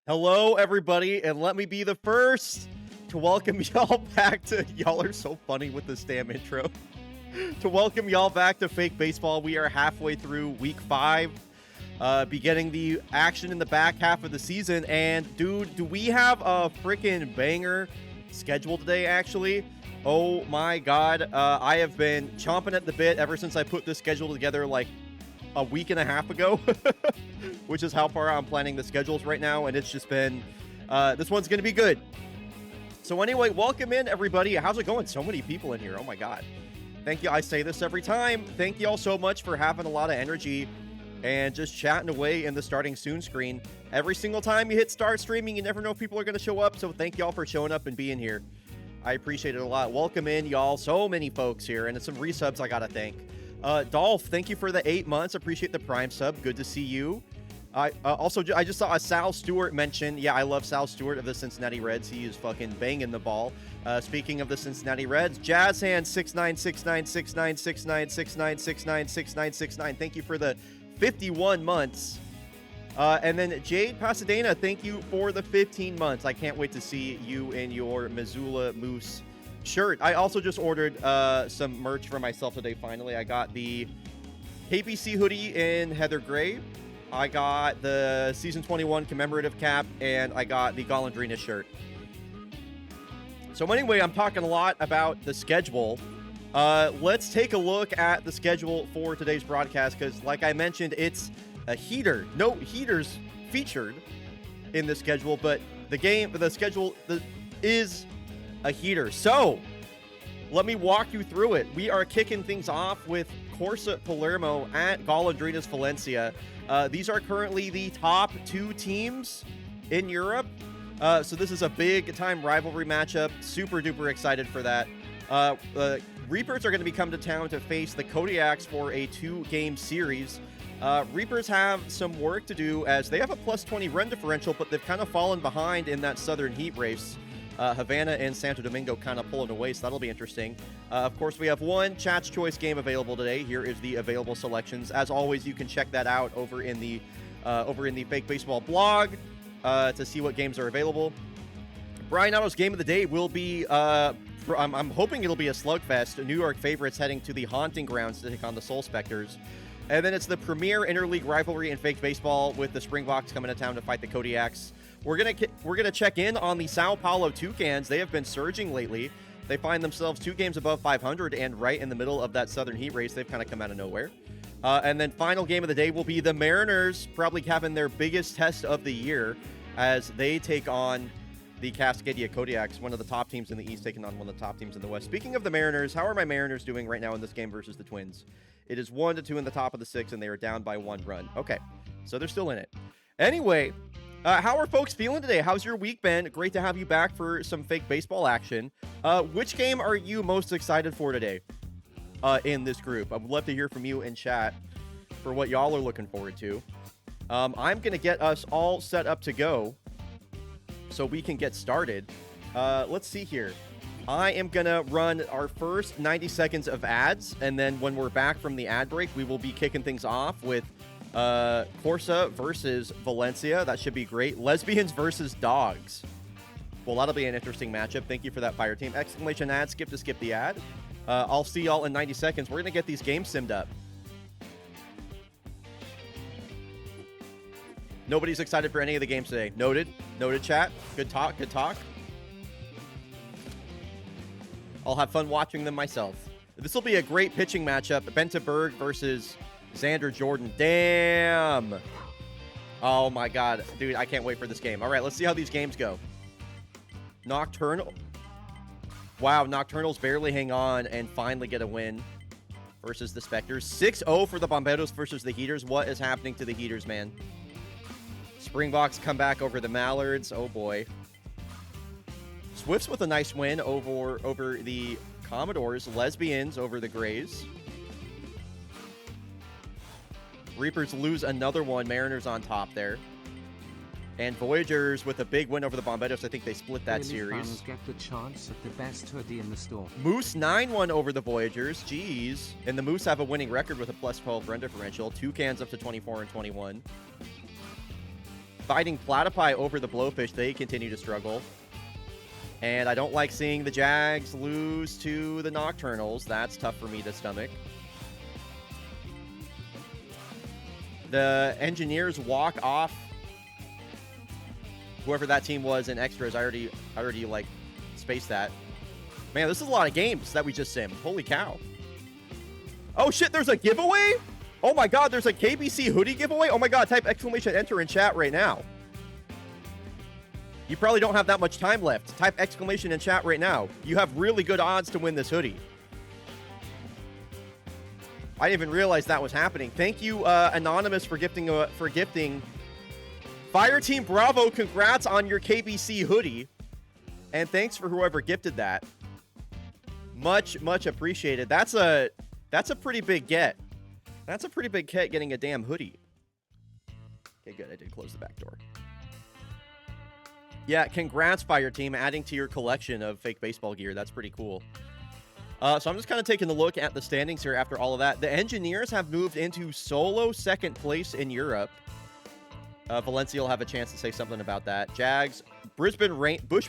Hello, everybody, and let me be the first to welcome y'all back to... Y'all are so funny with this damn intro. To welcome y'all back to Fake Baseball. We are halfway through Week 5, beginning the action in the back half of the season. And, dude, do we have a freaking banger schedule today, actually? Oh, my God. I have been chomping at the bit ever since I put this schedule together, like, a week and a half ago, which is how far I'm planning the schedules right now, and it's just been, this one's going to be good. So anyway, welcome in, everybody. How's it going? So many people in here. Oh, my God. Thank you. I say this every time. Thank you all so much for having a lot of energy and just chatting away in the starting soon screen. Every single time you hit start streaming, you never know if people are going to show up, so thank you all for showing up and being here. I appreciate it a lot. Welcome in, y'all. So many folks here, and it's some resubs I got to thank. Dolph, thank you for the 8 months. Appreciate the Prime sub. Good to see you. I just saw a Sal Stewart mention. Yeah, I love Sal Stewart of the Cincinnati Reds. He is fucking banging the ball. Speaking of the Cincinnati Reds, Jazz Hand 6969696969696969. Thank you for the 51 months. And then Jade Pasadena, thank you for the 15 months. I can't wait to see you in your Missoula Moose shirt. I also just ordered some merch for myself today. Finally, I got the KBC hoodie in Heather Gray. I got the season 21 commemorative cap, and I got the Golondrina shirt. So anyway, I'm talking a lot about the schedule. Let's take a look at the schedule for today's broadcast, because like I mentioned, it's a heater. No heaters featured in the schedule, but the schedule is a heater. So let me walk you through it. We are kicking things off with Corsa Palermo at Golondrinas Valencia. These are currently the top 2 teams in Europe. So this is a big time rivalry matchup. Super duper excited for that. Reapers are going to be coming to town to face the Kodiaks for a 2-game series. Reapers have some work to do as they have a plus 20 run differential, but they've kind of fallen behind in that Southern Heat race. Havana and Santo Domingo kind of pulling away, so that'll be interesting. Of course, we have one Chat's Choice game available today. Here is the available selections. As always, you can check that out over in the Fake Baseball blog to see what games are available. Bryonato's game of the day will be, I'm hoping it'll be a slugfest. New York favorites heading to the Haunting Grounds to take on the Soul Specters. And then it's the premier interleague rivalry in Fake Baseball with the Springboks coming to town to fight the Kodiaks. We're gonna check in on the Sao Paulo Toucans. They have been surging lately. They find themselves 2 games above 500 and right in the middle of that Southern Heat race. They've kind of come out of nowhere. And then final game of the day will be the Mariners, probably having their biggest test of the year as they take on the Cascadia Kodiaks, one of the top teams in the East, taking on one of the top teams in the West. Speaking of the Mariners, how are my Mariners doing right now in this game versus the Twins? It is 1-2 in the top of the 6th, and they are down by 1 run. Okay, so they're still in it. Anyway, how are folks feeling today? How's your week been? Great to have you back for some Fake Baseball action. Which game are you most excited for today in this group? I would love to hear from you in chat for what y'all are looking forward to. I'm going to get us all set up to go so we can get started. Let's see here. I am going to run our first 90 seconds of ads, and then when we're back from the ad break, we will be kicking things off with Corsa versus Valencia. That should be great. Lesbians versus dogs. Well, that'll be an interesting matchup. Thank you for that, Fire Team. Exclamation ad, skip the ad. I'll see y'all in 90 seconds. We're going to get these games simmed up. Nobody's excited for any of the games today. Noted, chat. Good talk. I'll have fun watching them myself. This will be a great pitching matchup. Benta Berg versus Xander Jordan. Damn. Oh my God. Dude, I can't wait for this game. All right, let's see how these games go. Nocturnal. Wow, Nocturnals barely hang on and finally get a win versus the Specters. 6-0 for the Bomberos versus the Heaters. What is happening to the Heaters, man? Springboks come back over the Mallards. Oh boy. Swifts with a nice win over the Commodores. Lesbians over the Grays. Reapers lose another one. Mariners on top there. And Voyagers with a big win over the Bomberos. I think they split that series. Get the chance at the best hoodie in the store. Moose 9-1 over the Voyagers. Jeez. And the Moose have a winning record with a plus 12 run differential. Toucans up to 24 and 21. fighting Platypi over the Blowfish. They continue to struggle. And I don't like seeing the Jags lose to the Nocturnals. That's tough for me to stomach. The Engineers walk off whoever that team was in extras. I already like spaced that. Man, this is a lot of games that we just simmed. Holy cow. Oh shit, there's a giveaway? Oh my god, there's a KBC hoodie giveaway? Oh my god, type exclamation enter in chat right now. You probably don't have that much time left. Type exclamation in chat right now. You have really good odds to win this hoodie. I didn't even realize that was happening. Thank you, Anonymous, for gifting. Fire Team Bravo, congrats on your KBC hoodie. And thanks for whoever gifted that. Much, much appreciated. That's a pretty big get. That's a pretty big get, getting a damn hoodie. Okay, good. I did close the back door. Yeah, congrats, Fire Team, adding to your collection of fake baseball gear. That's pretty cool. So I'm just kind of taking a look at the standings here after all of that. The Engineers have moved into solo second place in Europe. Valencia will have a chance to say something about that. Jags, Bush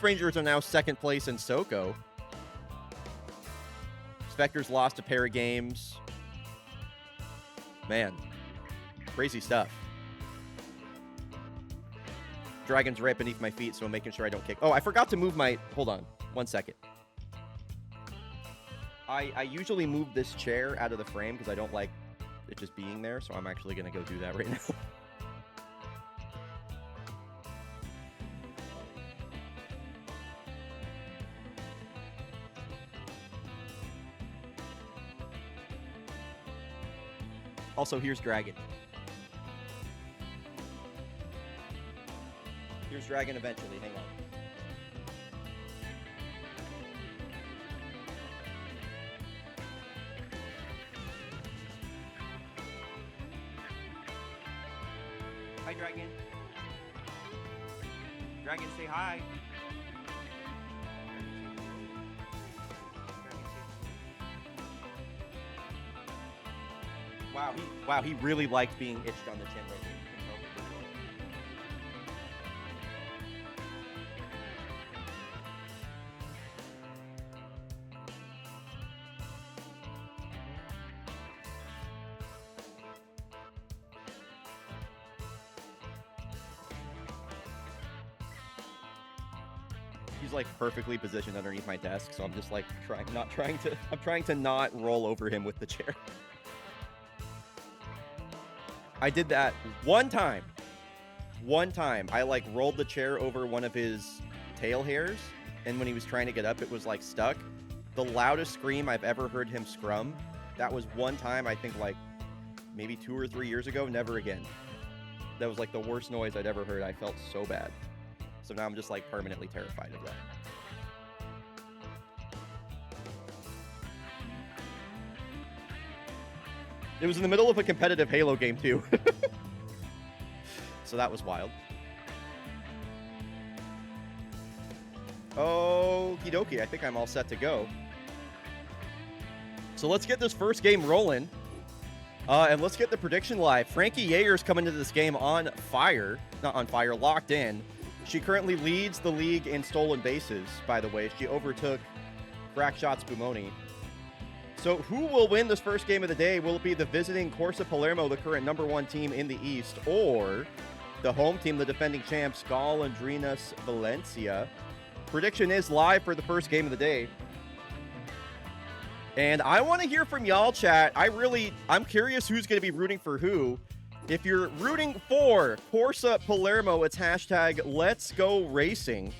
Rangers are now second place in SoCo. Spectres lost a pair of games. Man, crazy stuff. Dragon's right beneath my feet, so I'm making sure I don't kick. Oh, I forgot to move my... Hold on. 1 second. I usually move this chair out of the frame because I don't like it just being there, so I'm actually going to go do that right now. Also, here's Dragon. Here's Dragon eventually. Hang on. Hi, Dragon. Dragon, say hi. Wow, he really liked being itched on the chin right there. He's like perfectly positioned underneath my desk, so I'm just like I'm trying to not roll over him with the chair. I did that one time. I like rolled the chair over one of his tail hairs, and when he was trying to get up, it was like stuck. The loudest scream I've ever heard him scrum. That was one time, I think like maybe 2 or 3 years ago. Never again. That was like the worst noise I'd ever heard. I felt so bad. So now I'm just like permanently terrified of that. It was in the middle of a competitive Halo game too. So that was wild. Okie dokie, I think I'm all set to go. So let's get this first game rolling. And let's get the prediction live. Frankie Jaeger's coming into this game on fire. Not on fire, locked in. She currently leads the league in stolen bases, by the way. She overtook Crackshot Spumoni. So who will win this first game of the day? Will it be the visiting Corsa Palermo, the current #1 team in the East, or the home team, the defending champs, Golondrinas Valencia? Prediction is live for the first game of the day. And I want to hear from y'all, chat. I'm curious who's going to be rooting for who. If you're rooting for Corsa Palermo, it's hashtag Let's Go Racing.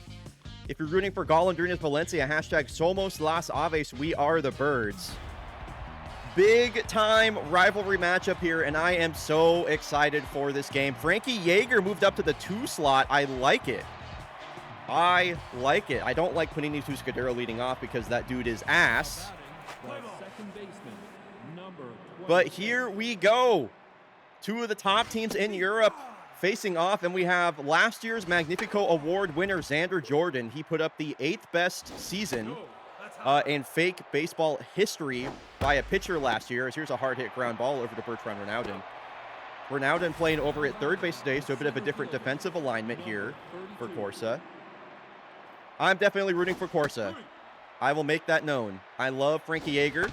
If you're rooting for Golondrinas Valencia, hashtag Somos las Aves, we are the birds. Big time rivalry matchup here, and I am so excited for this game. Frankie Jaeger moved up to the 2 slot. I like it. I don't like Panini Tuscadero leading off because that dude is ass. But here we go. 2 of the top teams in Europe facing off, and we have last year's Magnifico Award winner, Xander Jordan. He put up the 8th best season in fake baseball history by a pitcher last year. As here's a hard hit ground ball over to Bertrand Renaudin. Ronaldo playing over at third base today, so a bit of a different defensive alignment here for Corsa. I'm definitely rooting for Corsa. I will make that known. I love Frankie Yeager.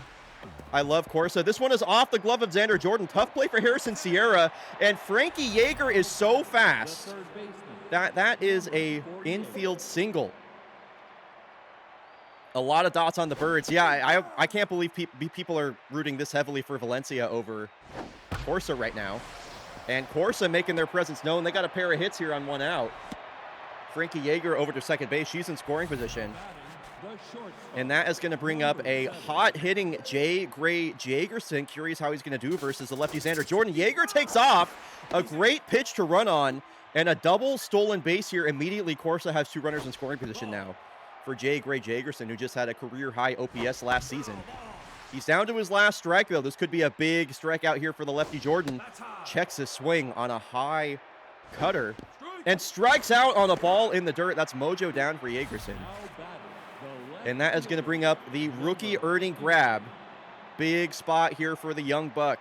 I love Corsa. This one is off the glove of Xander Jordan. Tough play for Harrison Sierra. And Frankie Yeager is so fast. That is a infield single. A lot of dots on the birds. Yeah, I can't believe people are rooting this heavily for Valencia over Corsa right now. And Corsa making their presence known. They got a pair of hits here on one out. Frankie Yeager over to second base. She's in scoring position. And that is going to bring up a hot-hitting Jay Gray Jagerson. Curious how he's going to do versus the lefty Xander Jordan. Yeager takes off. A great pitch to run on. And a double stolen base here. Immediately, Corsa has 2 runners in scoring position now for Jay Gray Jagerson, who just had a career-high OPS last season. He's down to his last strike, though. This could be a big strikeout here for the lefty Jordan. Checks his swing on a high cutter and strikes out on a ball in the dirt. That's mojo down for Jagerson. And that is going to bring up the rookie Ernie Grab. Big spot here for the young buck.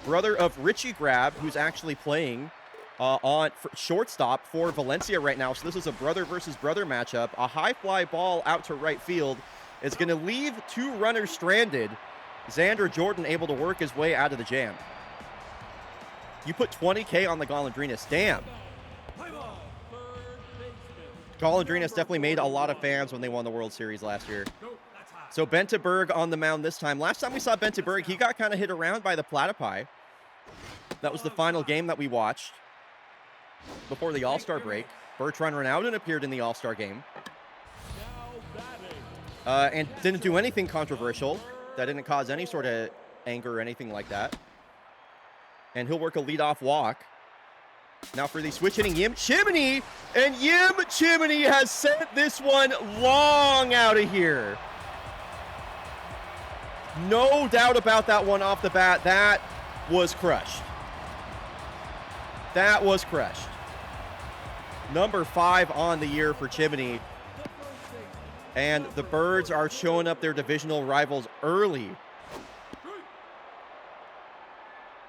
Brother of Richie Grab, who's actually playing on shortstop for Valencia right now. So this is a brother versus brother matchup. A high fly ball out to right field is going to leave 2 runners stranded. Xander Jordan able to work his way out of the jam. You put 20K on the Golondrinas. Damn. Golondrinas definitely made a lot of fans when they won the World Series last year. So Bente Berg on the mound this time. Last time we saw Bente Berg, he got kind of hit around by the Platypi. That was the final game that we watched before the All-Star break. Bertrand Ronaldo appeared in the All-Star game. And didn't do anything controversial. That didn't cause any sort of anger or anything like that. And he'll work a leadoff walk. Now for the switch hitting Yim Chimney. And Yim Chimney has sent this one long out of here. No doubt about that one off the bat. That was crushed. That was crushed. Number 5 on the year for Chimney. And the Birds are showing up their divisional rivals early.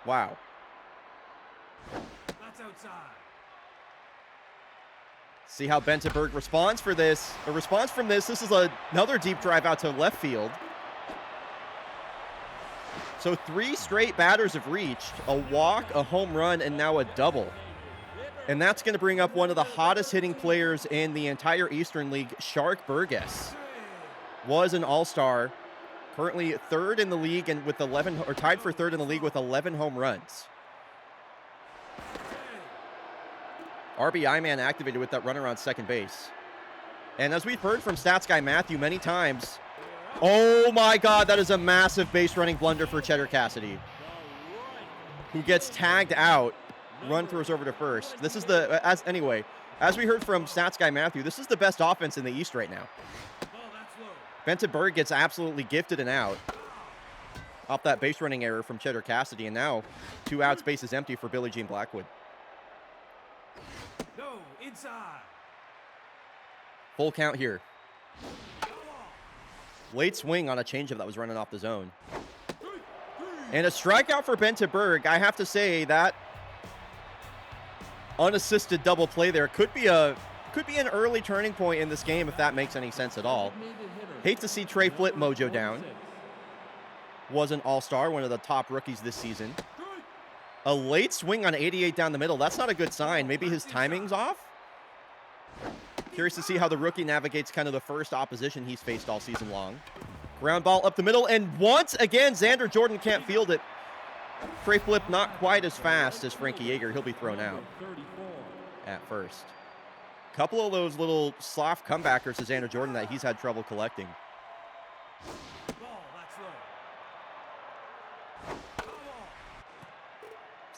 Wow. That's outside. See how Bente Berg responds for this. A response from this. This is another deep drive out to left field. So 3 straight batters have reached. A walk, a home run, and now a double. And that's going to bring up one of the hottest hitting players in the entire Eastern League, Shark Burgess. Was an all-star, currently 3rd in the league and with 11, or tied for 3rd in the league with 11 home runs. RBI man activated with that runner on second base. And as we've heard from Stats Guy Matthew many times, oh my God, that is a massive base running blunder for Cheddar Cassidy, who gets tagged out. Run throws over to first. This is as we heard from Stats Guy Matthew, this is the best offense in the East right now. Bente Berg gets absolutely gifted and out off that base running error from Cheddar Cassidy, and now 2 outs, base is empty for Billie Jean Blackwood. No, inside. Full count here. Late swing on a changeup that was running off the zone. And a strikeout for Bente Berg. I have to say that unassisted double play there could be an early turning point in this game if that makes any sense at all. Hate to see Trey Flip mojo down. Was an all-star, one of the top rookies this season. A late swing on 88 down the middle. That's not a good sign. Maybe his timing's off. Curious to see how the rookie navigates kind of the first opposition he's faced all season long. Ground ball up the middle, and once again, Xander Jordan can't field it. Trey Flip not quite as fast as Frankie Yeager. He'll be thrown out at first. Couple of those little soft comebackers to Xander Jordan that he's had trouble collecting.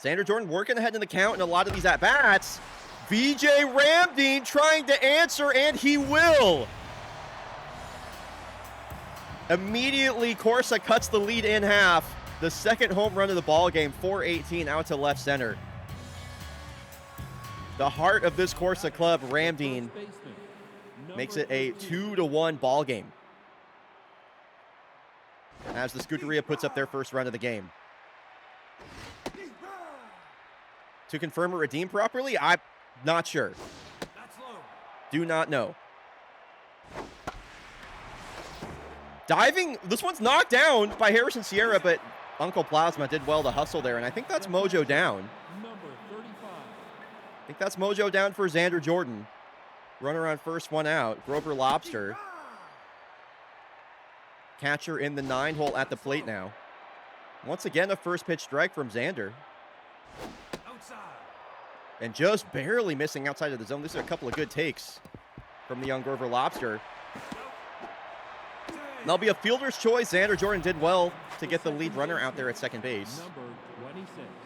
Xander Jordan working ahead in the count in a lot of these at-bats. VJ Ramdeen trying to answer, and he will. Immediately, Corsa cuts the lead in half. The second home run of the ball game, 418 out to left center. The heart of this Corsa club, Ramdeen, makes it a 2-1 ball game as the Scuderia puts up their first run of the game. to confirm or redeem properly? I'm not sure. Do not know. Diving, this one's knocked down by Harrison Sierra, but Uncle Plasma did well to hustle there, and I think that's Mojo down. I think that's Mojo down for Xander Jordan. Runner on first, one out. Grover Lobster. Catcher in the 9-hole at the plate now. Once again, a first pitch strike from Xander. And just barely missing outside of the zone. These are a couple of good takes from the young Grover Lobster. That'll be a fielder's choice. Xander Jordan did well to get the lead runner out there at second base.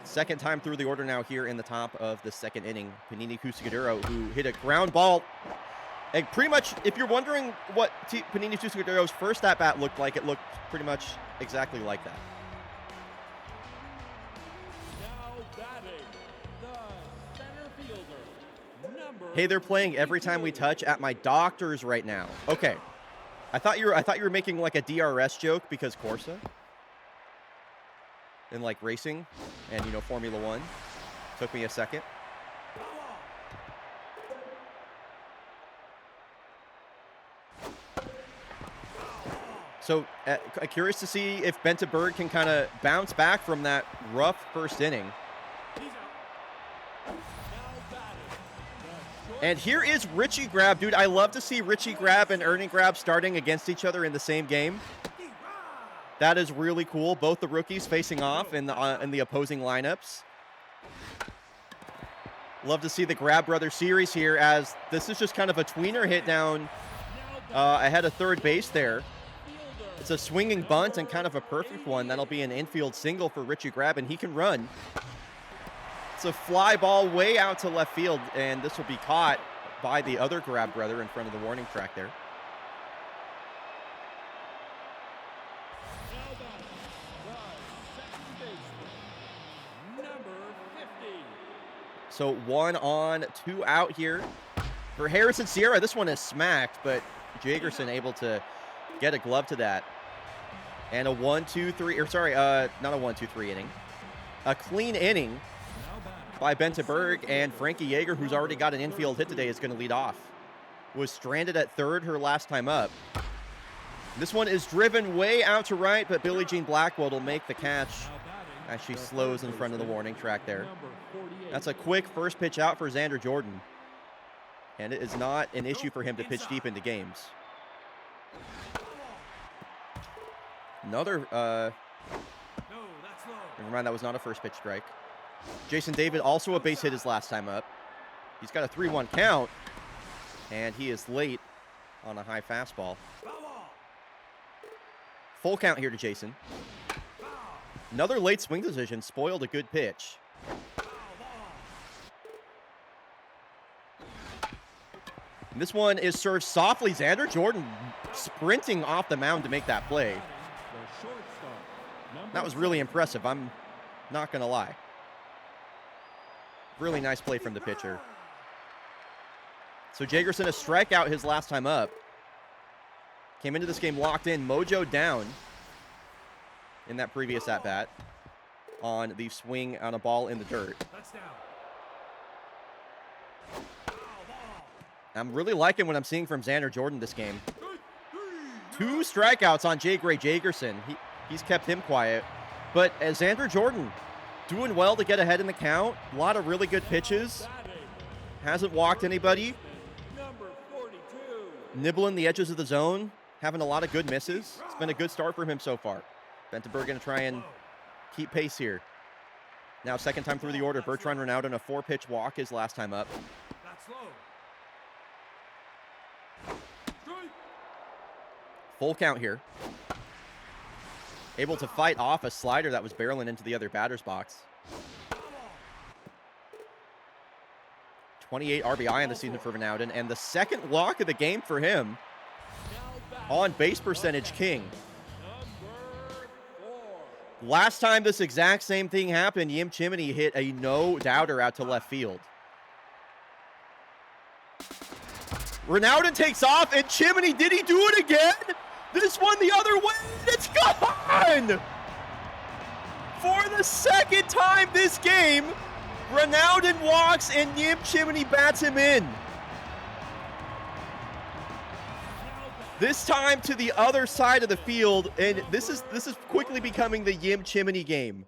Second time through the order now here in the top of the second inning. Panini Cusigaduro, who hit a ground ball. And pretty much, if you're wondering what Panini Cusigaduro's first at-bat looked like, it looked pretty much exactly like that. Hey, they're playing Every Time We Touch at my doctor's right now. Okay. I thought you were making like a DRS joke because Corsa in like racing and, you know, Formula 1. Took me a second. So curious to see if Benta Berg can kind of bounce back from that rough first inning. And here is Richie Grab. Dude, I love to see Richie Grab and Ernie Grab starting against each other in the same game. That is really cool. Both the rookies facing off in the opposing lineups. Love to see the Grab Brother series here, as this is just kind of a tweener hit down ahead of third base there. It's a swinging bunt and kind of a perfect one. That'll be an infield single for Richie Grab, and he can run. It's a fly ball way out to left field, and this will be caught by the other Grab Brother in front of the warning track there. So 1 on, 2 out here for Harrison Sierra. This one is smacked, but Jagerson able to get a glove to that. And a 1-2-3, or sorry, not a 1-2-3 inning. A clean inning by Benta Berg, and Frankie Yeager, who's already got an infield hit today, is going to lead off. Was stranded at third her last time up. This one is driven way out to right, but Billie Jean Blackwell will make the catch as she slows in front of the warning track there. That's a quick first pitch out for Xander Jordan. And it is not an issue for him to pitch deep into games. Another, never mind, that was not a first pitch strike. Jason David, also a base hit his last time up. He's got a 3-1 count, and he is late on a high fastball. Full count here to Jason. Another late swing decision spoiled a good pitch. And this one is served softly. Xander Jordan sprinting off the mound to make that play. That was really impressive. I'm not going to lie. Really nice play from the pitcher. So Jagerson a strikeout his last time up. Came into this game locked in. Mojo down in that previous at-bat on the swing on a ball in the dirt. I'm really liking what I'm seeing from Xander Jordan this game. 2 strikeouts on Jay Gray Jagerson. He's kept him quiet. But as Xander Jordan doing well to get ahead in the count. A lot of really good pitches. Hasn't walked anybody. Nibbling the edges of the zone. Having a lot of good misses. It's been a good start for him so far. Benta Berg going to try and keep pace here. Now second time through the order. Bertrand Ronaldo in a 4-pitch walk his last time up. Full count here. Able to fight off a slider that was barreling into the other batter's box. 28 RBI in the season for Ronaldo, and the second walk of the game for him. On base percentage king. Last time this exact same thing happened, Yim Chimney hit a no-doubter out to left field. Ronaldo takes off, and Chimney, did he do it again? This one the other way, it's gone! For the second time this game, Ronaldin walks and Yim Chimney bats him in. This time to the other side of the field, and this is quickly becoming the Yim Chimney game.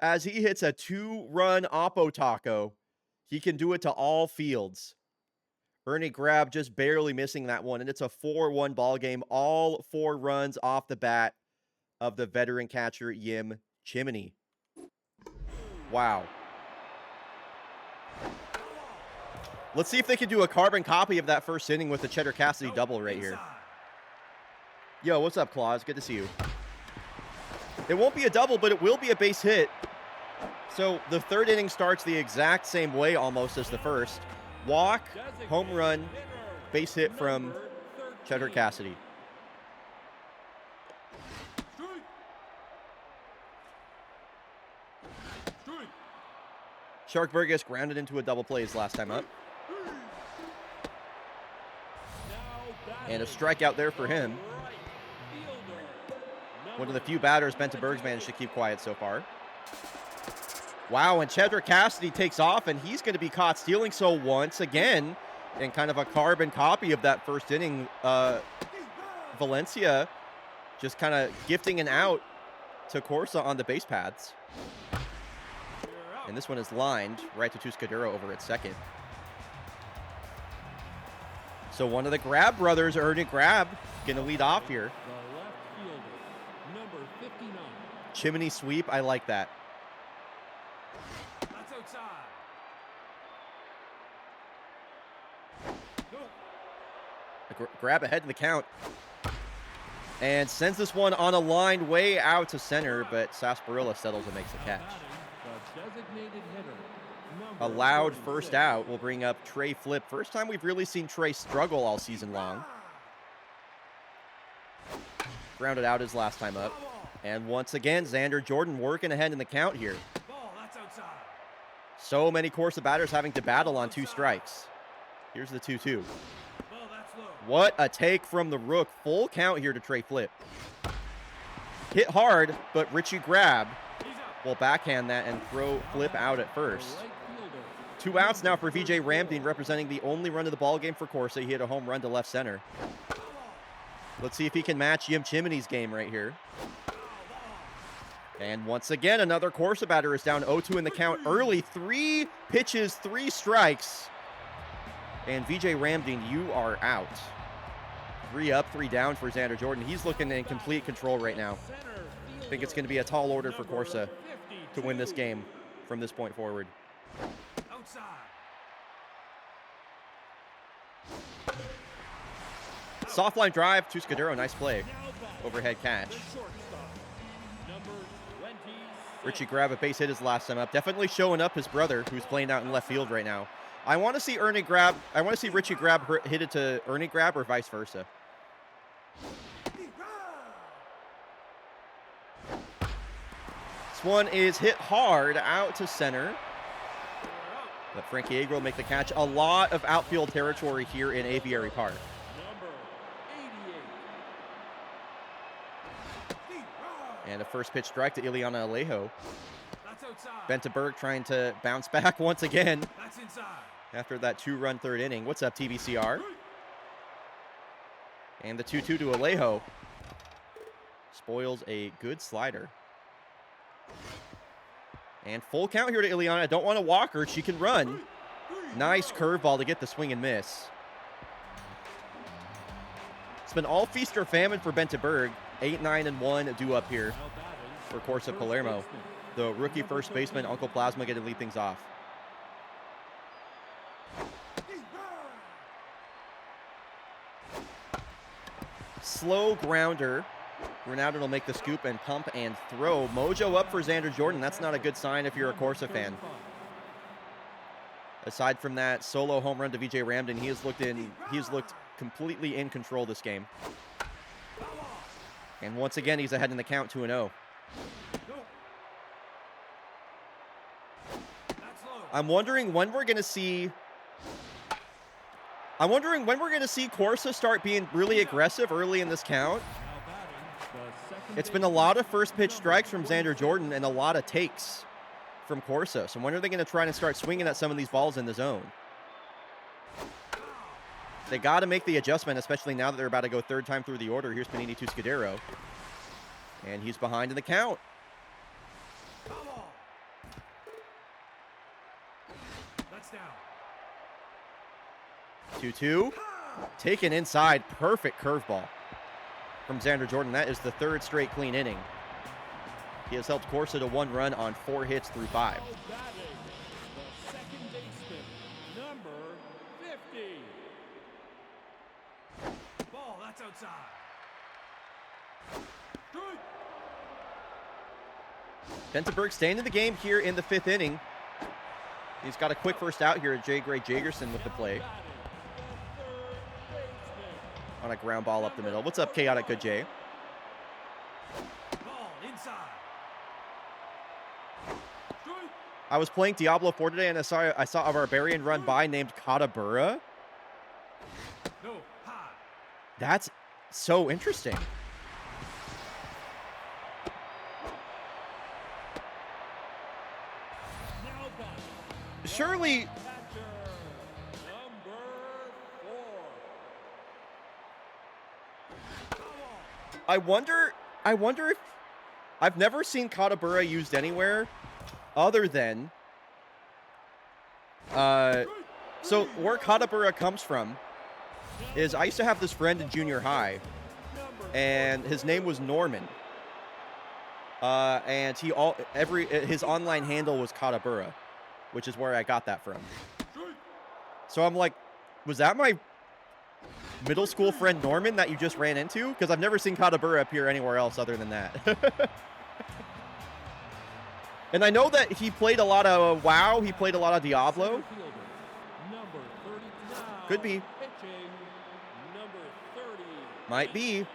As he hits a 2-run Oppo Taco, he can do it to all fields. Ernie Grab just barely missing that one, and it's a 4-1 ball game. All 4 runs off the bat of the veteran catcher Yim Chimney. Wow. Let's see if they can do a carbon copy of that first inning with the Cheddar Cassidy double right here. Yo, what's up, Claus? Good to see you. It won't be a double, but it will be a base hit. So the third inning starts the exact same way almost as the first. Walk, home run, base hit from Cheddar Cassidy. Shark Burgess grounded into a double play his last time up. And a strikeout there for him. One of the few batters Benta Berg's managed to keep quiet so far. Wow, and Cheddar Cassidy takes off, and he's going to be caught stealing. So once again, in kind of a carbon copy of that first inning, Valencia just kind of gifting an out to Corsa on the base paths. And this one is lined right to Tuscadero over at second. So one of the Grab brothers, Ernie Grab, going to lead off here. The left fielder, number 59. Chimney sweep, I like that. That's outside. Grab ahead in the count. And sends this one on a line way out to center, but Sarsaparilla settles and makes the catch. The designated hitter, A loud first out will bring up Trey Flip. First time we've really seen Trey struggle all season long. Grounded out his last time up. And once again, Xander Jordan working ahead in the count here. That's outside. So many Corsa batters having to battle on 2 strikes. Here's the 2-2. That's low. What a take from the Rook. Full count here to Trey Flip. Hit hard, but Richie Grab will backhand that and throw Flip out at first. 2 outs now for VJ Ramdeen, representing the only run of the ball game for Corsa. He hit a home run to left center. Let's see if he can match Yim Chimney's game right here. And once again, another Corsa batter is down 0-2 in the count early. 3 pitches, 3 strikes. And VJ Ramdeen, you are out. 3 up, 3 down for Xander Jordan. He's looking in complete control right now. I think it's going to be a tall order for Corsa to win this game from this point forward. Outside. Soft line drive to Scudero. Nice play. Overhead catch. Richie Grab a base hit his last time up. Definitely showing up his brother, who's playing out in left field right now. I want to see Ernie Grab. I want to see Richie Grab hit it to Ernie Grab or vice versa. This one is hit hard out to center. But Frankie Agro will make the catch. A lot of outfield territory here in Aviary Park. And a first pitch strike to Ileana Alejo. Benta Berg trying to bounce back once again after that 2-run third inning. What's up, TBCR? And the 2-2 to Alejo. Spoils a good slider. And full count here to Ileana. I don't want to walk her. She can run. Nice curveball to get the swing and miss. It's been all feast or famine for Benta Berg. 8-9-1 due up here for Corsa Palermo. The rookie first baseman, Uncle Plasma, getting to lead things off. Slow grounder. Ronaldo will make the scoop and pump and throw. Mojo up for Xander Jordan. That's not a good sign if you're a Corsa fan. Aside from that solo home run to VJ Ramdeen, he has looked completely in control this game. And once again, he's ahead in the count 2-0. I'm wondering when we're going to see Corsa start being really aggressive early in this count. It's been a lot of first pitch strikes from Xander Jordan and a lot of takes from Corsa. So when are they going to try and start swinging at some of these balls in the zone? They got to make the adjustment, especially now that they're about to go third time through the order. Here's Panini to Scudero. And he's behind in the count. That's down. 2-2. Taken inside. Perfect curveball from Xander Jordan. That is the third straight clean inning. He has helped Corsa to 1 run on 4 hits through 5. Now batting, the second baseman, number 50. Ball, that's outside. Strike. Bentenberg staying in the game here in the 5th inning. He's got a quick first out here at J. Gray Jagerson with the play. Now batting, the third baseman, On a ground ball up the middle. What's up, Chaotic Good Jay? ball inside. Strike. I was playing Diablo 4 today, and I saw a barbarian run by named Katabura. No, high. That's so interesting. Now batting, Surely, catcher, number 4. Ball. I wonder if I've never seen Katabura used anywhere other than so where Katabura comes from is I used to have this friend in junior high, and his name was Norman. And his online handle was Katabura, which is where I got that from. So I'm like, was that my middle school friend Norman that you just ran into? Because I've never seen Katabura appear anywhere else other than that. And I know that he played a lot of WoW. He played a lot of Diablo. Number 39. Could be. Pitching, number 30. Might be.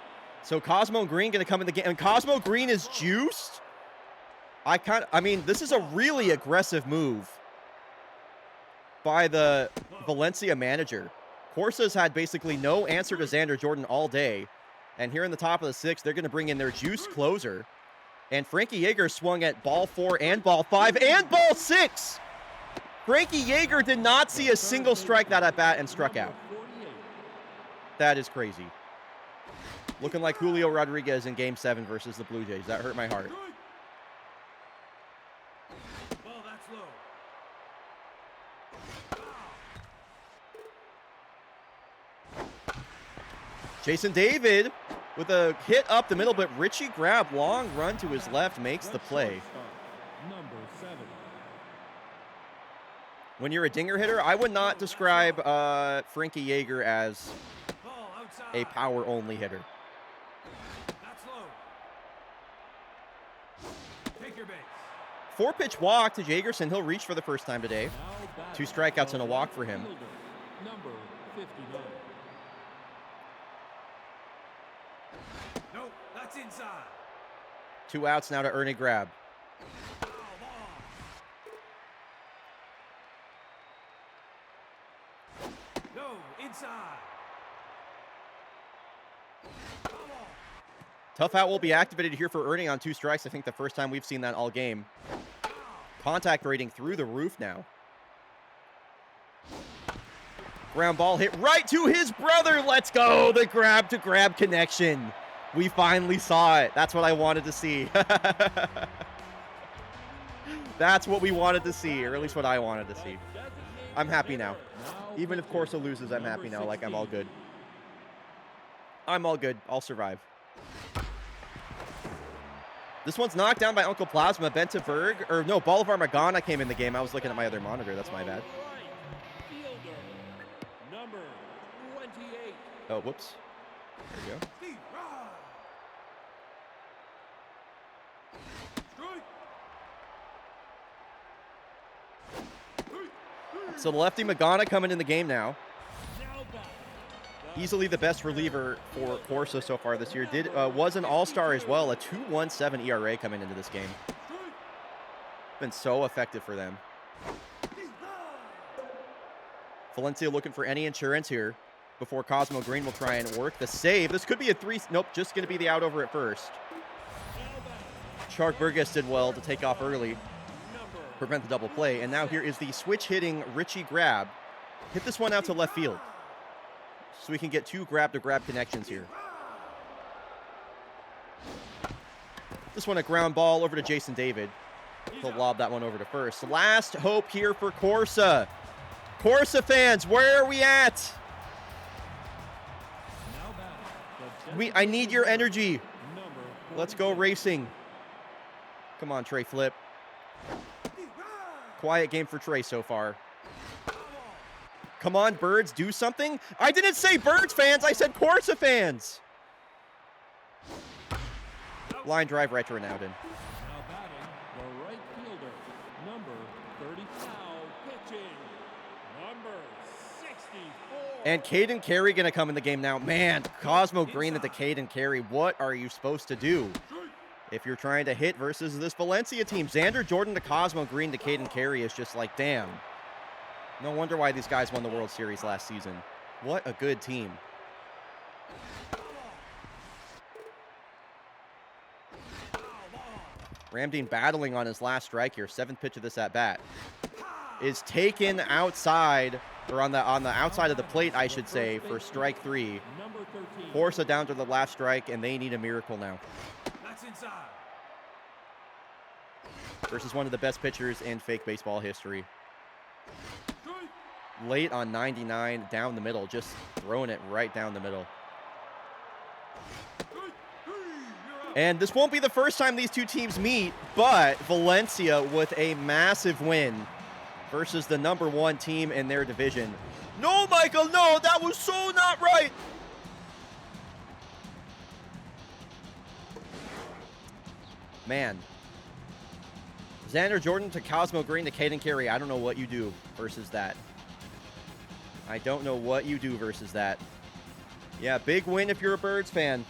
So Cosmo Green going to come in the game. And Cosmo Green is juiced? I mean, this is a really aggressive move by the Valencia manager. Corsa's had basically no answer to Xander Jordan all day. And here in the top of the 6th, they're going to bring in their juice closer. And Frankie Yeager swung at ball 4 and ball 5 and ball 6. Frankie Yeager did not see a single strike that at bat and struck out. That is crazy. Looking like Julio Rodriguez in Game 7 versus the Blue Jays. That hurt my heart. Ball, that's low. Jason David with a hit up the middle, but Richie Grab, long run to his left, makes the play. Number 7. When you're a dinger hitter, I would not describe Frankie Yeager as Ball outside. a power-only hitter. That's low. Take your base. 4-pitch walk to Jagerson. He'll reach for the first time today. Now batting, 2 strikeouts and a walk for him. fielder, number 59. No, that's inside. 2 outs now to Ernie Grab. Foul ball. No, inside. Foul ball. Tough out will be activated here for Ernie on 2 strikes. I think the first time we've seen that all game. Contact rating through the roof now. Ground ball hit right to his brother. Let's go. The grab to grab connection. We finally saw it. That's what I wanted to see. That's what we wanted to see, or at least what I wanted to see. I'm happy now. Even if Corsa loses, I'm happy now. Like, I'm all good. I'm all good. I'll survive. This one's knocked down by Uncle Plasma. Bentenberg, or no, Bolivar Magana came in the game. I was looking at my other monitor. That's my bad. Fielder, number 28. Oh, whoops. There we go. Steve Rod. Strike. So the lefty Magana coming in the game now. Now back. Easily the best reliever for Corsa so far this year. Was an all-star as well. A 2.17 ERA coming into this game. Been so effective for them. Valencia looking for any insurance here before Cosmo Green will try and work the save. This could be a 3. Nope, just going to be the out over at first. Chark Burgess did well to take off early. Number prevent the double play. And now here is the switch hitting Richie grab. Hit this one out to left field. So we can get 2 grab-to-grab connections here. This one a ground ball over to Jason David. He'll lob that one over to first. Last hope here for Corsa. Corsa fans, where are we at? I need your energy. Let's go racing. Come on, Trey Flip. Quiet game for Trey so far. Come on, Birds, do something. I didn't say Birds fans, I said Corsa fans. Line drive right to Ronaldo. Now batting, the right fielder, number 30, foul pitching, number 64. And Caden Carey going to come in the game now. Man, Cosmo Green at the Caden Carey. What are you supposed to do if you're trying to hit versus this Valencia team? Xander Jordan to Cosmo Green to Caden Carey is just like, damn. No wonder why these guys won the World Series last season. What a good team. Ramdeen battling on his last strike here. 7th pitch of this at bat is taken outside, or on the outside of the plate, I should say, for strike 3. Corsa down to the last strike, and they need a miracle now. Versus one of the best pitchers in fake baseball history. Late on 99, down the middle, just throwing it right down the middle. And this won't be the first time these two teams meet, but Valencia with a massive win versus the #1 team in their division. No, Michael, no, that was so not right. Man. Xander Jordan to Cosmo Green to Caden Carey. I don't know what you do versus that. I don't know what you do versus that. Yeah, big win if you're a Birds fan.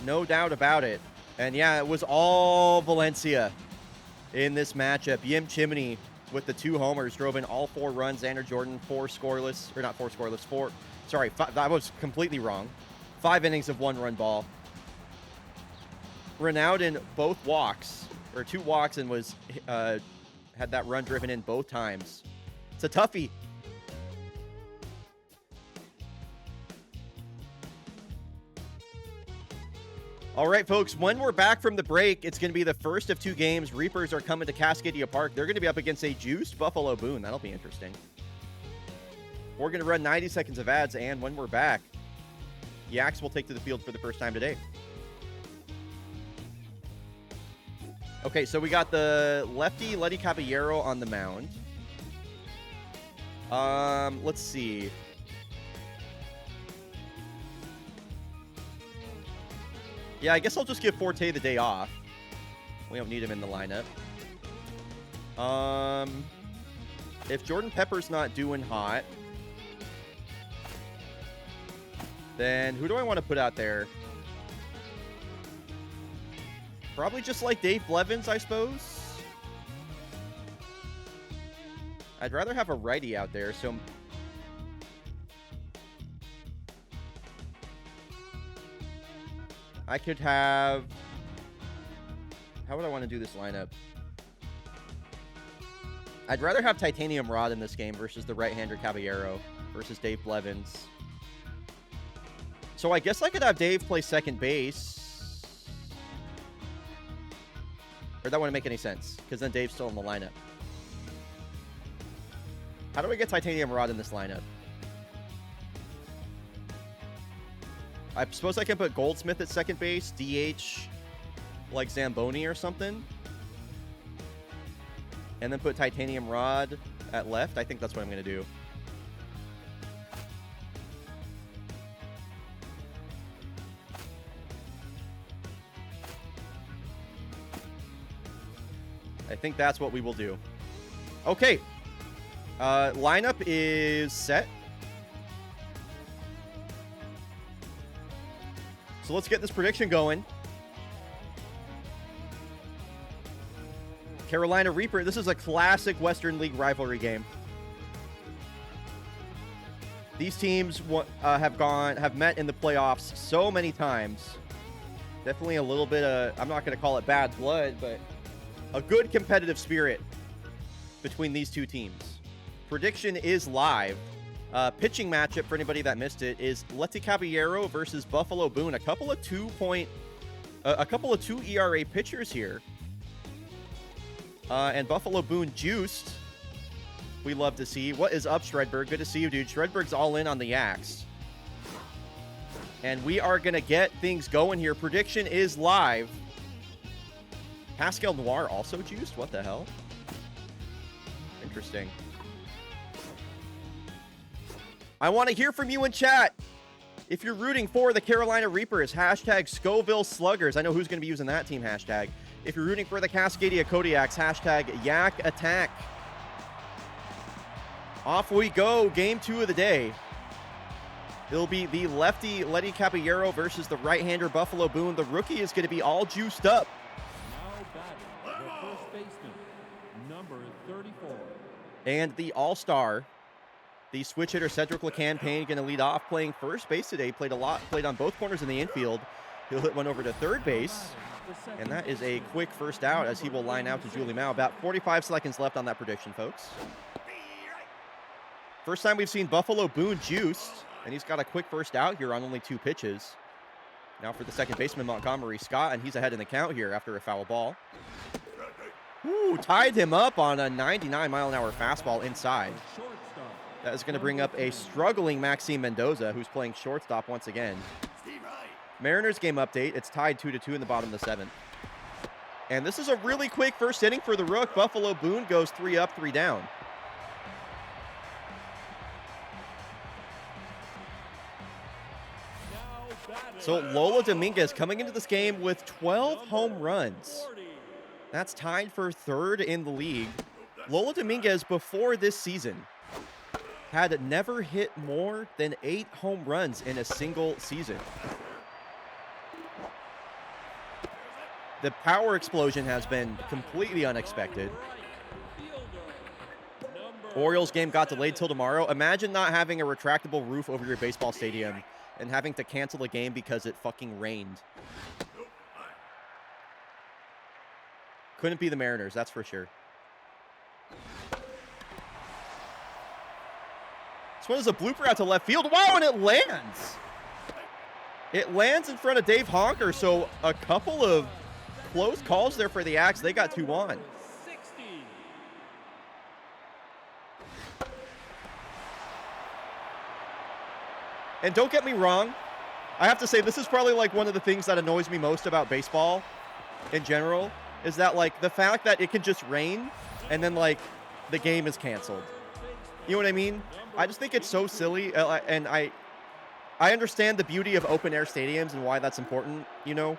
No doubt about it. And yeah, it was all Valencia in this matchup. Yim Chimney with the 2 homers drove in all 4 runs. Xander Jordan, 4 scoreless, or not 4 scoreless, 4. Sorry, that was completely wrong. 5 innings of 1-run ball. Ronaldo both walks, or 2 walks, and was had that run driven in both times. It's a toughie. All right, folks, when we're back from the break, it's going to be the first of 2 games. Reapers are coming to Cascadia Park. They're going to be up against a juiced Buffalo Boone. That'll be interesting. We're going to run 90 seconds of ads, and when we're back, Yaks will take to the field for the first time today. Okay, so we got the lefty, Letty Caballero, on the mound. Let's see. Yeah, I guess I'll just give Forte the day off. We don't need him in the lineup. If Jordan Pepper's not doing hot, then who do I want to put out there? Probably just like Dave Blevins, I suppose. I'd rather have a righty out there, so... I could have... How would I want to do this lineup? I'd rather have Titanium Rod in this game versus the right-hander Caballero versus Dave Blevins. So I guess I could have Dave play second base. Or that wouldn't make any sense, because then Dave's still in the lineup. How do I get Titanium Rod in this lineup? I suppose I can put Goldsmith at second base, DH like Zamboni or something. And then put Titanium Rod at left. I think that's what I'm going to do. I think that's what we will do. Okay. Lineup is set. So let's get this prediction going. Carolina Reaper. This is a classic Western League rivalry game. These teams have met in the playoffs so many times. Definitely a little bit of, I'm not going to call it bad blood, but a good competitive spirit between these two teams. Prediction is live. Pitching matchup for anybody that missed it is Letty Caballero versus Buffalo Boone. A couple of 2 ERA pitchers here. And Buffalo Boone juiced. We love to see. What is up, Shredberg? Good to see you, dude. Shredberg's all in on the Yaks. And we are going to get things going here. Prediction is live. Pascal Noir also juiced? What the hell? Interesting. I want to hear from you in chat. If you're rooting for the Carolina Reapers, hashtag Scoville Sluggers. I know who's going to be using that team hashtag. If you're rooting for the Cascadia Kodiaks, hashtag Yak Attack. Off we go. Game 2 of the day. It'll be the lefty Letty Caballero versus the right-hander Buffalo Boone. The rookie is going to be all juiced up. Now batting, the first baseman, number 34. And the all-star, the switch hitter Cedric LeCampagne, going to lead off playing first base today. Played on both corners in the infield. He'll hit one over to third base. And that is a quick first out as he will line out to Julie Mao. About 45 seconds left on that prediction, folks. First time we've seen Buffalo Boone juiced. And he's got a quick first out here on only 2 pitches. Now for the second baseman, Montgomery Scott. And he's ahead in the count here after a foul ball. Ooh, tied him up on a 99-mile-an-hour fastball inside. That is going to bring up a struggling Maxime Mendoza, who's playing shortstop once again. Mariners game update. It's tied 2-2 in the bottom of the 7th. And this is a really quick first inning for the Rook. Buffalo Boone goes 3 up, 3 down. So Lola Dominguez coming into this game with 12 home runs. That's tied for 3rd in the league. Lola Dominguez, before this season, had never hit more than 8 home runs in a single season. The power explosion has been completely unexpected. Orioles game got delayed till tomorrow. Imagine not having a retractable roof over your baseball stadium and having to cancel a game because it fucking rained. Couldn't be the Mariners, that's for sure. This one is a blooper out to left field. Wow, and it lands! It lands in front of Dave Honker, so a couple of close calls there for the Axe. They got 2 on. And don't get me wrong, I have to say this is probably like one of the things that annoys me most about baseball in general, is that like the fact that it can just rain and then like the game is canceled. You know what I mean? I just think it's so silly, and I understand the beauty of open air stadiums and why that's important, you know.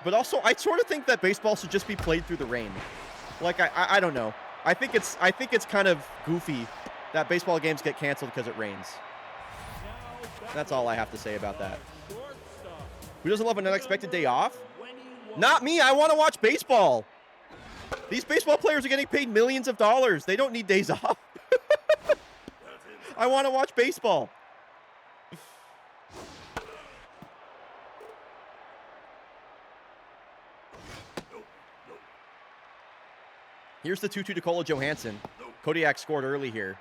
But also, I sort of think that baseball should just be played through the rain. Like I don't know. I think it's kind of goofy that baseball games get canceled because it rains. That's all I have to say about that. Who doesn't love an unexpected day off? Not me. I want to watch baseball. These baseball players are getting paid millions of dollars. They don't need days off. I want to watch baseball. Here's the 2-2 to Kola Johansson. Kodiak scored early here.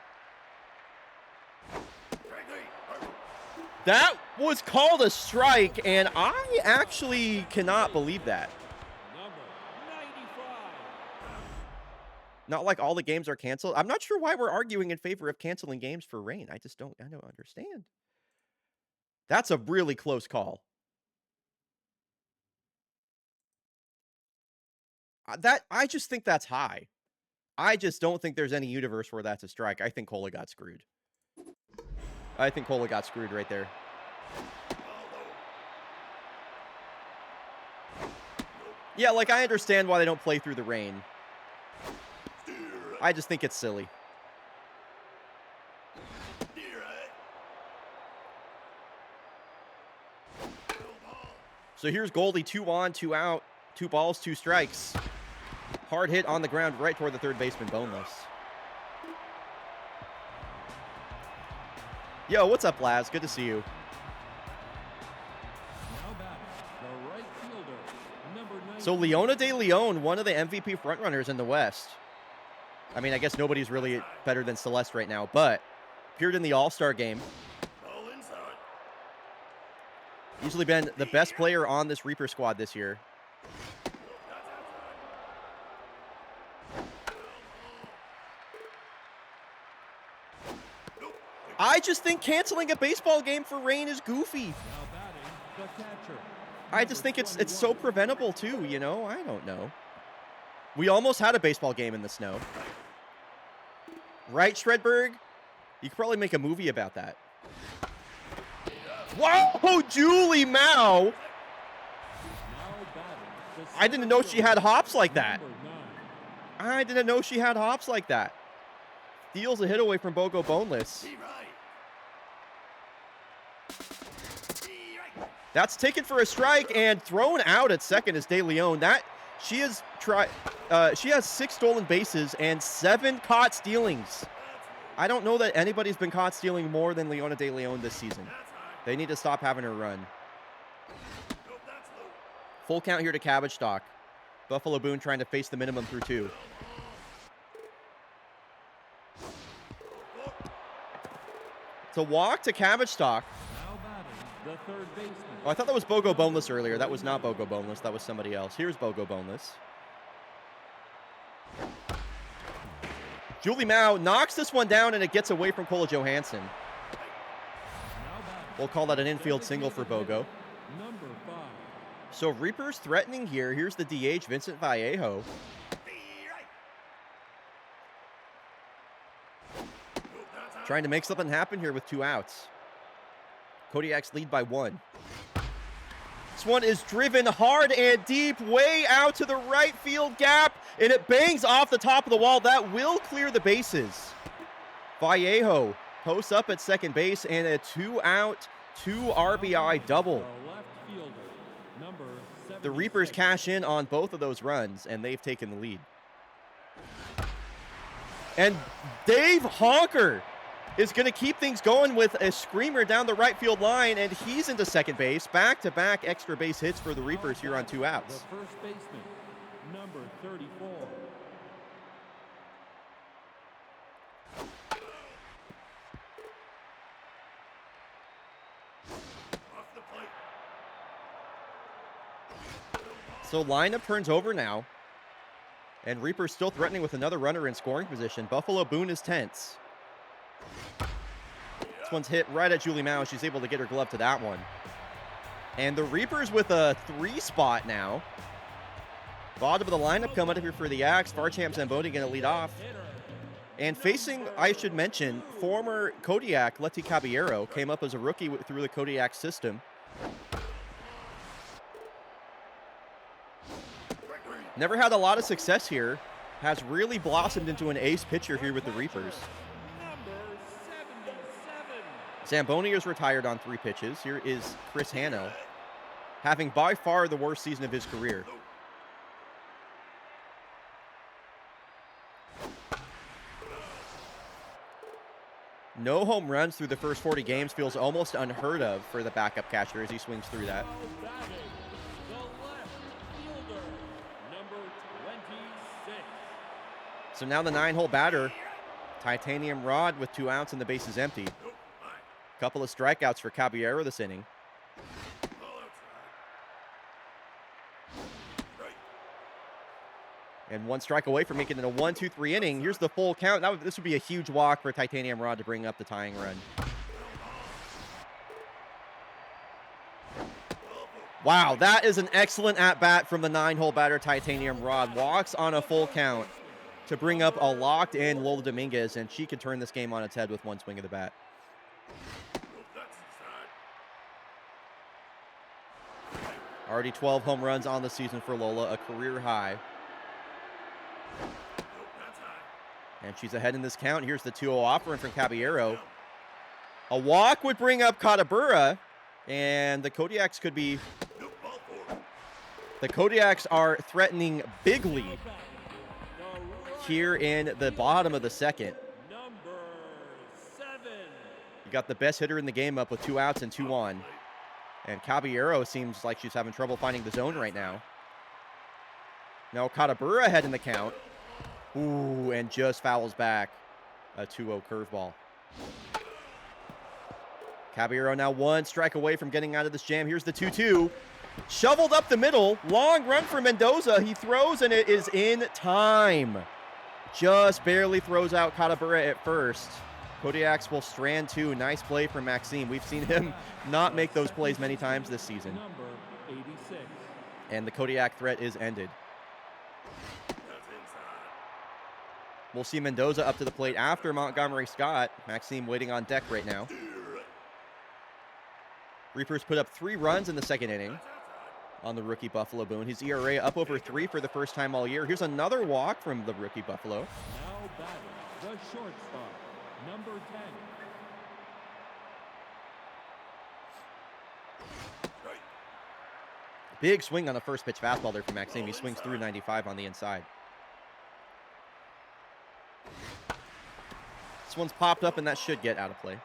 That was called a strike, and I actually cannot believe that. Not like all the games are canceled. I'm not sure why we're arguing in favor of canceling games for rain. I don't understand. That's a really close call. I just think that's high. I just don't think there's any universe where that's a strike. I think Kola got screwed. I think Kola got screwed right there. Yeah, like I understand why they don't play through the rain. I just think it's silly. So here's Goldie, 2 on, 2 out, 2 balls, 2 strikes. Hard hit on the ground right toward the third baseman, boneless. Yo, what's up, Laz? Good to see you. Now batting, the right fielder, number So Leona de Leon, one of the MVP frontrunners in the West. I mean, I guess nobody's really better than Celeste right now, but appeared in the All-Star game. Easily been the best player on this Reaper squad this year. I just think canceling a baseball game for rain is goofy. I just think it's so preventable too, you know? I don't know. We almost had a baseball game in the snow. Right, Shredberg? You could probably make a movie about that. Whoa, Julie Mao! I didn't know she had hops like that. I didn't know she had hops like that. Steals a hit away from Bogo Boneless. That's taken for a strike and thrown out at second is De Leon. She has 6 stolen bases and 7 caught stealings. I don't know that anybody's been caught stealing more than Leona de Leon this season. They need to stop having her run. Full count here to Cabbage Stock. Buffalo Boone trying to face the minimum through 2. It's a walk to Cabbage Stock. Oh, I thought that was Bogo Boneless earlier. That was not Bogo Boneless. That was somebody else. Here's Bogo Boneless. Julie Mao knocks this one down, and it gets away from Cola Johansson. We'll call that an infield single for Bogo. So Reaper's threatening here. Here's the DH, Vincent Vallejo. Trying to make something happen here with 2 outs. Kodiaks lead by 1. This one is driven hard and deep, way out to the right field gap, and it bangs off the top of the wall. That will clear the bases. Vallejo posts up at second base, and a 2-out, 2 RBI double. The Reapers cash in on both of those runs, and they've taken the lead. And Dave Honker is going to keep things going with a screamer down the right field line, and he's into second base. Back-to-back extra base hits for the Reapers here on 2 outs. The first baseman, number 34. So lineup turns over now, and Reaper's still threatening with another runner in scoring position. Buffalo Boone is tense. This one's hit right at Julie Mao. She's able to get her glove to that one. And the Reapers with a 3 spot now. Bottom of the lineup coming up here for the Axe. Farcham Zamboni going to lead off. And facing, I should mention, former Kodiak, Letty Caballero, came up as a rookie through the Kodiak system. Never had a lot of success here. Has really blossomed into an ace pitcher here with the Reapers. Zamboni is retired on 3 pitches. Here is Chris Hanno, having by far the worst season of his career. No home runs through the first 40 games feels almost unheard of for the backup catcher as he swings through that. So now the 9-hole batter, Titanium Rod with 2 outs and the base is empty. Couple of strikeouts for Caballero this inning. And 1 strike away from making it a 1-2-3 inning. Here's the full count. This would be a huge walk for Titanium Rod to bring up the tying run. Wow, that is an excellent at-bat from the 9-hole batter, Titanium Rod. Walks on a full count to bring up a locked-in Lola Dominguez, and she could turn this game on its head with 1 swing of the bat. Already 12 home runs on the season for Lola, a career high. And she's ahead in this count. Here's the 2-0 offering from Caballero. A walk would bring up Katabura, and the Kodiaks could be... The Kodiaks are threatening bigly here in the bottom of the second. You got the best hitter in the game up with 2 outs and 2 on. And Caballero seems like she's having trouble finding the zone right now. Now Katabura ahead in the count. Ooh, and just fouls back a 2-0 curveball. Caballero now 1 strike away from getting out of this jam. Here's the 2-2. Shoveled up the middle. Long run for Mendoza. He throws, and it is in time. Just barely throws out Katabura at first. Kodiaks will strand 2. Nice play from Maxime. We've seen him not make those plays many times this season. Number 86. And the Kodiak threat is ended. We'll see Mendoza up to the plate after Montgomery Scott. Maxime waiting on deck right now. Reapers put up 3 runs in the second inning on the rookie Buffalo Boone. His ERA up over 3 for the first time all year. Here's another walk from the rookie Buffalo. Now batting, the shortstop, number 10. Big swing on the first pitch fastball there from Maxime. He swings through 95 on the inside. This one's popped up, and that should get out of play.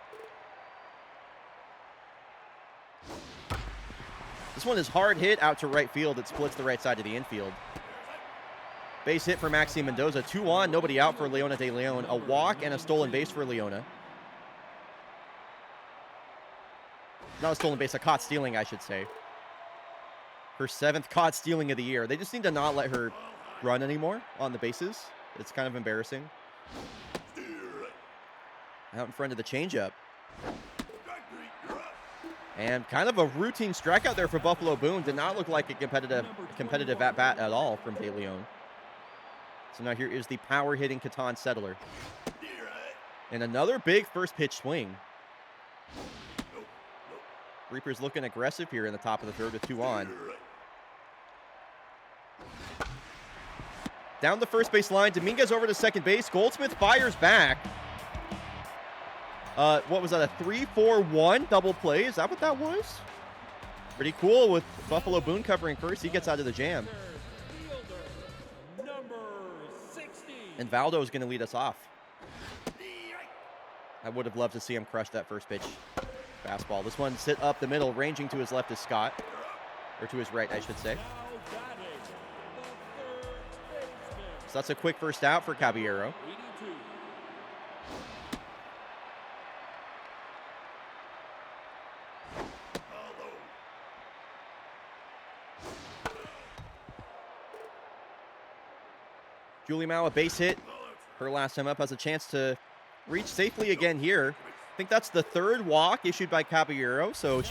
This one is hard hit out to right field. It splits the right side of the infield. Base hit for Maxime Mendoza. 2 on, nobody out for Leona de Leon. A walk and a stolen base for Leona. Not a stolen base, a caught stealing, I should say. Her 7th caught stealing of the year. They just need to not let her run anymore on the bases. It's kind of embarrassing. Out in front of the changeup. And kind of a routine strikeout there for Buffalo Boone. Did not look like a competitive at-bat at all from De Leon. So now here is the power-hitting Catan Settler. And another big first pitch swing. Reapers looking aggressive here in the top of the third with 2 on. Down the first base line, Dominguez over to second base. Goldsmith fires back. What was that, a 3-4-1 double play? Is that what that was? Pretty cool with Buffalo Boone covering first. He gets out of the jam. Number 60. And Valdo is going to lead us off. I would have loved to see him crush that first pitch fastball. This one sit up the middle, ranging to his left is Scott. Or to his right, I should say. So that's a quick first out for Caballero. 82. Julie Mao, a base hit. Her last time up has a chance to reach safely again here. I think that's the 3rd walk issued by Caballero. So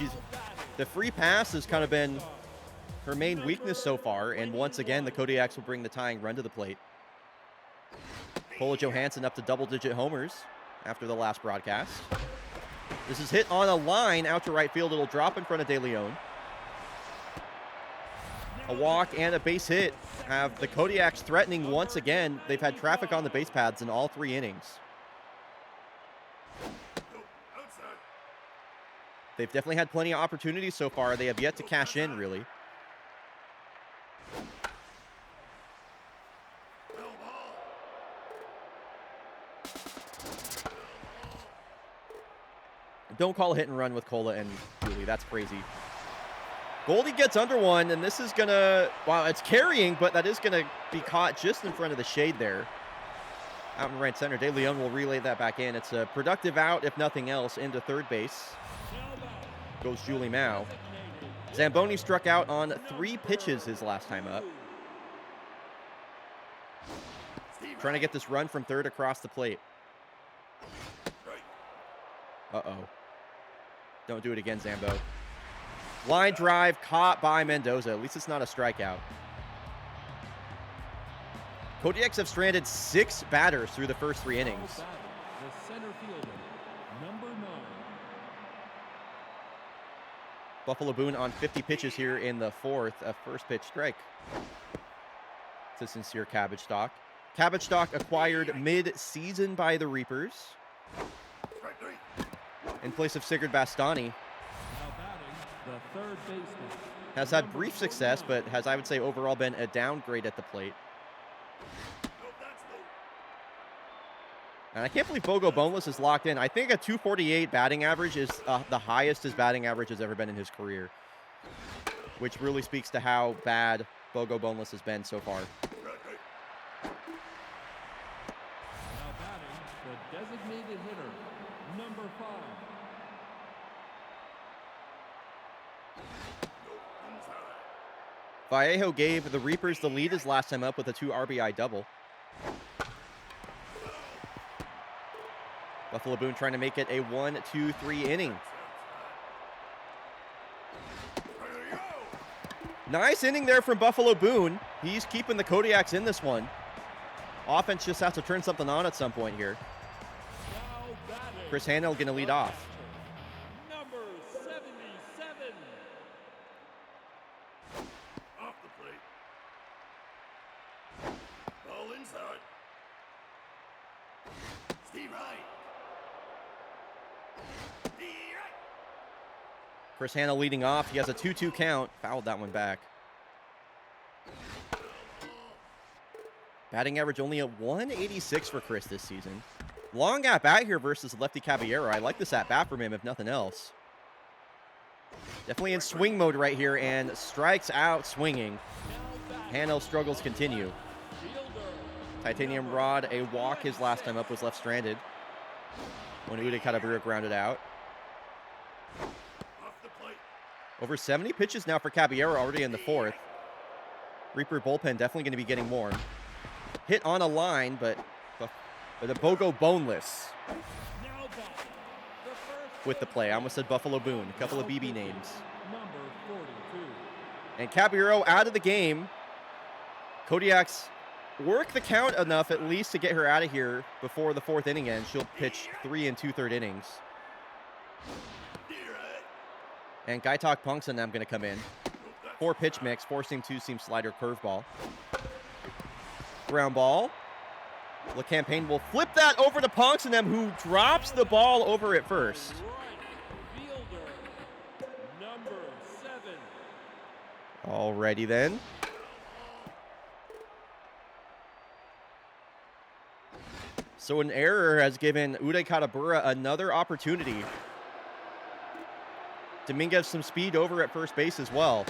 the free pass has kind of been her main weakness so far. And once again, the Kodiaks will bring the tying run to the plate. Cola Johansson up to double-digit homers after the last broadcast. This is hit on a line out to right field. It'll drop in front of De Leon. A walk and a base hit have the Kodiaks threatening once again. They've had traffic on the base paths in all 3 innings. They've definitely had plenty of opportunities so far. They have yet to cash in, really. Don't call a hit and run with Cola and Julie. That's crazy. Goldie gets under one, and this is going to... Wow, it's carrying, but that is going to be caught just in front of the shade there. Out in right center. De Leon will relay that back in. It's a productive out, if nothing else, into third base. Goes Julie Mao. Zamboni struck out on 3 pitches his last time up. Trying to get this run from third across the plate. Uh-oh. Don't do it again, Zambo. Line drive caught by Mendoza. At least it's not a strikeout. Kodiaks have stranded 6 batters through the first 3 innings. The center fielder, number 9. Buffalo Boone on 50 pitches here in the 4th. A first pitch strike to Sincere Cabbage Stock. Cabbage Stock acquired mid-season by the Reapers in place of Sigurd Bastani. The third baseman. Has had brief success, but has, I would say, overall been a downgrade at the plate. And I can't believe Bogo Boneless is locked in. I think a 248 batting average is the highest his batting average has ever been in his career, which really speaks to how bad Bogo Boneless has been so far. Now batting, the designated hitter, number 5. Vallejo gave the Reapers the lead his last time up with a 2 RBI double. Buffalo Boone trying to make it a 1-2-3 inning. Nice inning there from Buffalo Boone. He's keeping the Kodiaks in this one. Offense just has to turn something on at some point here. Chris Hanel going to lead off. Number 77. Off the plate. Ball inside. Steve right. Chris Hanna leading off. He has a 2-2 count. Fouled that one back. Batting average only at 186 for Chris this season. Long at bat here versus lefty Caballero. I like this at bat from him, if nothing else. Definitely in swing mode right here and strikes out swinging. Hanno struggles continue. Titanium Rod, a walk his last time up was left stranded when Uday Kadabura grounded out. Over 70 pitches now for Caballero already in the 4th. Reaper bullpen definitely going to be getting warm. Hit on a line, but the Bogo Boneless with the play. I almost said Buffalo Boone. A couple of BB names. Number 42. And Caballero out of the game. Kodiaks work the count enough at least to get her out of here before the 4th inning ends. She'll pitch 3 2/3 innings. And Gaitak Punks and them going to come in. 4 pitch mix, 4-seam, 2-seam slider, curveball. Ground ball. The campaign will flip that over to Punks and them, who drops the ball over at first. Right fielder, number 7. Alrighty then. So an error has given Uday Kadabura another opportunity. Dominguez some speed over at first base as well.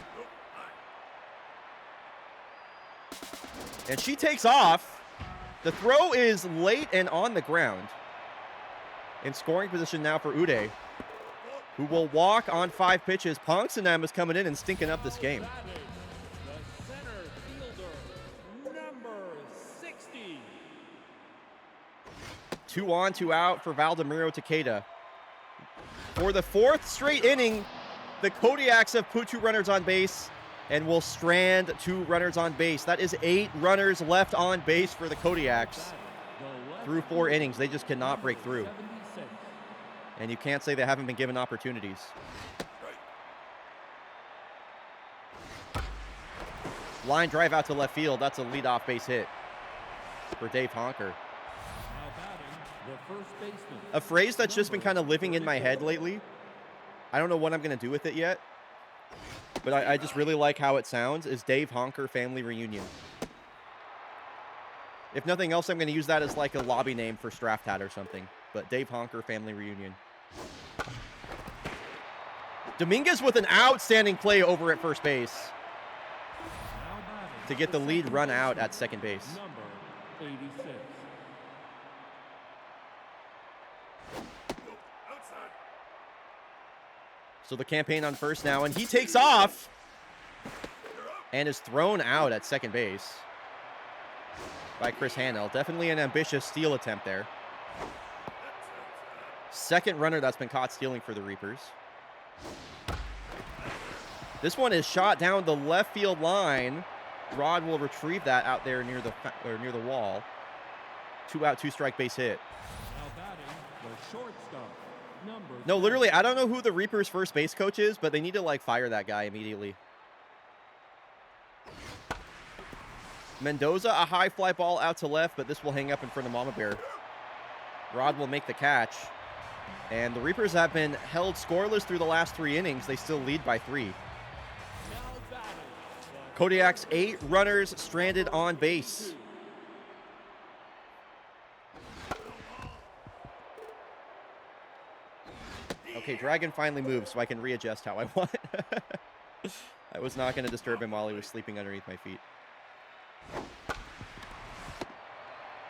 And she takes off. The throw is late and on the ground. In scoring position now for Uday, who will walk on 5 pitches. Pongsanam is coming in and stinking up this game. The center fielder, number 60. 2 on, 2 out for Valdemiro Takeda. For the 4th straight inning, the Kodiaks have put 2 runners on base and will strand 2 runners on base. That is 8 runners left on base for the Kodiaks. Through 4 innings, they just cannot break through. And you can't say they haven't been given opportunities. Line drive out to left field. That's a leadoff base hit for Dave Honker. Now batting, the first baseman. A phrase that's just been kind of living in my head lately. I don't know what I'm going to do with it yet, but I just really like how it sounds, is Dave Honker Family Reunion. If nothing else, I'm going to use that as like a lobby name for Straft Hat or something. But Dave Honker Family Reunion. Dominguez with an outstanding play over at first base Now batting, to get the lead run out at second base. number 86. So the campaign on first now, and he takes off and is thrown out at second base by Chris Hanel. Definitely an ambitious steal attempt there. Second runner that's been caught stealing for the Reapers. This one is shot down the left field line. Rod will retrieve that out there near the wall. 2 out, 2 strike base hit. Now batting, the shortstop, number No, literally, I don't know who the Reapers' first base coach is, but they need to, like, fire that guy immediately. Mendoza, a high fly ball out to left, but this will hang up in front of Mama Bear. Rod will make the catch. And the Reapers have been held scoreless through the last 3 innings. They still lead by 3. Now batting, Kodiaks, 8 runners stranded on base. Okay, Dragon finally moves so I can readjust how I want. I was not going to disturb him while he was sleeping underneath my feet.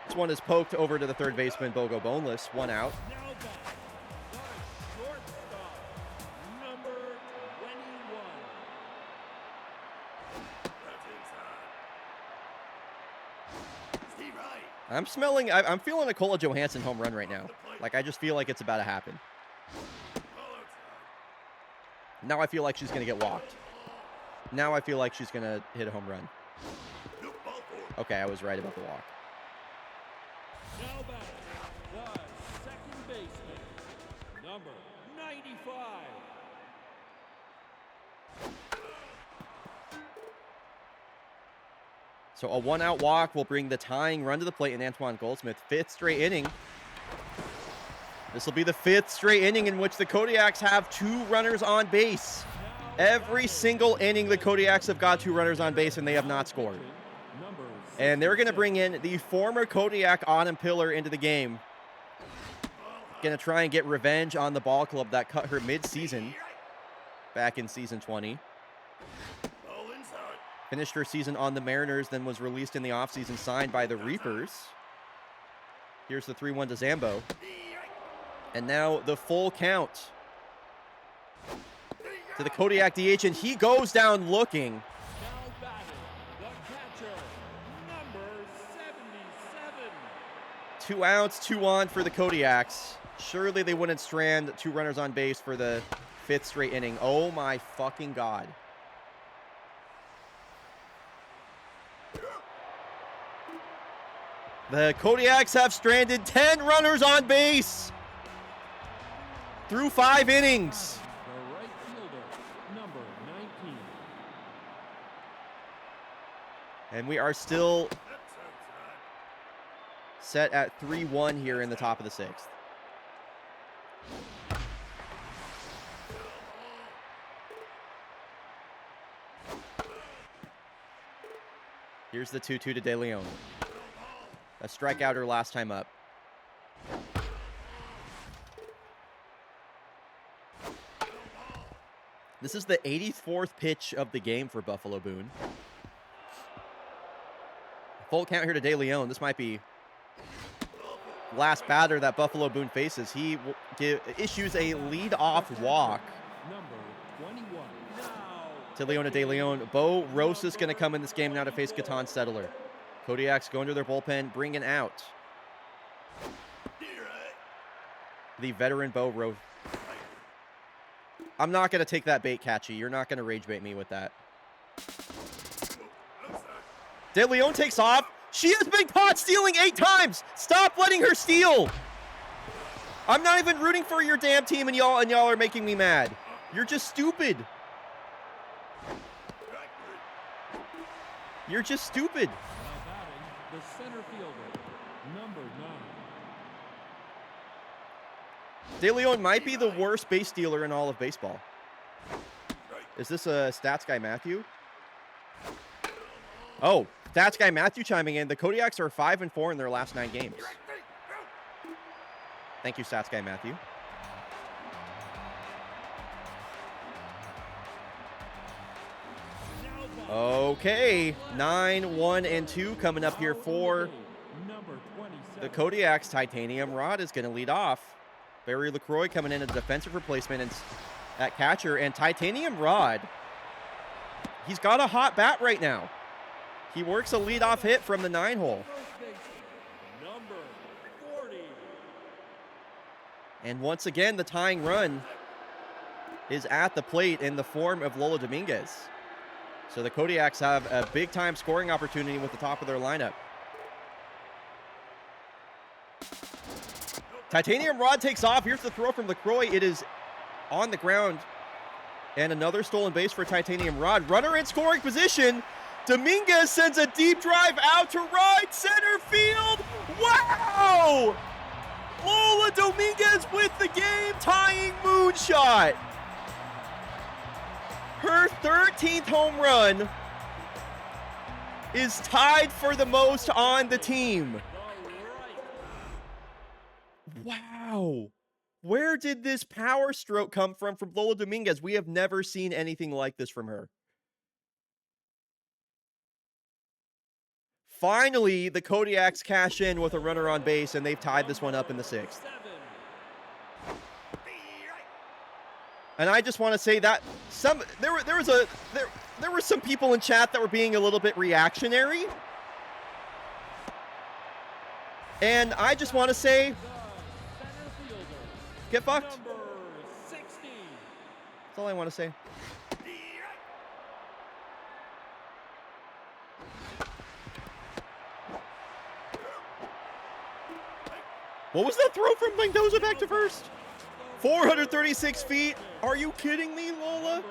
This one is poked over to the third baseman, Bogo Boneless. One out. Now back. The shortstop, number 21. That's inside. Is he right? I'm smelling... I'm feeling a Kola Johansson home run right now. Like, I just feel like it's about to happen. Ball outside. Now I feel like she's going to get walked. Now I feel like she's going to hit a home run. Nope, ball four. Okay, I was right about the walk. Now back. The second baseman, number 95. So a one-out walk will bring the tying run to the plate in Antoine Goldsmith. 5th straight inning. This will be the 5th straight inning in which the Kodiaks have 2 runners on base. Every single inning, the Kodiaks have got 2 runners on base, and they have not scored. Number And they're going to bring in the former Kodiak Autumn Pillar into the game. Going to try and get revenge on the ball club that cut her mid-season back in Season 20. Ball inside. Finished her season on the Mariners, then was released in the offseason, signed by the Reapers. Here's the 3-1 to Zambo. And now the full count to the Kodiak DH, and he goes down looking. now batting, the catcher, number 77. 2 outs, 2 on for the Kodiaks. Surely they wouldn't strand 2 runners on base for the 5th straight inning. Oh my fucking God. The Kodiaks have stranded 10 runners on base through 5 innings. The right fielder, number 19. And we are still That's outside. set at 3-1 here in the top of the 6th. Here's the 2-2 to De Leon. A strikeout her last time up. This is the 84th pitch of the game for Buffalo Boone. Full count here to De Leon. This might be last batter that Buffalo Boone faces. He issues a lead-off walk Number 21. Now, to Leona De Leon. Bo Rosas going to come in this game now to face Catan Settler. Kodiaks going to their bullpen, bringing out He right. the veteran Bo Rosas. I'm not going to take that bait, Catchy. You're not going to rage bait me with that. Outside. De Leon takes off. She has been caught stealing 8 times. Stop letting her steal. I'm not even rooting for your damn team, and y'all are making me mad. You're just stupid. Strike three. You're just stupid. now batting, the center fielder, number 9. De Leon might be the worst base stealer in all of baseball. Is this a stats guy Matthew? Oh, stats guy Matthew chiming in. The Kodiaks are 5-4 in their last 9 games. Thank you, stats guy Matthew. Now batting, Okay, 9-1-2 coming up here for number 27. the Kodiaks. Titanium Rod is going to lead off. Barry LaCroix coming in as a defensive replacement at catcher. And Titanium Rod, he's got a hot bat right now. He works a leadoff hit from the 9-hole. First baseman, number 40. And once again, the tying run is at the plate in the form of Lola Dominguez. So the Kodiaks have a big-time scoring opportunity with the top of their lineup. Titanium Rod takes off. Here's the throw from LaCroix. It is on the ground. And another stolen base for Titanium Rod. Runner in scoring position. Dominguez sends a deep drive out to right center field. Wow! Lola Dominguez with the game-tying moonshot. Her 13th home run is tied for the most on the team. Wow. Where did this power stroke come from Lola Dominguez? We have never seen anything like this from her. Finally, the Kodiaks cash in with a runner on base, and they've tied this one up in the 6th. And I just want to say that there were some people in chat that were being a little bit reactionary. And I just want to say, get fucked. That's all I want to say. What was that throw from Mendoza back to first? 436 feet. Are you kidding me, Lola?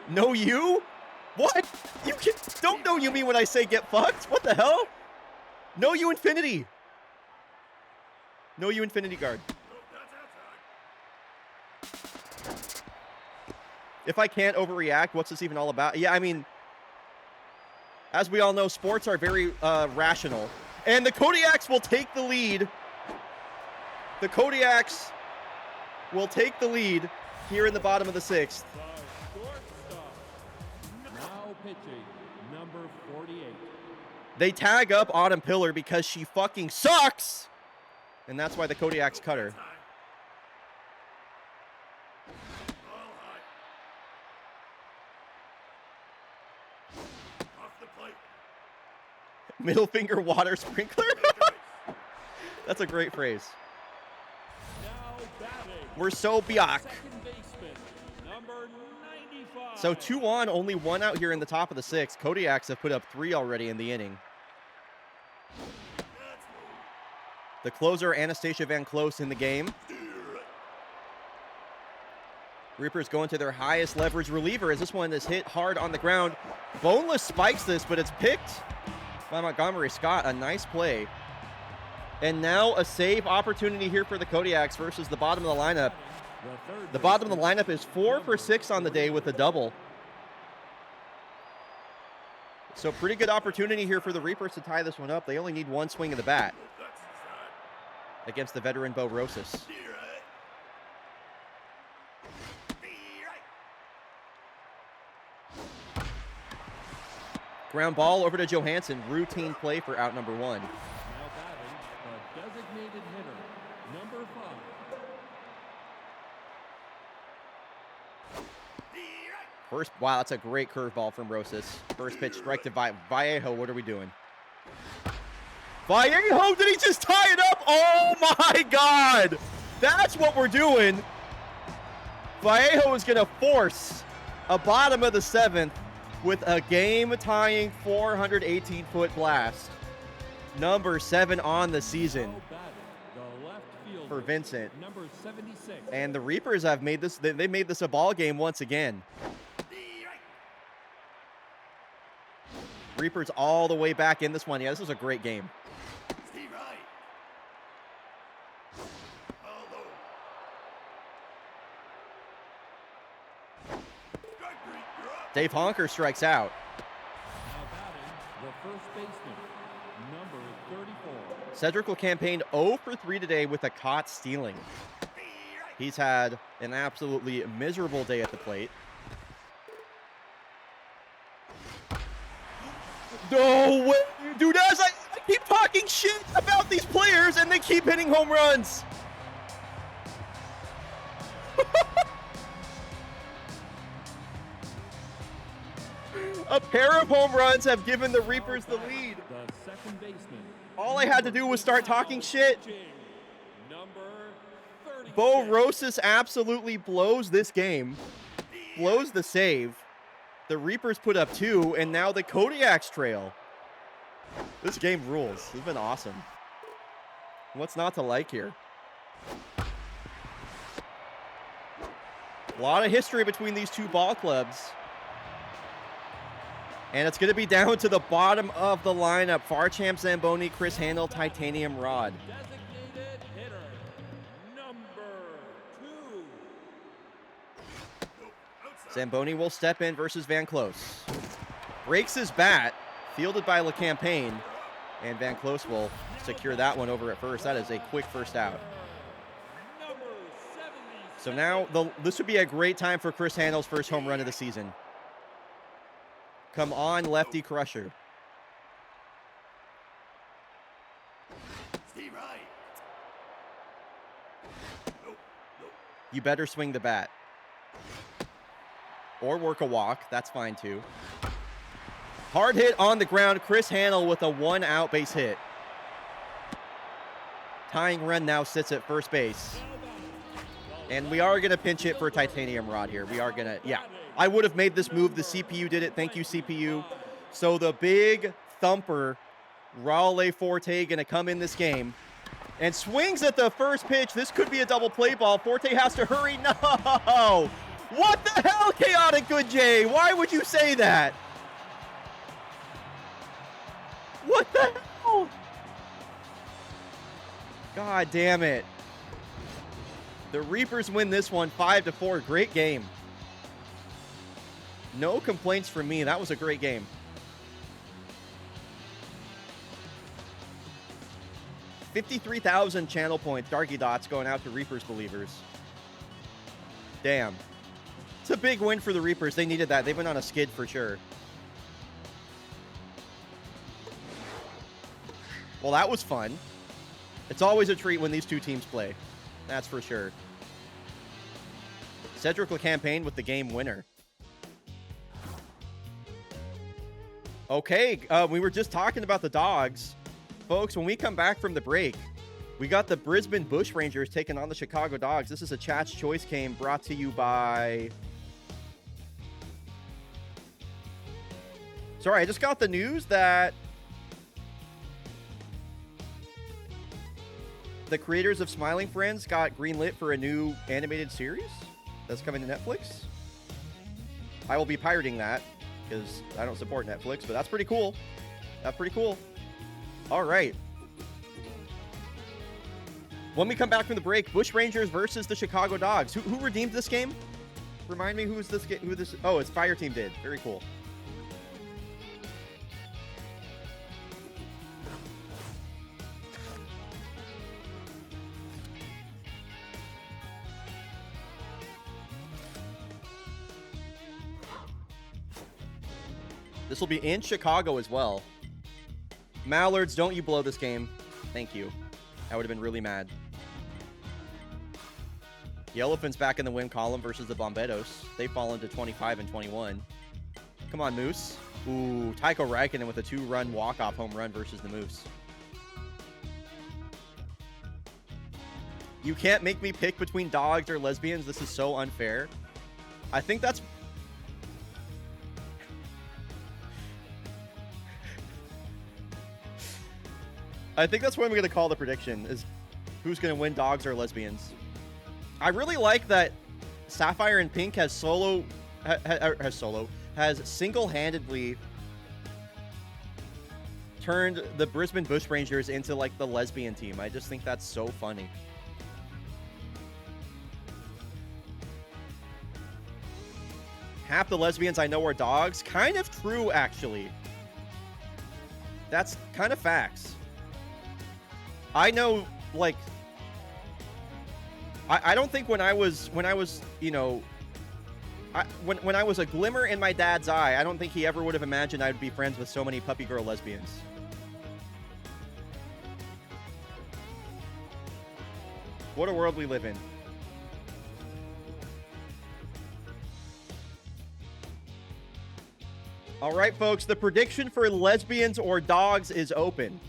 No you? What? Don't know you me when I say get fucked. What the hell? No you infinity. No you infinity guard. If I can't overreact, what's this even all about? Yeah, I mean, as we all know, sports are very rational. And the Kodiaks will take the lead. The Kodiaks will take the lead here in the bottom of the 6th. Now pitching, number 48. They tag up Autumn Pillar because she fucking sucks! And that's why the Kodiaks cut her. Middle finger water sprinkler? That's a great phrase. We're so biak. So 2 on, only 1 out here in the top of the 6th. Kodiaks have put up 3 already in the inning. The closer, Anastasia Van Close, in the game. Reapers going to their highest leverage reliever as this one is hit hard on the ground. Boneless spikes this, but it's picked by Montgomery Scott. A nice play. And now a save opportunity here for the Kodiaks versus the bottom of the lineup. The bottom of the lineup is 4 for 6 on the day with a double. So pretty good opportunity here for the Reapers to tie this one up. They only need 1 swing of the bat against the veteran Bo Rosas. Ground ball over to Johansson. Routine play for out number 1. Now batting, a designated hitter, number 5. First, wow, that's a great curveball from Rosas. First pitch, strike to Vallejo. What are we doing? Vallejo, did he just tie it up? Oh my God! That's what we're doing. Vallejo is going to force a bottom of the 7th with a game-tying 418-foot blast. Number 7 on the season for Vincent. Number 76. And the Reapers have made this, they made this a ball game once again. Reapers all the way back in this one. Yeah, this was a great game. Dave Honker strikes out. Now batting, the first baseman, number 34. Cedric will campaign 0 for 3 today with a caught stealing. He's had an absolutely miserable day at the plate. No way, dude, as I keep talking shit about these players and they keep hitting home runs. A pair of home runs have given the Reapers the lead. The second baseman. All I had to do was start talking shit. Number 36. Bo Rosas absolutely blows this game. Blows the save. The Reapers put up 2, and now the Kodiaks trail. This game rules. This has been awesome. What's not to like here? A lot of history between these two ball clubs. And it's going to be down to the bottom of the lineup. Farcham Zamboni, Chris Handel, Titanium Rod. Designated hitter, number 2. Zamboni will step in versus Van Close. Breaks his bat, fielded by LeCampagne, and Van Close will secure that one over at first. That is a quick first out. Number 77. So now this would be a great time for Chris Handel's first home run of the season. Come on, Lefty Crusher. You better swing the bat. Or work a walk. That's fine, too. Hard hit on the ground. Chris Hannell with a 1-out base hit. Tying run now sits at first base. And we are going to pinch hit for Titanium Rod here. We are going to, yeah. I would have made this move. The CPU did it. Thank you, CPU. So the big thumper, Raleigh Forte, going to come in this game. And swings at the first pitch. This could be a double play ball. Forte has to hurry. No! What the hell, Chaotic Good Jay? Why would you say that? What the hell? God damn it. The Reapers win this one 5-4. Great game. No complaints from me. That was a great game. 53,000 channel points. Darky Dots going out to Reapers believers. Damn. It's a big win for the Reapers. They needed that. They've been on a skid for sure. Well, that was fun. It's always a treat when these two teams play. That's for sure. Cedric LeCampagne with the game winner. Okay, we were just talking about the Dogs. Folks, when we come back from the break, we got the Brisbane Bushrangers taking on the Chicago Dogs. This is a Chat's Choice game brought to you by... Sorry, I just got the news that the creators of Smiling Friends got greenlit for a new animated series that's coming to Netflix. I will be pirating that because I don't support Netflix, but that's pretty cool. That's pretty cool. All right. When we come back from the break, Bushrangers versus the Chicago Dogs. Who redeemed this game? Remind me who's this? Who this? Oh, it's Fire Team did. Very cool. This will be in Chicago as well. Mallards, don't you blow this game. Thank you. I would have been really mad. The Elephants back in the win column versus the Bombetos. They fall into 25 and 21. Come on, Moose. Ooh, Tycho Raikkonen with a 2-run walk-off home run versus the Moose. You can't make me pick between dogs or lesbians. This is so unfair. I think that's... I think that's what I'm going to call the prediction, is who's going to win, dogs or lesbians. I really like that Sapphire and Pink has single-handedly turned the Brisbane Bushrangers into like the lesbian team. I just think that's so funny. Half the lesbians I know are dogs. Kind of true, actually. That's kind of facts. I know, like, I don't think when I was, you know, when I was a glimmer in my dad's eye, I don't think he ever would have imagined I would be friends with so many puppy girl lesbians. What a world we live in. All right, folks, the prediction for lesbians or dogs is open.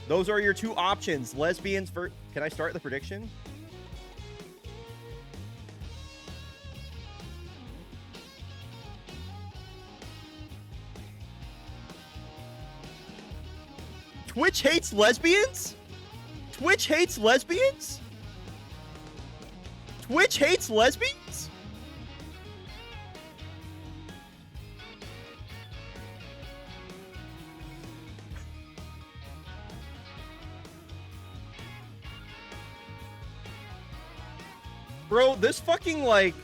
Those are your two options. Lesbians for... Can I start the prediction? Twitch hates lesbians? Twitch hates lesbians? Twitch hates lesbians? Bro, this fucking, like...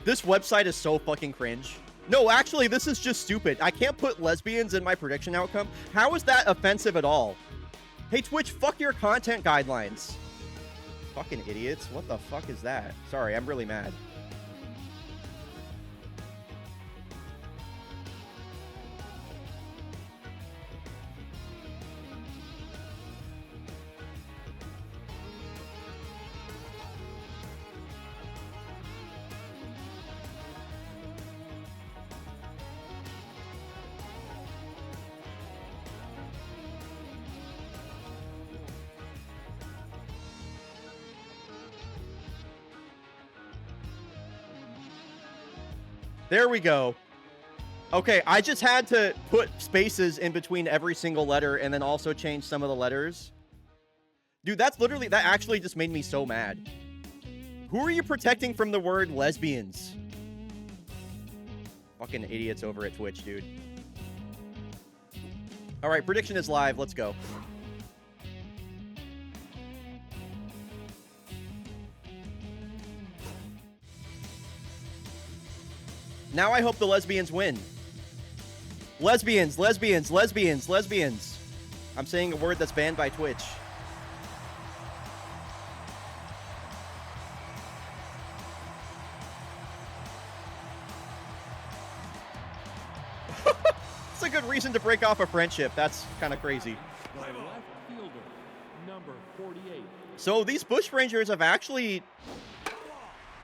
This website is so fucking cringe. No, actually, this is just stupid. I can't put lesbians in my prediction outcome. How is that offensive at all? Hey, Twitch, fuck your content guidelines. Fucking idiots. What the fuck is that? Sorry, I'm really mad. There we go. Okay, I just had to put spaces in between every single letter and then also change some of the letters. Dude, that actually just made me so mad. Who are you protecting from the word lesbians? Fucking idiots over at Twitch, dude. All right, prediction is live. Let's go. Now I hope the lesbians win. Lesbians, lesbians, lesbians, lesbians. I'm saying a word that's banned by Twitch. It's a good reason to break off a friendship. That's kind of crazy. The left fielder, number 48. So these Bush Rangers have actually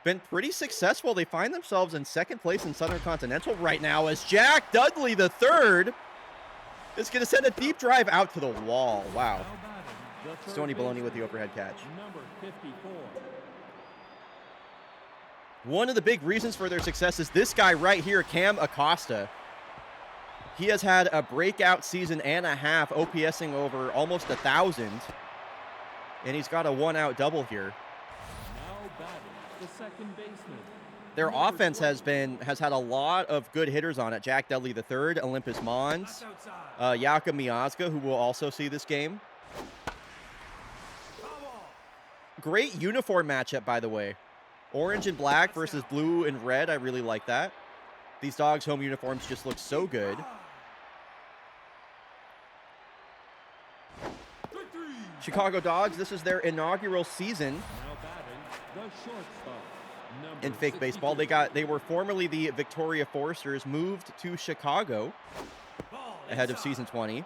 been pretty successful. They find themselves in second place in Southern Continental right now as Jack Dudley III is going to send a deep drive out to the wall. Wow. Stoney Baloney with the overhead catch. Number 54. One of the big reasons for their success is this guy right here, Cam Acosta. He has had a breakout season and a half, OPSing over almost 1,000. And he's got a one-out double here. Now batting, the second baseman. Their offense has had a lot of good hitters on it. Jack Dudley III, Olympus Mons, Jakob Miazga, who will also see this game. Great uniform matchup, by the way. Orange and black versus blue and red. I really like that. These dogs' home uniforms just look so good. Chicago Dogs, this is their inaugural season Now batting, the shortstop. Number in fake baseball. 62. They were formerly the Victoria Foresters, moved to Chicago ahead of season 20.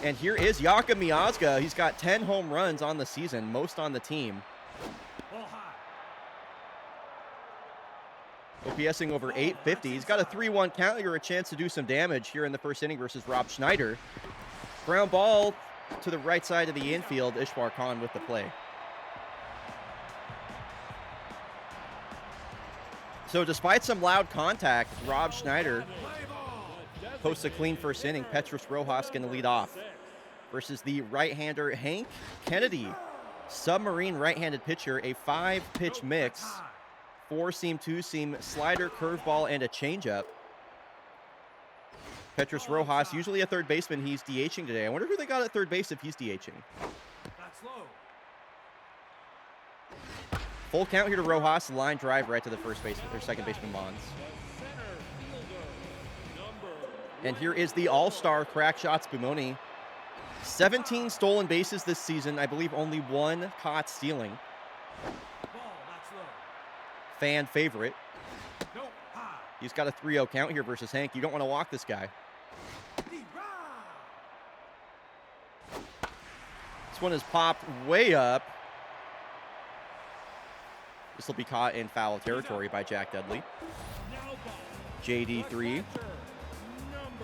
And here is Jakob Miazga. He's got 10 home runs on the season, most on the team. OPSing over 850. He's got a 3-1 count. You're a chance to do some damage here in the first inning versus Rob Schneider. Ground ball to the right side of the infield. Ishwar Khan with the play. So despite some loud contact, Rob Schneider posts a clean first inning. Petrus Rojas going to lead off versus the right-hander Hank Kennedy. Submarine right-handed pitcher, a 5-pitch mix. 4-seam, 2-seam, slider, curveball, and a changeup. Petrus Rojas, usually a third baseman. He's DHing today. I wonder who they got at third base if he's DHing. Full count here to Rojas. Line drive right to the first baseman or second baseman Mons. And here is the all-star crack shot Spumoni. 17 stolen bases this season. I believe only one caught stealing. Fan favorite. He's got a 3-0 count here versus Hank. You don't want to walk this guy. This one is popped way up. This will be caught in foul territory by Jack Dudley. JD3.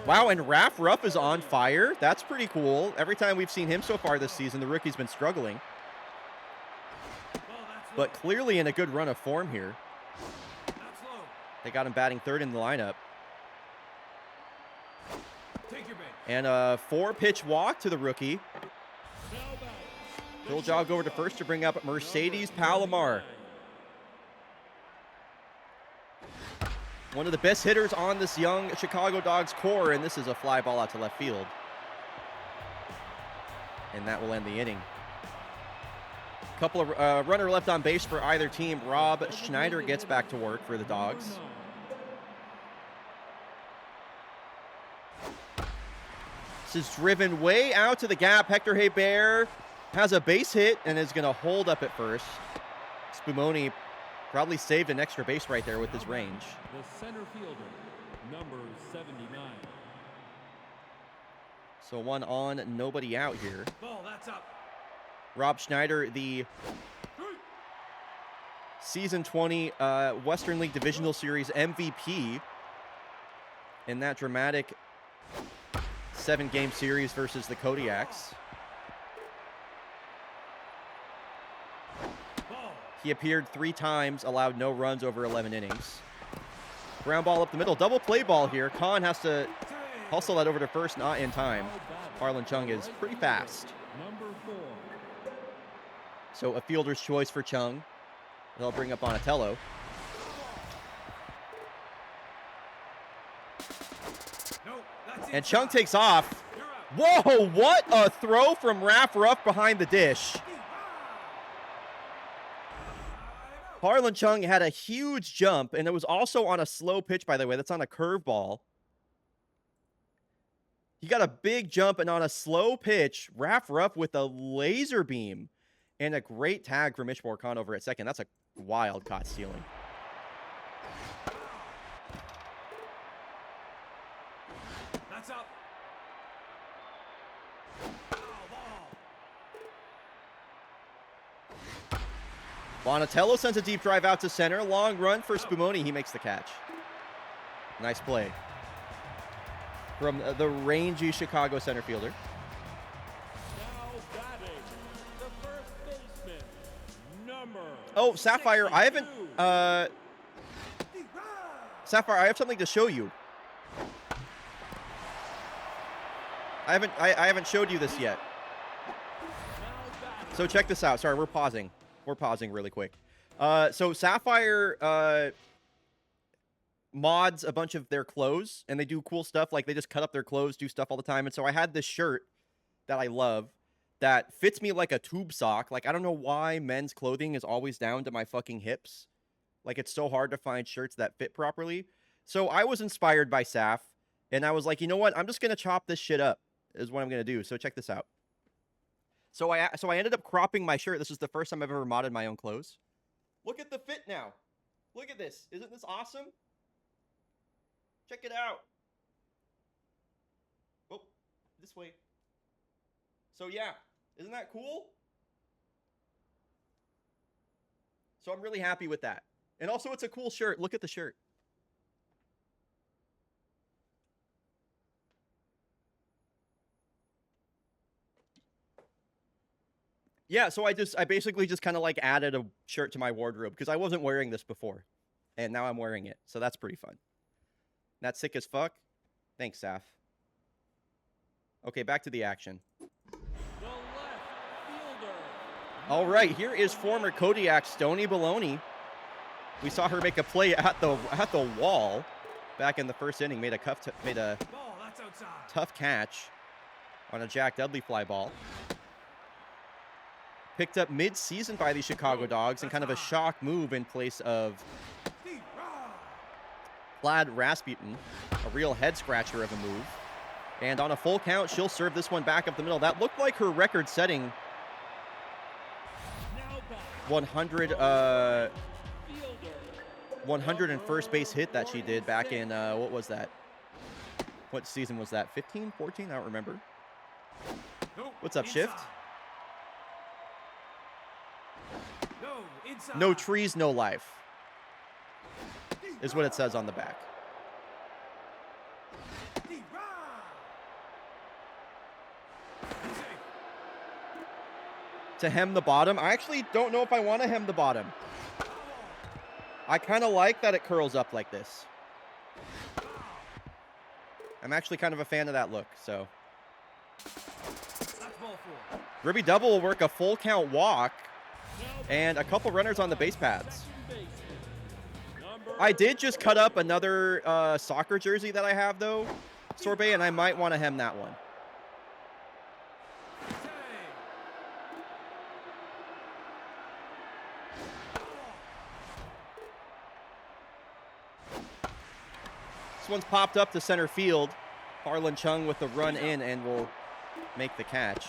Wow, and Raph Ruff is on fire. That's pretty cool. Every time we've seen him so far this season, the rookie's been struggling. But clearly in a good run of form here. They got him batting third in the lineup. And a 4-pitch walk to the rookie. He'll jog over to first to bring up Mercedes Palomar. One of the best hitters on this young Chicago Dogs core, and this is a fly ball out to left field. And that will end the inning. Couple of runner left on base for either team. Rob Schneider gets back to work for the Dogs. This is driven way out to the gap. Hector Hebert has a base hit and is going to hold up at first. Spumoni probably saved an extra base right there with his range. The center fielder, number 79. So one on, nobody out here. Ball, that's up. Rob Schneider, the Season 20 Western League Divisional Series MVP in that dramatic 7-game series versus the Kodiaks. He appeared 3 times, allowed no runs over 11 innings. Ground ball up the middle. Double play ball here. Khan has to hustle that over to first, not in time. Harlan Chung is pretty fast. Number 4. So a fielder's choice for Chung. They'll bring up Bonatello. And Chung takes off. Whoa, what a throw from Raf Ruff behind the dish. Harlan Chung had a huge jump, and it was also on a slow pitch, by the way. That's on a curveball. He got a big jump, and on a slow pitch, Raf Ruff with a laser beam. And a great tag from Ishmore Khan over at second. That's a wild caught stealing. That's up. Bonatello sends a deep drive out to center. Long run for Spumoni. He makes the catch. Nice play from the rangy Chicago center fielder. Now batting, the first baseman, number Oh, Sapphire, I haven't, 62. Sapphire, I have something to show you. I haven't showed you this yet. So check this out. Sorry, we're pausing. We're pausing really quick. So Sapphire mods a bunch of their clothes, and they do cool stuff. Like, they just cut up their clothes, do stuff all the time. And so I had this shirt that I love that fits me like a tube sock. Like, I don't know why men's clothing is always down to my fucking hips. Like, it's so hard to find shirts that fit properly. So I was inspired by Saf, and I was like, you know what? I'm just going to chop this shit up is what I'm going to do. So check this out. So I ended up cropping my shirt. This is the first time I've ever modded my own clothes. Look at the fit now. Look at this. Isn't this awesome? Check it out. Oh, this way. So yeah, isn't that cool? So I'm really happy with that. And also, it's a cool shirt. Look at the shirt. Yeah, so I basically just kind of like added a shirt to my wardrobe because I wasn't wearing this before. And now I'm wearing it. So that's pretty fun. That's sick as fuck. Thanks, Saf. Okay, back to the action. The left fielder. All right, here is former Kodiak Stony Baloney. We saw her make a play at the wall back in the first inning. Made a Ball, that's outside. tough catch on a Jack Dudley fly ball. Picked up mid-season by the Chicago Dogs and kind of a shock move in place of Vlad Rasputin, a real head-scratcher of a move. And on a full count, she'll serve this one back up the middle. That looked like her record-setting 100 and first base hit that she did back in, what was that? What season was that? 15, 14? I don't remember. What's up, Shift? No trees, no life, is what it says on the back. To hem the bottom. I actually don't know if I want to hem the bottom. I kind of like that it curls up like this. I'm actually kind of a fan of that look, so. Ribby Double will work a full count walk and a couple runners on the base paths. I did just cut up another soccer jersey that I have, though, Sorbet, and I might want to hem that one. This one's popped up to center field. Harlan Chung with the run in and will make the catch.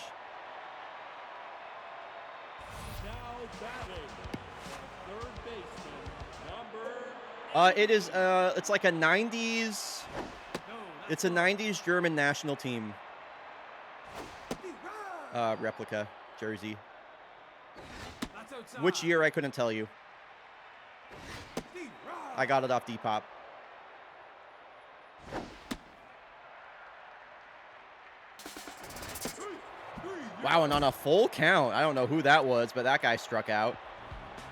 It's like a 90s, it's a 90s German national team replica jersey. Which year, I couldn't tell you. I got it off Depop. Wow, and on a full count, I don't know who that was, but that guy struck out.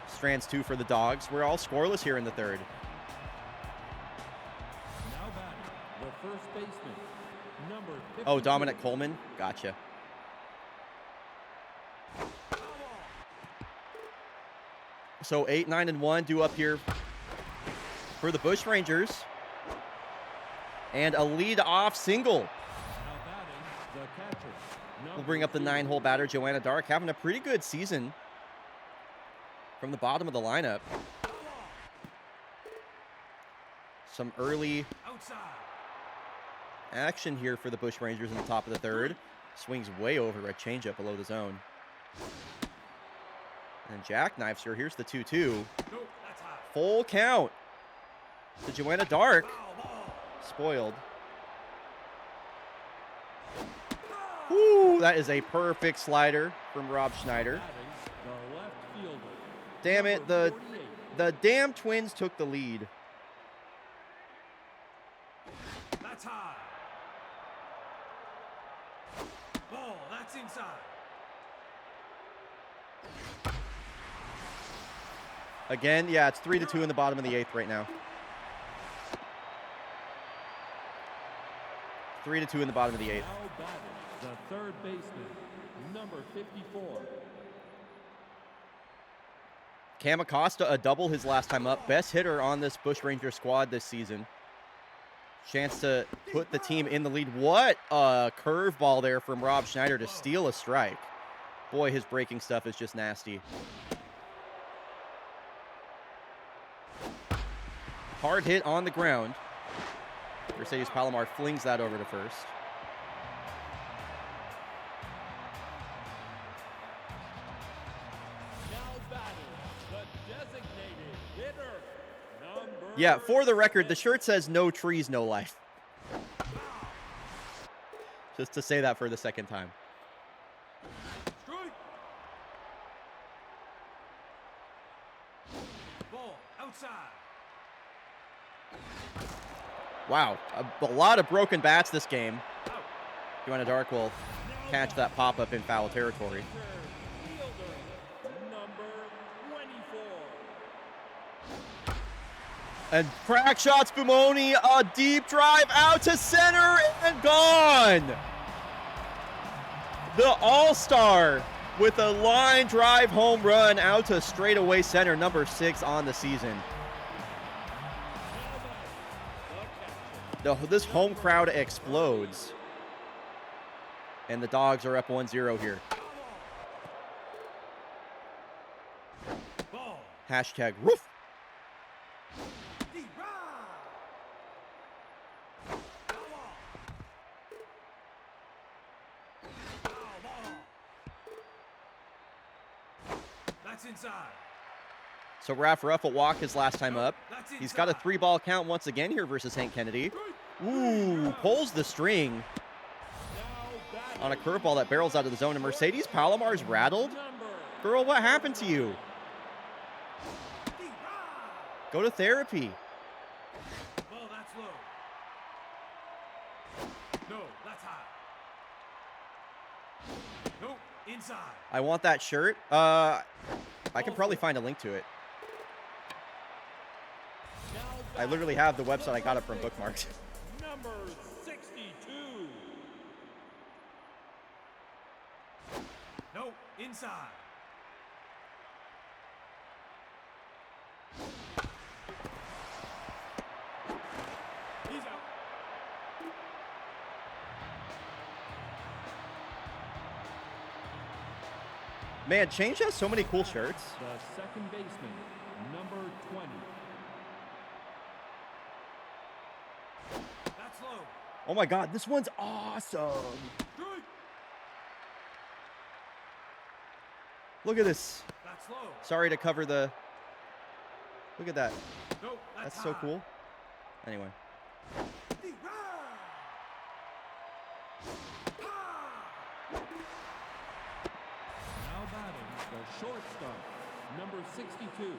Strands 2 for the Dogs. We're all scoreless here in the third. first baseman, number 52. Oh, Dominic Coleman. Gotcha. So 8, 9, and 1 due up here for the Bushrangers. And a lead-off single. Now batting, the catcher. We'll bring up the 9-hole batter, Joanna Dark, having a pretty good season from the bottom of the lineup. Some early Outside. action here for the Bushrangers in the top of the third. Swings way over a changeup below the zone. And jackknives her. Here's the 2-2. Nope, that's high. Full count to Joanna Dark. Foul ball. Spoiled. Woo, that is a perfect slider from Rob Schneider. Batting, the left fielder. Damn it, number the 48. damn Twins took the lead. That's high. Ball, that's inside. Again, yeah, it's 3-2 in the bottom of the 8th right now. 3-2 in the bottom of the 8th. Now batting, the third baseman, number 54. Cam Acosta, a double his last time up. Best hitter on this Bushranger squad this season. Chance to put the team in the lead. What a curveball there from Rob Schneider to steal a strike. Boy, his breaking stuff is just nasty. Hard hit on the ground. Mercedes Palomar flings that over to first. Now batting, the designated hitter, number Yeah, for the record, the shirt says no trees, no life. Just to say that for the second time. Strike. Ball, outside. Wow, a lot of broken bats this game. Out. Joanna Dark will catch that pop-up in foul territory. fielder, number 24. And crack shots, Bumoni, a deep drive out to center and gone. The All-Star with a line drive home run out to straightaway center, number 6 on the season. This home crowd explodes. And the Dogs are up 1-0 here. Ball. Hashtag roof. Deep run. Foul ball. Foul ball. That's inside. So Raph Ruff will walk his last time up. That's He's got a inside. 3-ball count once again here versus Hank Kennedy. Ooh, pulls the string Now batting, on a curveball that barrels out of the zone. And Mercedes Palomar's rattled. number Girl, what happened to you? Deep run. Go to therapy. Ball, that's low. No, that's high. Nope, inside. I want that shirt. I can probably find a link to it. now I batting, literally have the website. I got it from Bookmarks. number 62. Nope, inside. He's out. Man, Change has so many cool shirts. The second baseman, number 20. That's low. Oh my God, this one's awesome. Strike. Look at this. That's low. Sorry to cover the... Look at that. Nope, that's That's so high. cool. Anyway. Deep run. Ha! Now batting, the shortstop, number 62.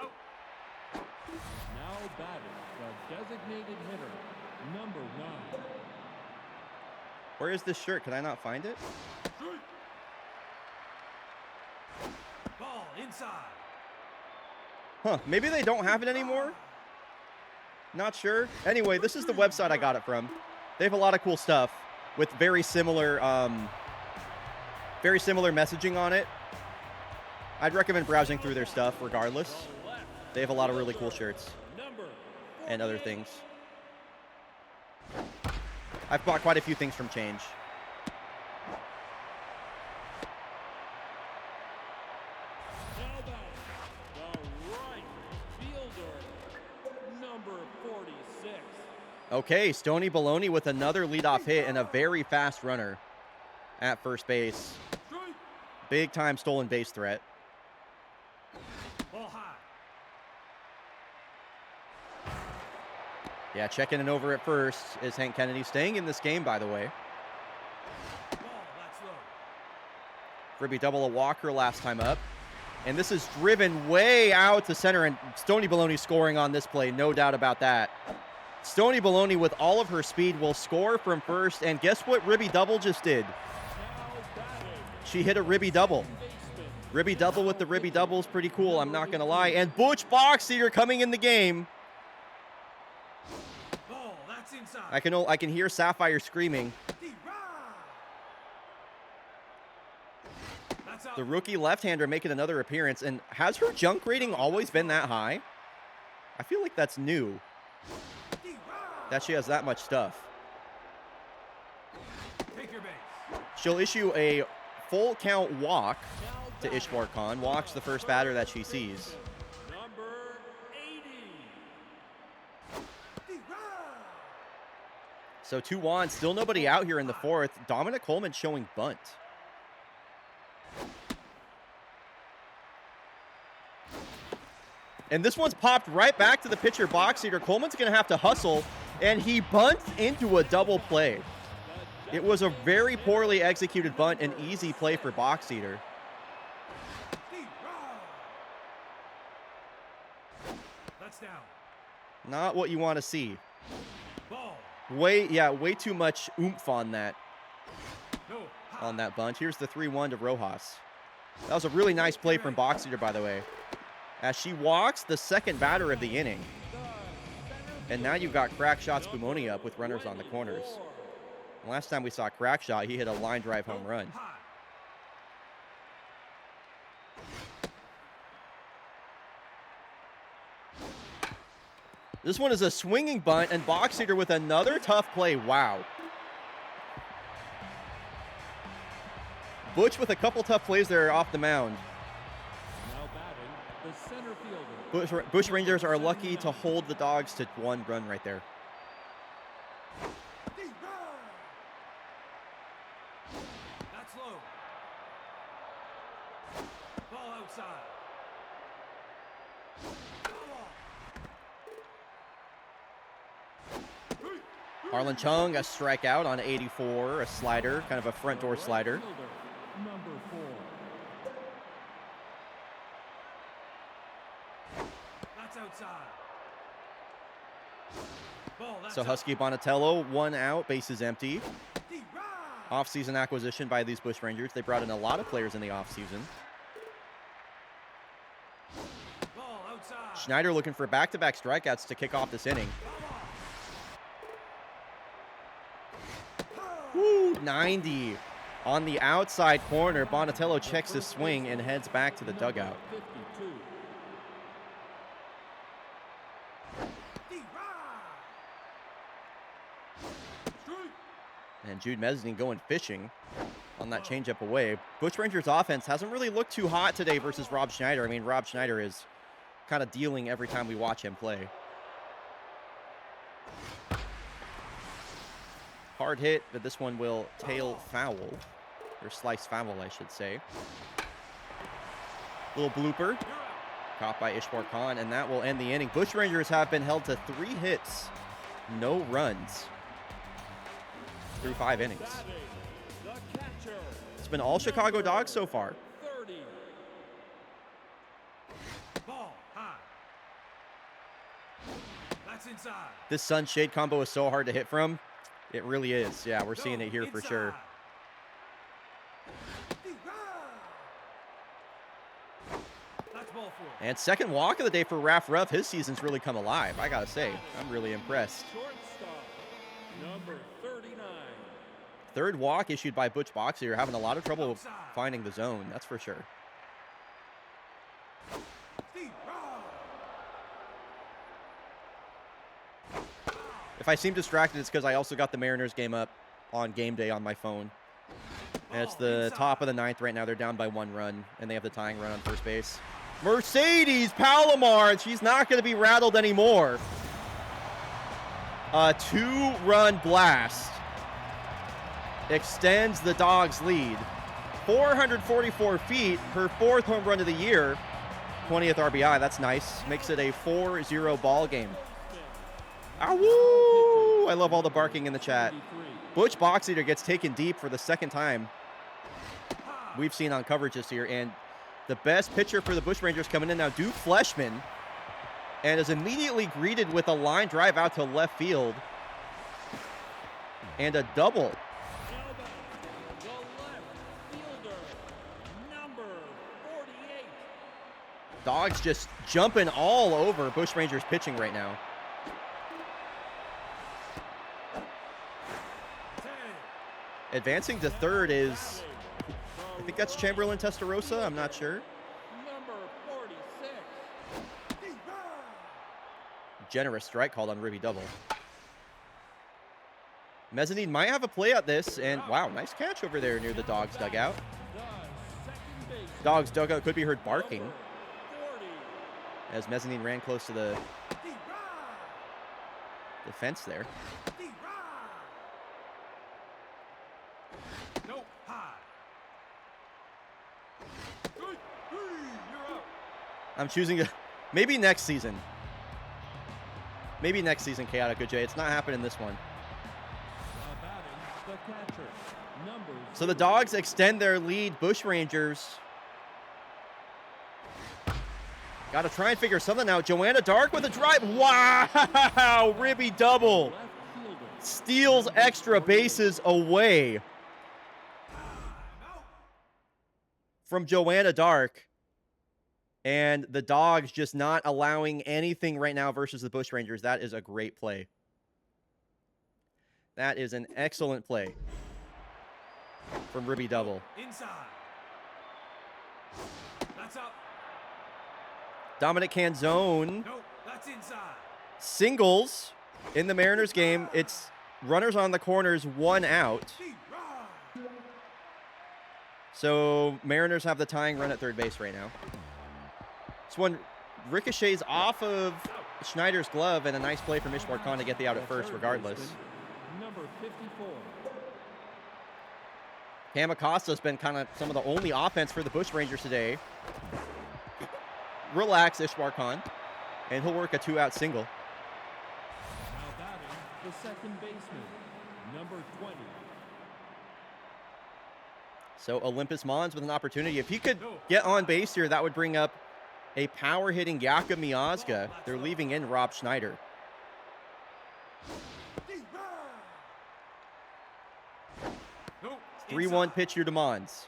Out. Now batting, the designated hitter, number 9. Where is this shirt? Can I not find it? Strike. Ball inside. Huh, maybe they don't have it anymore? Not sure. Anyway, this is the website I got it from. They have a lot of cool stuff with very similar messaging on it. I'd recommend browsing through their stuff regardless. They have a lot of really cool shirts and other things. I've bought quite a few things from Change. Okay, Stony Baloney with another leadoff hit and a very fast runner at first base. Big time stolen base threat. Ball high. Yeah, checking in over at first is Hank Kennedy, staying in this game, by the way. Ball, that's low. Ribby double a Walker last time up. And this is driven way out to center, and Stony Baloney scoring on this play, no doubt about that. Stony Baloney with all of her speed will score from first, and guess what Ribby double just did? She hit a Ribby double. Ribby double with the Ribby double is pretty cool, I'm not going to lie. And Butch Boxeater coming in the game. Ball, that's inside. I can hear Sapphire screaming. That's out. The rookie left-hander making another appearance, and has her junk rating always been that high? I feel like that's new, that she has that much stuff. Take your base. She'll issue a full count walk to Ishwar Khan. Walks the first batter that she sees. Number 80. So 2-1, still nobody out here in the fourth. Dominic Coleman showing bunt. And this one's popped right back to the pitcher Boxeater. Coleman's going to have to hustle, and he bunts into a double play. It was a very poorly executed bunt, an easy play for Boxeater. That's down. Not what you want to see. Ball. Way too much oomph on that No. bunt. Here's the 3-1 to Rojas. That was a really nice play from Boxeater, by the way, as she walks the second batter of the inning. And now you've got Crackshot Spumoni up with runners on the corners. Last time we saw Crackshot, he hit a line drive home run. High. This one is a swinging bunt, and Boxeater with another tough play. Wow. Butch with a couple tough plays there off the mound. Now batting, the center fielder. Bush Rangers are lucky to hold the Dogs to 1 run right there. That's low. Ball outside. Harlan Chung, a strikeout on 84, a slider, kind of a front door slider. Fielder, number 4. That's outside. Ball, that's So Husky Bonatello, 1 out, bases empty. Off-season acquisition by these Bush Rangers. They brought in a lot of players in the off-season. Ball outside. Schneider looking for back-to-back strikeouts to kick off this inning. Woo, 90 on the outside corner. Bonatello checks his swing and heads back to the dugout. 52. And Jude Mezzanine going fishing on that changeup away. Bush Rangers offense hasn't really looked too hot today versus Rob Schneider. I mean, Rob Schneider is kind of dealing every time we watch him play. Hard hit, but this one will tail foul, or slice foul, I should say. Little blooper, caught by Ishwar Khan, and that will end the inning. Bush Rangers have been held to 3 hits, no runs, through 5 innings. The catcher, It's been all Chicago Dogs so far. 30. Ball high. That's inside. This sun-shade combo is so hard to hit from. It really is. Yeah, we're seeing it here for sure. That's ball four. And second walk of the day for Raph Ruff. His season's really come alive, I gotta say. I'm really impressed. Shortstop, number 39. Third walk issued by Butch Boxer. You're having a lot of trouble finding the zone, that's for sure. Steve, run. If I seem distracted, it's because I also got the Mariners game up on game day on my phone. And it's the top of the ninth right now. They're down by 1 run, and they have the tying run on first base. Mercedes Palomar, and she's not going to be rattled anymore. A 2-run blast extends the Dogs' lead. 444 feet, her 4th home run of the year. 20th RBI, that's nice. Makes it a 4-0 ball game. Ow! I love all the barking in the chat. Butch Boxeater gets taken deep for the second time we've seen on coverage this year, and the best pitcher for the Bushrangers coming in now, Duke Fleshman, and is immediately greeted with a line drive out to left field and a double. The left fielder, number 48. Dogs just jumping all over Bushrangers pitching right now. Advancing to third is, I think that's Chamberlain Testarossa, I'm not sure. Number 46. Generous strike called on Ribby double. Mezzanine might have a play at this, and wow, nice catch over there near the Dogs dugout. The second base, Dogs dugout could be heard barking 40. as Mezzanine ran close to the fence there. Nope, high. Good. You're out. I'm choosing to, maybe next season. Maybe next season, Chaotic Good Jay. It's not happening this one. Batting, the catcher, number So the Dogs extend their lead. Bushrangers got to try and figure something out. Joanna Dark with a drive. Wow! Ribby double. left fielder. Steals extra bases away from Joanna Dark. And the Dogs just not allowing anything right now versus the Bushrangers. That is a great play. That is an excellent play from Ribby double. Inside. That's up. Dominic Canzone Nope, that's inside. singles in the Mariners game. It's runners on the corners, 1 out. Steve, run. So Mariners have the tying run at third base right now. This one ricochets off of Schneider's glove, and a nice play from Ishwar Khan to get the out at first regardless. Number 54. Cam Acosta's been kind of some of the only offense for the Bushrangers today. Relax, Ishwar Khan, and he'll work a 2-out single. Now batting, the second baseman, number 20. So Olympus Mons with an opportunity. If he could get on base here, that would bring up a power-hitting Yaka Miazga. They're leaving in Rob Schneider. Steve, run. Nope. 3-1 pitch here to Mons.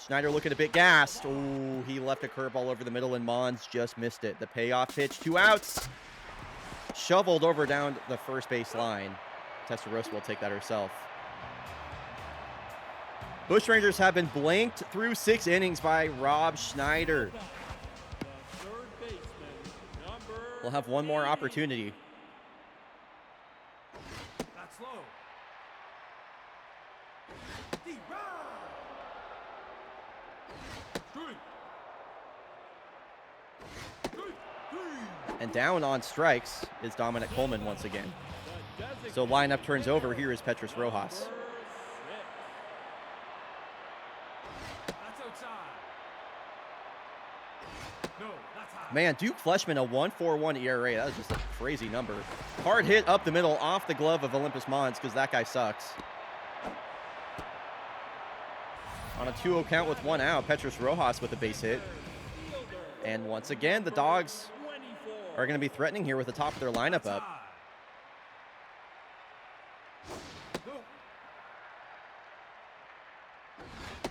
Schneider looking a bit gassed. Oh, he left a curveball over the middle, and Mons just missed it. The payoff pitch, 2 outs. Shoveled over down the first base line. Testarossa will take that herself. Bushrangers have been blanked through 6 innings by Rob Schneider. The third baseman, number We'll have one more 80. opportunity. That's low. Steve, run. Straight. And down on strikes is Dominic Coleman once again. The So lineup turns over. Here is Petrus Rojas. number 6. That's outside. No, that's high. Man, Duke Fleshman, a 1.41 ERA. That was just a crazy number. Hard hit up the middle off the glove of Olympus Mons because that guy sucks. On a 2-0 count with 1 out, Petrus Rojas with a base hit. And once again, the Dogs 24. are going to be threatening here with the top of their lineup up. No.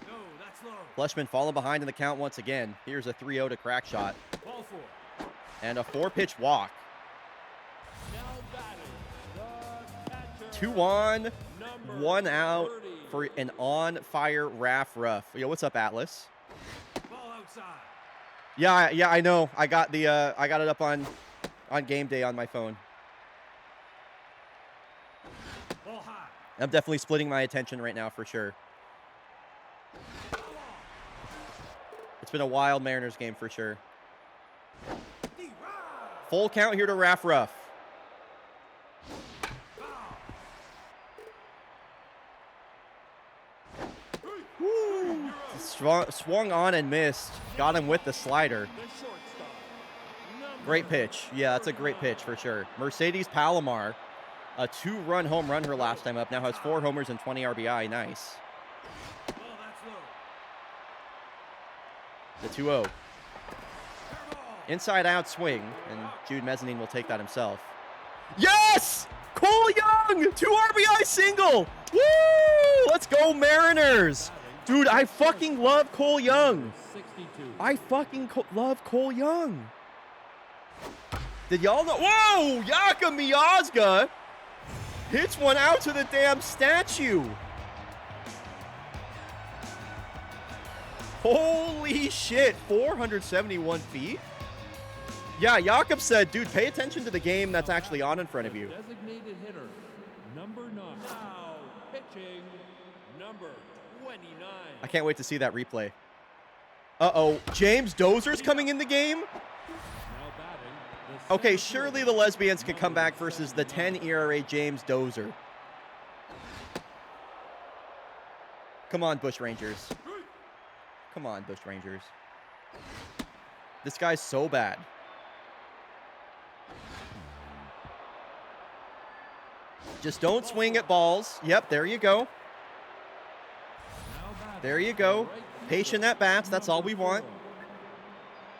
No, that's That's low. Fleshman falling behind in the count once again. Here's a 3-0 to crack shot. Ball 4. And a 4-pitch walk. Now batting, the catcher, 2 on, number 1 out 30. for an on-fire Raff Ruff. Yo, what's up, Atlas? Ball outside. Yeah, I know. I got the I got it up on game day on my phone. Ball high. I'm definitely splitting my attention right now for sure. It's been a wild Mariners game for sure. Full count here to Raff Ruff. Woo. Swung on and missed. Got him with the slider. The shortstop, number Great pitch. Yeah, that's a great pitch for sure. Mercedes Palomar, a 2-run home run her last time up. Now has 4 homers and 20 RBI. Nice. Ball that's low. The 2-0. Inside out swing, and Jude Mezzanine will take that himself. Yes! Cole Young! 2 RBI single! Woo! Let's go Mariners! Dude, I fucking love Cole Young. 62. I fucking love Cole Young. Did y'all know? Whoa! Yaka Miazga hits one out to the damn statue. Holy shit, 471 feet? Yeah, Jakob said, dude, pay attention to the game that's actually on in front of you. Designated hitter, number 9. Now pitching, number 29. I can't wait to see that replay. Uh-oh, James Dozer's coming in the game? Now batting, the Okay, center surely fielder, the Lesbians could come number back versus the 10 ERA James Dozer. Come on, Bush Rangers. Come on, Bush Rangers. This guy's so bad. Just don't swing at balls. Yep, there you go. Now batting, There you go. right fielder, Patient at bats, that's all we number want.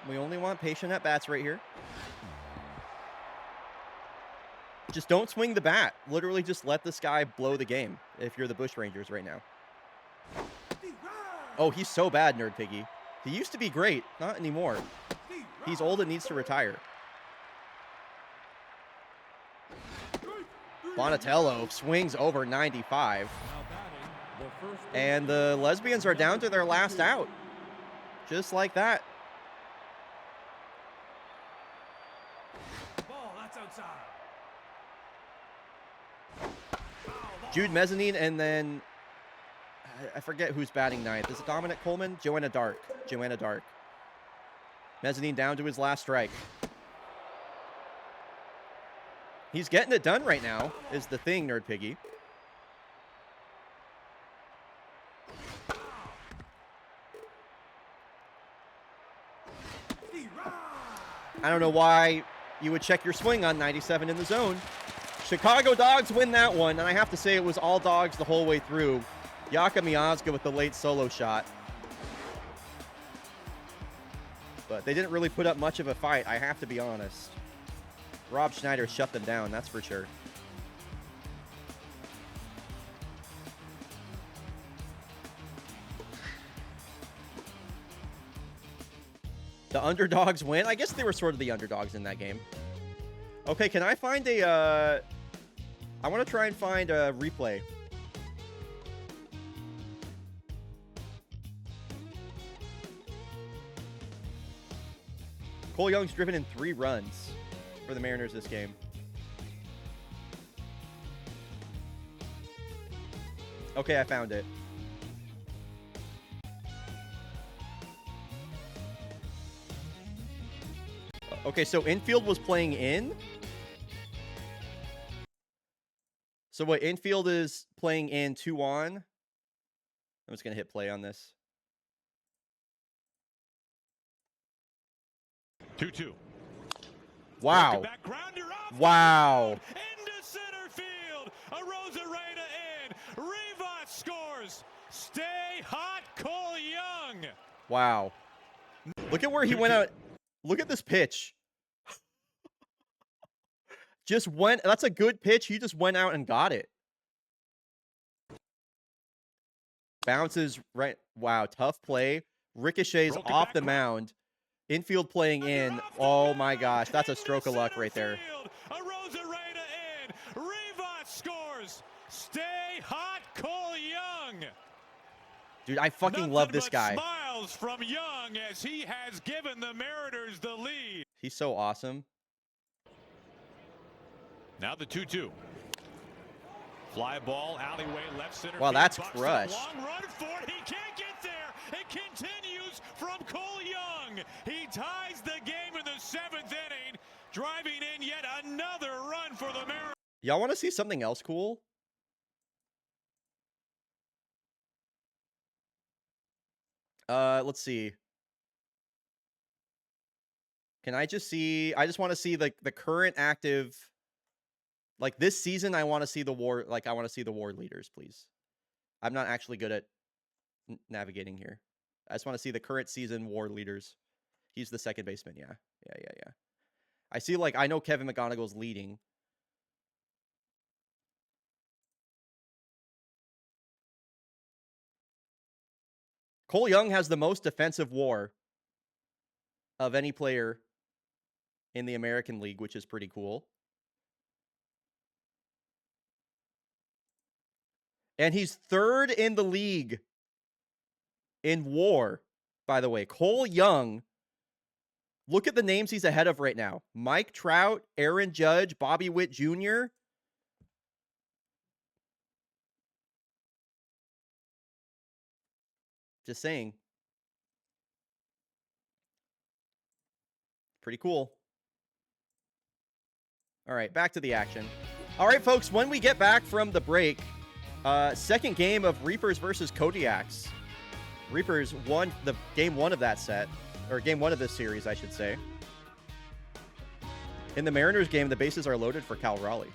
4. We only want patient at bats right here. Just don't swing the bat. Literally just let this guy blow the game if you're the Bush Rangers right now. Oh, he's so bad, Nerd Piggy. He used to be great. Not anymore. He's old and needs to retire. Bonatello swings over 95. Now batting, the first And the Lesbians are down to their last out. Just like that. Ball that's outside. Jude Mezzanine, and then I forget who's batting ninth. Is it Dominic Coleman? Joanna Dark. Joanna Dark. Mezzanine down to his last strike. He's getting it done right now, is the thing, Nerd Piggy. I don't know why you would check your swing on 97 in the zone. Chicago Dogs win that one, and I have to say it was all dogs the whole way through. Yaka Miazga with the late solo shot. But they didn't really put up much of a fight, I have to be honest. Rob Schneider shut them down, that's for sure. The underdogs win? I guess they were sort of the underdogs in that game. Okay, can I find a, I want to try and find a replay. Cole Young's driven in 3 runs for the Mariners this game. Okay, I found it. Okay, so infield was playing in. So what infield is playing in 2 on. I'm just going to hit play on this. 2-2. Wow. Back grounder off Wow. into center field. A Rosarena in. Rivas scores. Stay hot, Cole Young. Wow. Look at where he went out. Look at this pitch. Just went. That's a good pitch. He just went out and got it. Bounces right. Wow, tough play. Ricochets Broke it off back the right. mound. Infield playing in. Oh my gosh, that's a stroke of luck right there. Arozarena in. Rivas scores. Stay hot, Cole Young. Dude, I fucking love this guy. Smiles from Young as he has given the Mariners the lead. He's so awesome. Now the 2-2. Fly ball, alleyway, left center. Wow, field. that's Bucks crushed. Long run for it. He can't get there. It continues from Cole Young. He ties the game in the 7th inning, driving in yet another run for the Mariners. Y'all want to see something else cool? Let's see. Can I just see? I just want to see the current active. Like this season, I want to see the war. Like I want to see the war leaders, please. I'm not actually good at navigating here. I just want to see the current season war leaders. He's the second baseman. Yeah. I see. Like I know Kevin McGonigal's leading. Cole Young has the most defensive WAR of any player in the American League, which is pretty cool. And he's third in the league in WAR, by the way. Cole Young, look at the names he's ahead of right now. Mike Trout, Aaron Judge, Bobby Witt Jr. Just saying. Pretty cool. All right, back to the action. All right, folks, when we get back from the break, second game of Reapers versus Kodiaks. Reapers won the game one of that set, or game one of this series, I should say. In the Mariners game, the bases are loaded for Cal Raleigh.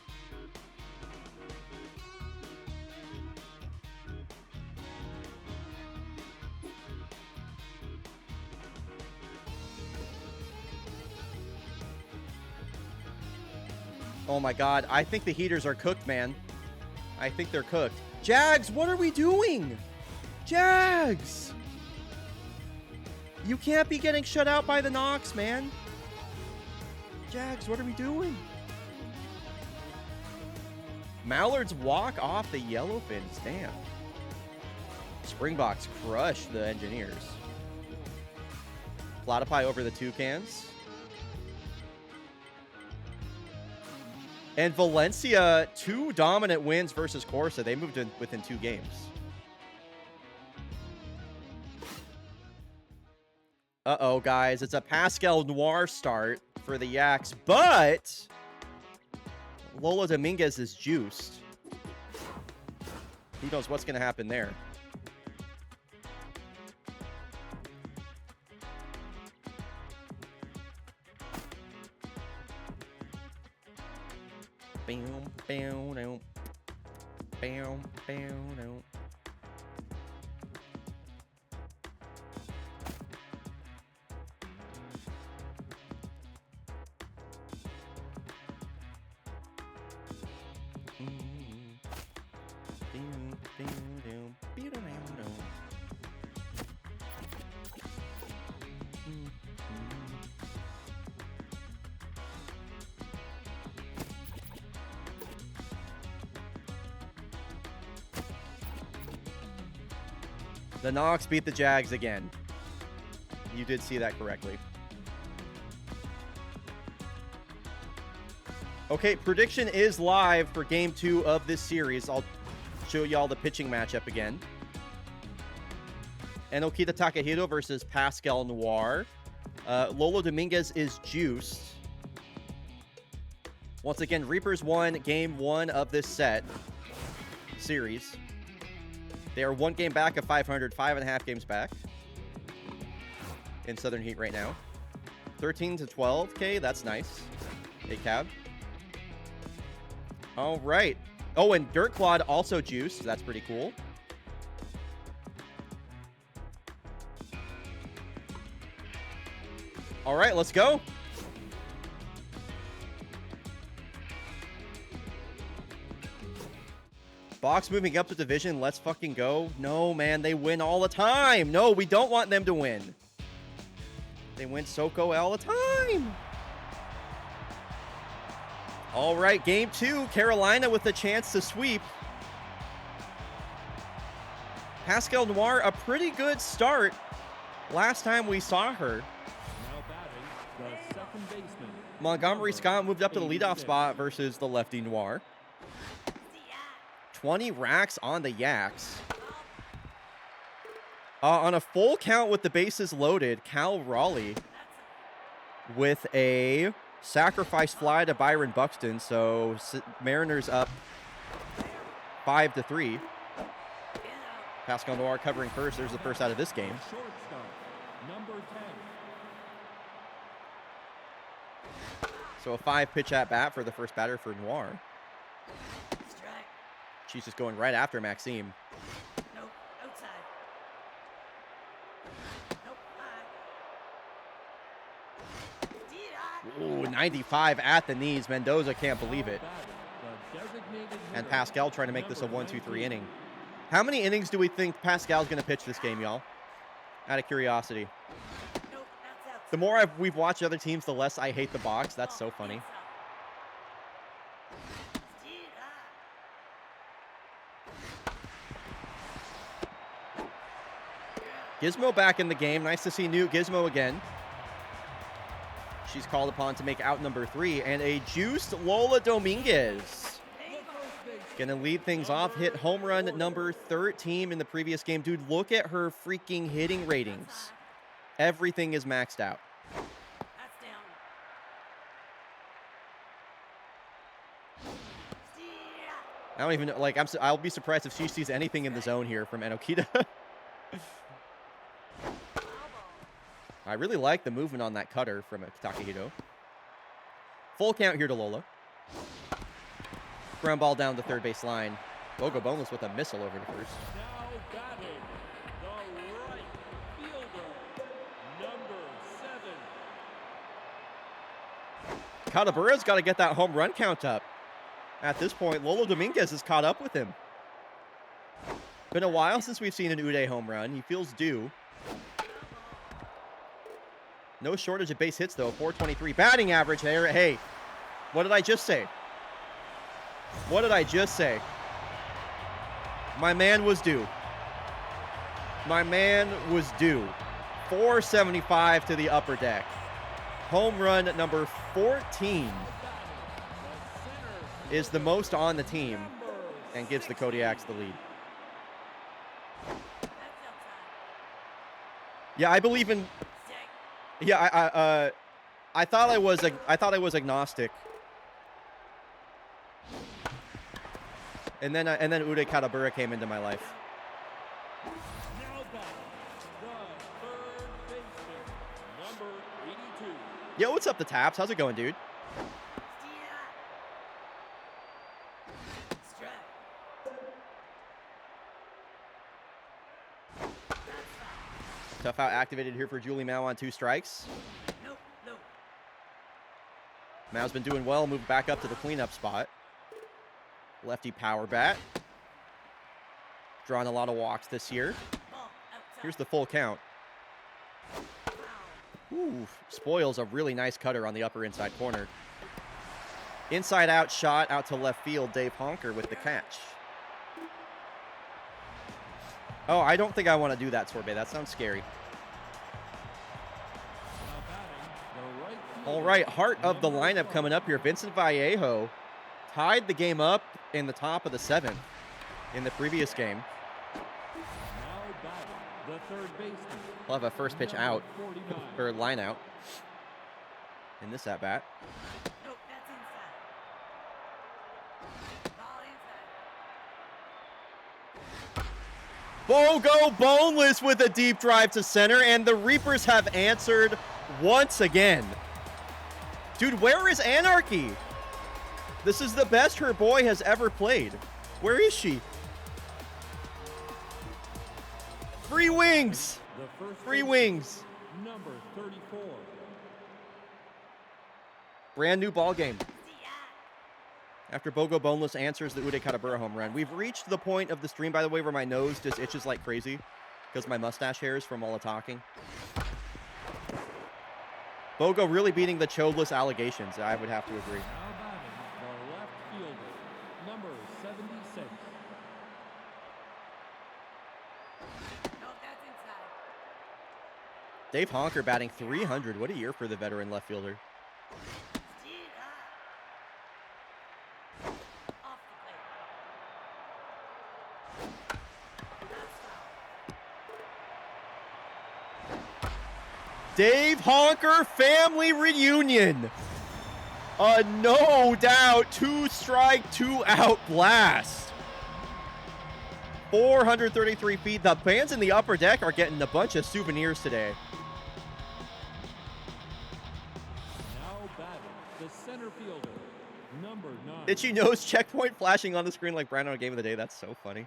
Oh my god, I think the heaters are cooked, man. I think they're cooked. Jags, what are we doing? Jags! You can't be getting shut out by the Knox, man. Jags, what are we doing? Mallards walk off the Yellowfins, damn. Springboks crush the Engineers. Platypi over the Toucans. And Valencia, 2 dominant wins versus Corsa. They moved in within 2 games. Uh-oh, guys. It's a Pascal Noir start for the Yaks, but Lolo Dominguez is juiced. Who knows what's going to happen there? The Knox beat the Jags again. You did see that correctly. Okay, prediction is live for game 2 of this series. I'll show y'all the pitching matchup again. Enokita Takahito versus Pascal Noir. Lolo Dominguez is juiced. Once again, Reapers won game 1 of this series. They are 1 game back of 500, 5.5 games back in Southern Heat right now. 13 to 12K, that's nice. A cab. All right. Oh, and Dirt Claude also juiced. That's pretty cool. All right, let's go. Box moving up the division. Let's fucking go. No, man. They win all the time. No, we don't want them to win. They win SoCo all the time. All right, game 2. Carolina with a chance to sweep. Pascal Noir, a pretty good start last time we saw her. Now batting, the second baseman. Montgomery Scott moved up to the leadoff spot versus the lefty Noir. 20 racks on the Yaks. On a full count with the bases loaded, Cal Raleigh with a sacrifice fly to Byron Buxton. So Mariners up 5-3. Pascal Noir covering first. There's the first out of this game. Shortstop, number 10. So a 5-pitch at bat for the first batter for Noir. She's just going right after Maxime. Nope. Outside. Nope. High. Ooh, 95 at the knees. Mendoza can't believe it. The designated And hitter, Pascal trying to make this a number 1-2-3 19. inning. How many innings do we think Pascal's going to pitch this game, y'all? Out of curiosity. Nope. That's outside. The more we've watched other teams, the less I hate the box. That's so funny. Gizmo back in the game. Nice to see new Gizmo again. She's called upon to make out number 3. And a juiced Lola Dominguez. Gonna lead things off. Hit home run number 13 in the previous game. Dude, look at her freaking hitting ratings. Everything is maxed out. That's down. I don't even know. Like, I'll be surprised if she sees anything in the zone here from Enokita. I really like the movement on that cutter from Takahito. Full count here to Lola. Ground ball down the third base line. Bogo Boneless with a missile over to first. Now batting, the right fielder, number 7. Cadabura's got to get that home run count up. At this point, Lolo Dominguez is caught up with him. Been a while since we've seen an Uday home run. He feels due. No shortage of base hits, though. 423 batting average there. Hey, what did I just say? What did I just say? My man was due. My man was due. 475 to the upper deck. Home run number 14 is the most on the team and gives the Kodiaks the lead. Yeah, I believe in. Yeah, I thought I was agnostic. And then Uday Kadabura came into my life. Now batting, the third baseman, number 82. Yo, what's up, the Taps? How's it going, dude? Tough out activated here for Julie Mao on 2 strikes. Nope. Nope. Mao's been doing well, moved back up to the cleanup spot. Lefty power bat. Drawn a lot of walks this year. Ball outside. Here's the full count. Ooh, spoils a really nice cutter on the upper inside corner. Inside out shot out to left field. Dave Honker with the catch. Oh, I don't think I want to do that, Sorbet. That sounds scary. Now batting, the right fielder, All right, heart of the number lineup coming up here. Vincent Vallejo tied the game up in the top of the 7th in the previous game. Now batting, the third baseman. We'll have a first pitch number out, 49. or line out in this at bat. Nope. That's inside. Ball inside. Bogo Boneless with a deep drive to center, and the Reapers have answered once again. Dude, where is Anarchy? This is the best her boy has ever played. Where is she? Free wings! The first Free baseman, wings! number 34. Brand new ball game. After Bogo Boneless answers the Ude Katabura home run. We've reached the point of the stream, by the way, where my nose just itches like crazy because my mustache hairs from all the talking. Bogo really beating the Chodless allegations, I would have to agree. Now batting, the left fielder, number 76. No, that's inside. Dave Honker batting 300. What a year for the veteran left fielder. Off the plate. That's foul. Dave Honker family reunion. A no doubt 2-strike, 2-out blast. 433 feet. The fans in the upper deck are getting a bunch of souvenirs today. Now batting, the center fielder, number 9. Itchy nose checkpoint flashing on the screen like Brandon on Game of the Day. That's so funny.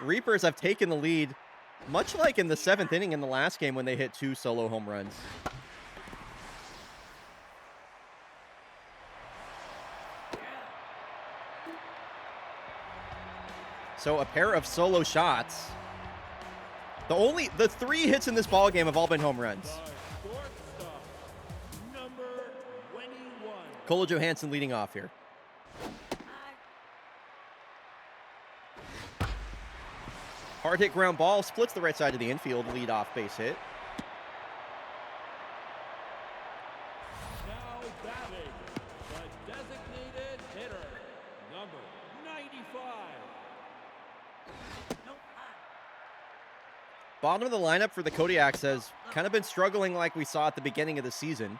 Reapers have taken the lead, much like in the 7th inning in the last game when they hit 2 solo home runs. So a pair of solo shots. The 3 hits in this ball game have all been home runs. The shortstop, number 21. Cole Johansson leading off here. Hard hit ground ball, splits the right side of the infield, lead off base hit. Now batting, the designated hitter, number 95. Nope. Bottom of the lineup for the Kodiaks has kind of been struggling like we saw at the beginning of the season.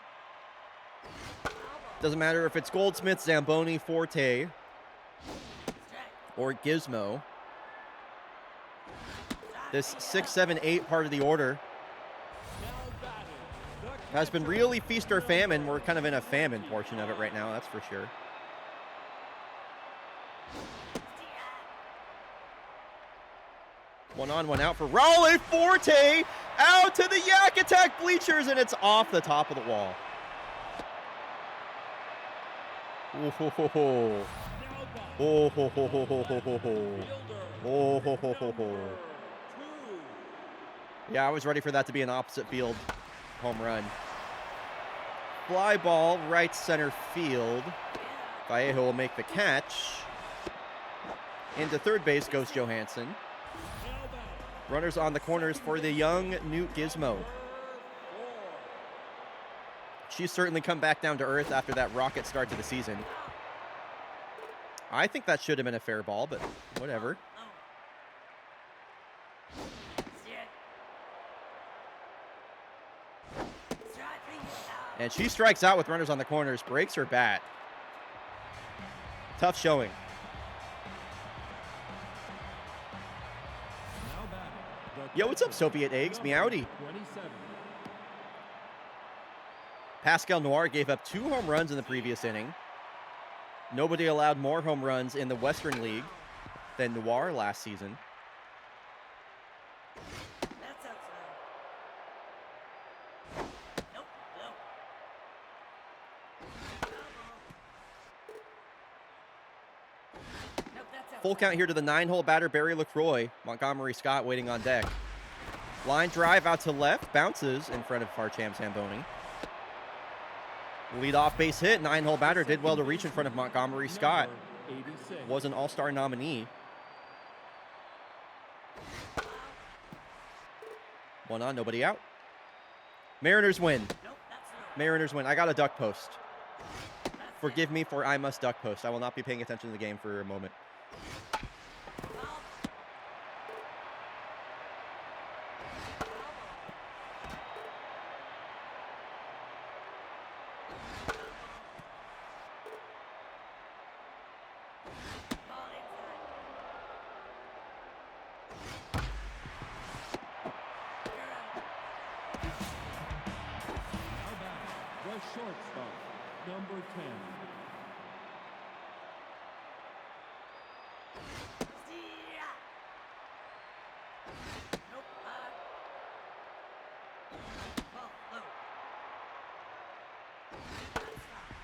Doesn't matter if it's Goldsmith, Zamboni, Forte, or Gizmo. This 6, 7, 8 part of the order Now batting, the has been really feast or famine. We're kind of in a famine portion of it right now, that's for sure. One on, one out for Raleigh Forte. Out to the Yak Attack bleachers, and it's off the top of the wall. Oh, ho, ho, ho. now batting, Oh, ho, ho, ho, ho, ho, ho, ho. fielder, Oh, ho, ho, ho, ho. number 2. Yeah, I was ready for that to be an opposite field home run. Fly ball, right center field. Vallejo will make the catch. Into third base goes Johansson. Now batting, Runners on the corners for the young Newt Gizmo. number 4. She's certainly come back down to earth after that rocket start to the season. I think that should have been a fair ball, but whatever. And she strikes out with runners on the corners, breaks her bat. Tough showing. Now batting, the Yo, what's up, catcher, Soviet Eggs? number Meowdy. 27. Pascal Noir gave up 2 home runs in the previous inning. Nobody allowed more home runs in the Western League than Noir last season. That's outside. Nope. Nope. Nope, that's outside. Full count here to the 9-hole batter, Barry LaCroix. Montgomery Scott waiting on deck. Line drive out to left, bounces in front of Farcham Zamboni. Lead off base hit, 9-hole batter did well to reach in front of Montgomery Scott. Number 86. Was an all-star nominee. One on, nobody out. Mariners win. Nope, that's no. Mariners win. I got a duck post. That's Forgive me for I must duck post. I will not be paying attention to the game for a moment. ball inside. You're out. Now batting, the shortstop, number 10. Nope. Ball low. That's foul.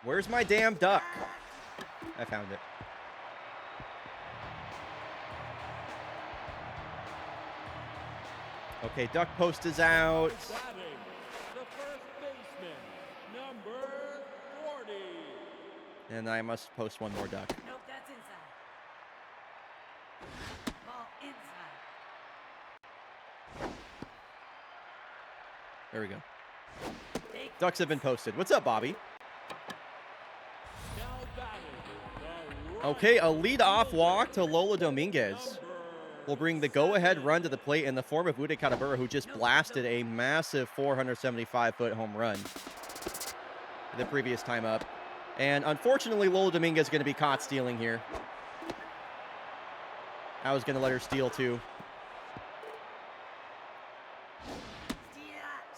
Where's my damn duck? I found it. Okay, duck post is out. Batting, the first baseman, number 40. And I must post one more duck. Nope, that's inside. Ball inside. There we go. Take Ducks have been posted. What's up, Bobby? Now batting, the right Okay, a lead-off walk to Lola Dominguez will bring the go-ahead run to the plate in the form of Uday Kadabura, who just blasted a massive 475-foot home run the previous time up. And unfortunately, Lola Dominguez is going to be caught stealing here. I was going to let her steal too,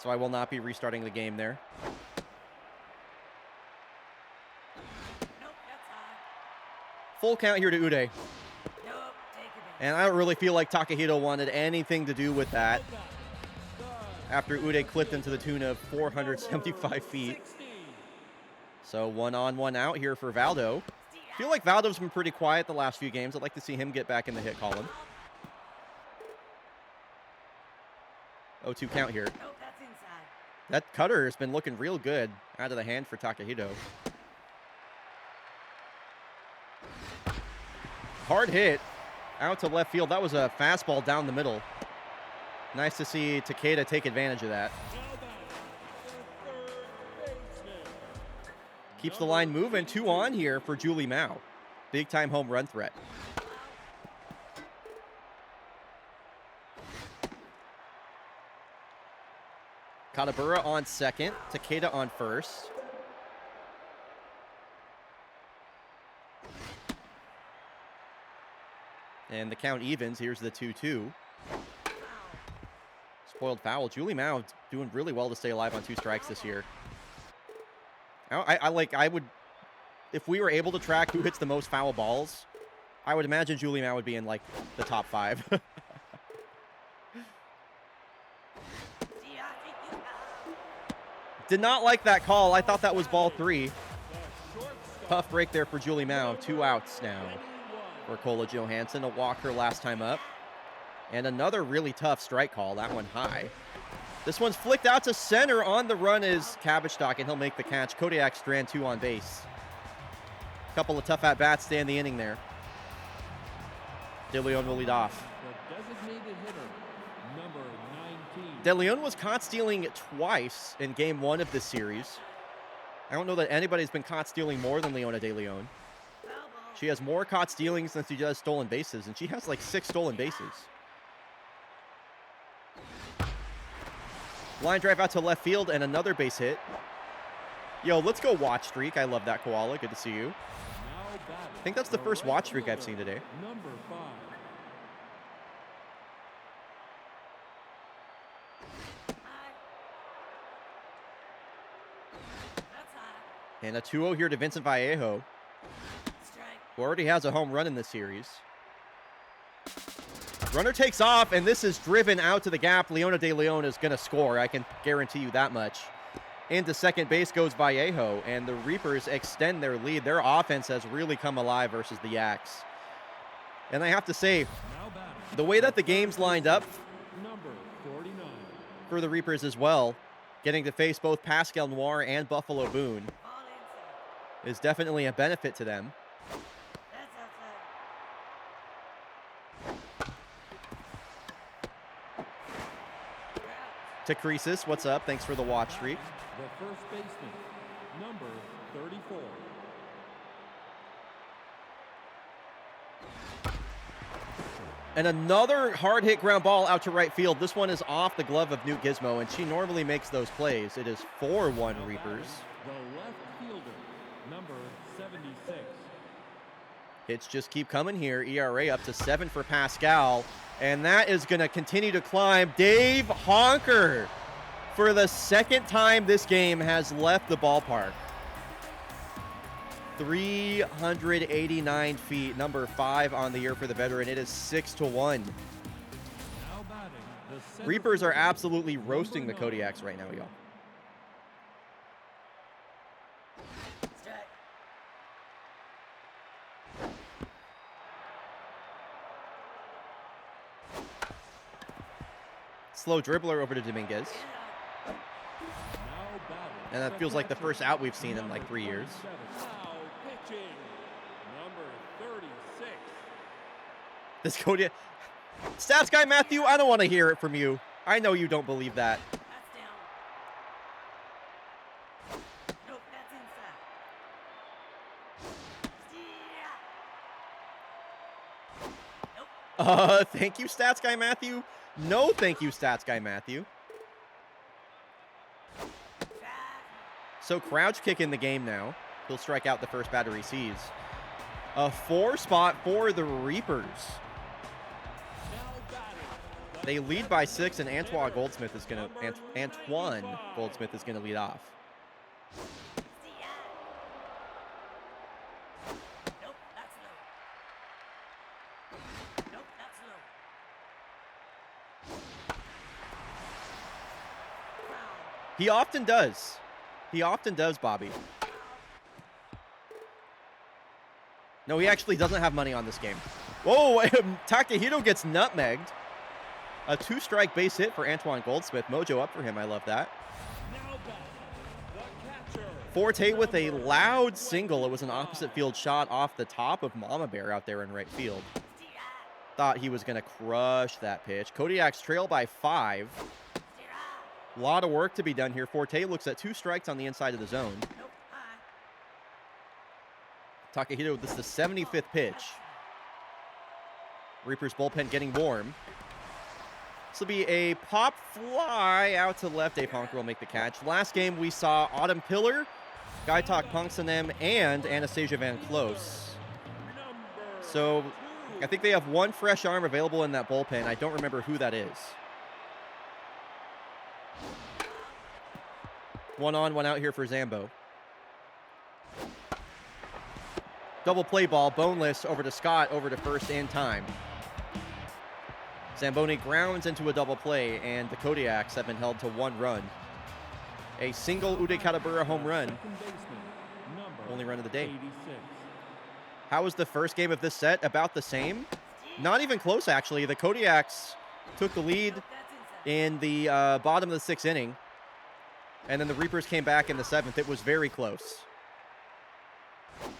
so I will not be restarting the game there. Nope, that's high. Full count here to Uday. Nope, take it back. And I don't really feel like Takahito wanted anything to do with that after Uday clipped him to the tune of 475 feet. 60. So 1 on 1 out here for Valdo. I feel like Valdo's been pretty quiet the last few games. I'd like to see him get back in the hit column. 0-2 count here. Nope, that's inside. That cutter has been looking real good out of the hand for Takahito. Hard hit out to left field. That was a fastball down the middle. Nice to see Takeda take advantage of that. Now batting, the third baseman, Keeps the line moving. 2 on here for Julie Mao. Big time home run threat. Kadabura on second. Takeda on first. And the count evens. Here's the 2-2. Spoiled foul. Julie Mao doing really well to stay alive on 2 strikes this year. I would, if we were able to track who hits the most foul balls, I would imagine Julie Mao would be in like the top 5. Did not like that call. I thought that was ball 3. Tough break there for Julie Mao. 2 outs now for Kola Johansson. A walker last time up. And another really tough strike call. That one high. This one's flicked out to center. On the run is Cabbage Stock, and he'll make the catch. Kodiaks strand 2 on base. Couple of tough at-bats to end the inning there. De Leon will lead off. the designated hitter, number 19. De Leon was caught stealing twice in game 1 of this series. I don't know that anybody's been caught stealing more than Leona De Leon. Foul ball. She has more caught stealings than she does stolen bases, and she has like 6 stolen bases. Line drive out to left field and another base hit. Yo, let's go watch streak. I love that, Koala. Good to see you. Now batting, I think that's the first right watch streak I've fielder, seen today. Number 5. High. That's high. And a 2-0 here to Vincent Vallejo, Strike. who already has a home run in this series. Runner takes off, and this is driven out to the gap. Leona De Leon is going to score. I can guarantee you that much. Into second base goes Vallejo, and the Reapers extend their lead. Their offense has really come alive versus the Yaks. And I have to say, Now batting, the way that the game's lined up number 49. for the Reapers as well, getting to face both Pascal Noir and Buffalo Boone, Ball inside. is definitely a benefit to them. That's outside. To Creasis, what's up? Thanks for the watch streak. The first baseman, number 34. And another hard hit ground ball out to right field. This one is off the glove of Newt Gizmo, and she normally makes those plays. It is 4-1 Reapers. The left fielder, number 76. Hits just keep coming here. ERA up to 7 for Pascal. And that is going to continue to climb. Dave Honker, for the second time this game, has left the ballpark. 389 feet, number 5 on the year for the veteran. It is 6-1. Now batting, the center Reapers are fielder, absolutely roasting the number 9. Kodiaks right now, y'all. Strike. slow dribbler over to Dominguez. Now batting. And that feels like the first out we've seen in like 3 years. Now pitching. Number 36. This Kodiak. Stats guy Matthew, I don't want to hear it from you. I know you don't believe that. That's down. Nope, that's inside. Nope. Thank you, Stats guy Matthew. No, thank you, Stats guy Matthew. So crouch kick in the game now. He'll strike out the first batter he sees. A 4 spot for the Reapers. They lead by 6, and Antoine Goldsmith is gonna lead off. Nope, that's low. Nope, that's low. Foul. He often does. He often does, Bobby. No, he actually doesn't have money on this game. Whoa, Takahito gets nutmegged. A 2-strike base hit for Antoine Goldsmith. Mojo up for him. I love that. Now batting. The catcher. Forte with a loud single. It was an opposite field shot off the top of Mama Bear out there in right field. Thought he was going to crush that pitch. Kodiaks trail by 5. A lot of work to be done here. Forte looks at 2 strikes on the inside of the zone. Nope, high. Takahito, this is the 75th pitch. Reaper's bullpen getting warm. This will be a pop fly out to left. Dave Honker will make the catch. Last game we saw Autumn Pillar, Gaitak Pongsanem, and Anastasia Van Close. So I think they have 1 fresh arm available in that bullpen. I don't remember who that is. 1 on, 1 out here for Zambo. Double play ball, boneless over to Scott, over to first in time. Zamboni grounds into a double play, and the Kodiaks have been held to 1 run. A single Ude Katabura home run. Second baseman. Number Only run of the day. 86. How was the first game of this set? About the same. Not even close, actually. The Kodiaks took the lead Nope, that's inside. in the bottom of the 6th inning, and then the Reapers came back in the 7th. It was very close. Oh, oh.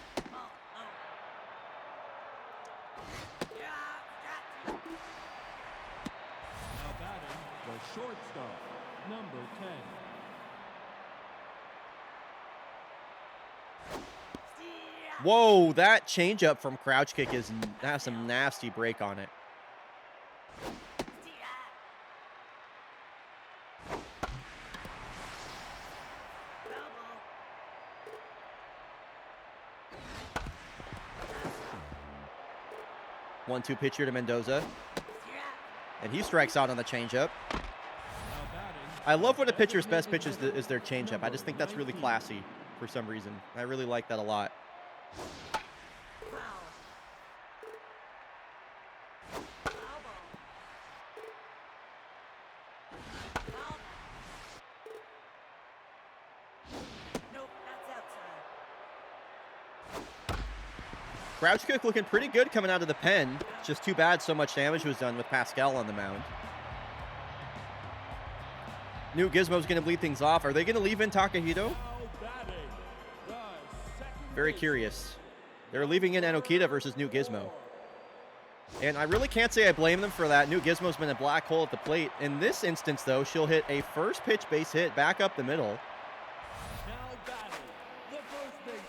Yeah, got you. Now batting. The shortstop. Number 10. Whoa, that changeup from crouch kick has some nasty break on it. Elbow. 1-2 pitch here to Mendoza, and he strikes out on the changeup. Now batting. I love when a pitcher's best pitch is their changeup. I just think that's really classy for some reason. I really like that a lot. Foul. Elbow. Foul. Nope, that's outside. Crouch kick looking pretty good coming out of the pen. Just too bad so much damage was done with Pascal on the mound. New Gizmo's going to lead things off. Are they going to leave in Takahito? Now batting. The second Very baseman. curious. They're leaving in Enokita versus New Gizmo. And I really can't say I blame them for that. New Gizmo's been a black hole at the plate. In this instance, though, she'll hit a first pitch base hit back up the middle. Now batting. The first baseman.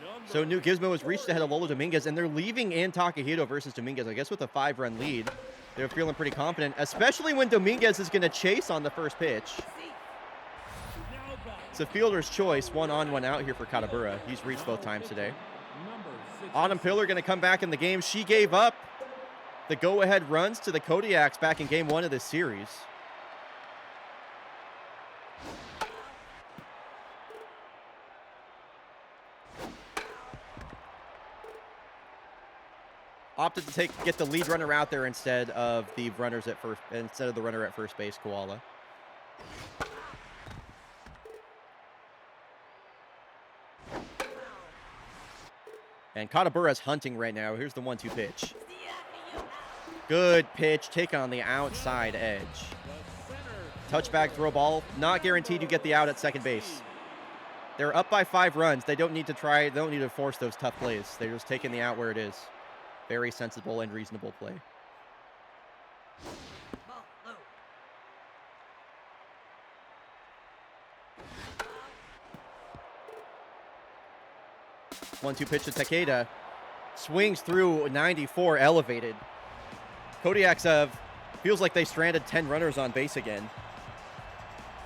Number So New Gizmo has reached ahead of Lolo Dominguez, and they're leaving in Takahito versus Dominguez, I guess with a 5-run lead. They're feeling pretty confident, especially when Dominguez is going to chase on the first pitch. See. Now batting. It's a fielder's choice, 1 on, 1 out here for Katabura. He's reached both times today. Number 6. Autumn Pillar going to come back in the game. She gave up the go-ahead runs to the Kodiaks back in game 1 of this series. Opted to get the lead runner out there instead of the runner at first base, Koala. And Katabura's hunting right now. Here's the 1-2 pitch. Good pitch, taken on the outside edge. The touchback throw ball. Not guaranteed you get the out at second base. They're up by 5 runs. They don't need to try. They don't need to force those tough plays. They're just taking the out where it is. Very sensible and reasonable play. Ball low. 1-2 pitch to Takeda. Swings through 94, elevated. Kodiaks feels like they stranded 10 runners on base again.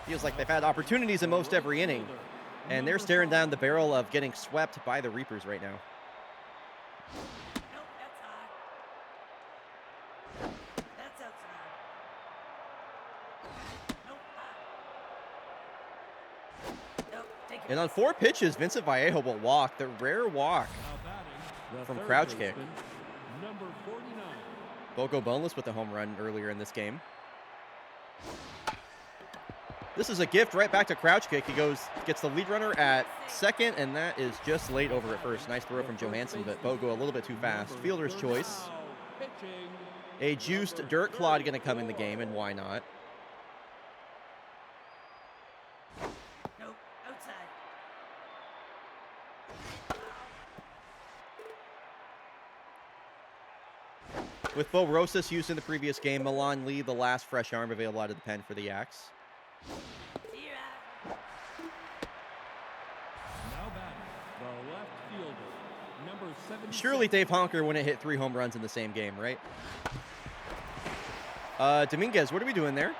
Feels like they've had opportunities in most every inning. And they're staring down the barrel of getting swept by the Reapers right now. Nope, that's high. That's outside. Nope, high. Nope, take it. And on 4 pitches, Vincent Vallejo will walk. The rare walk Now batting, the from third crouch kick. baseman, number 49. Bogo boneless with a home run earlier in this game. This is a gift right back to crouch kick. He gets the lead runner at second, and that is just late over at first. Nice throw from Johansson, but Bogo a little bit too fast. Fielder's choice. Now pitching, A juiced Dirt Clod going to come in the game, and why not? Nope, outside. With Bo Rosas used in the previous game, Milan Lee, the last fresh arm available out of the pen for the Yaks. See ya. now batting, the left fielder, number 7. Surely Dave Honker wouldn't hit 3 home runs in the same game, right? Dominguez, what are we doing there?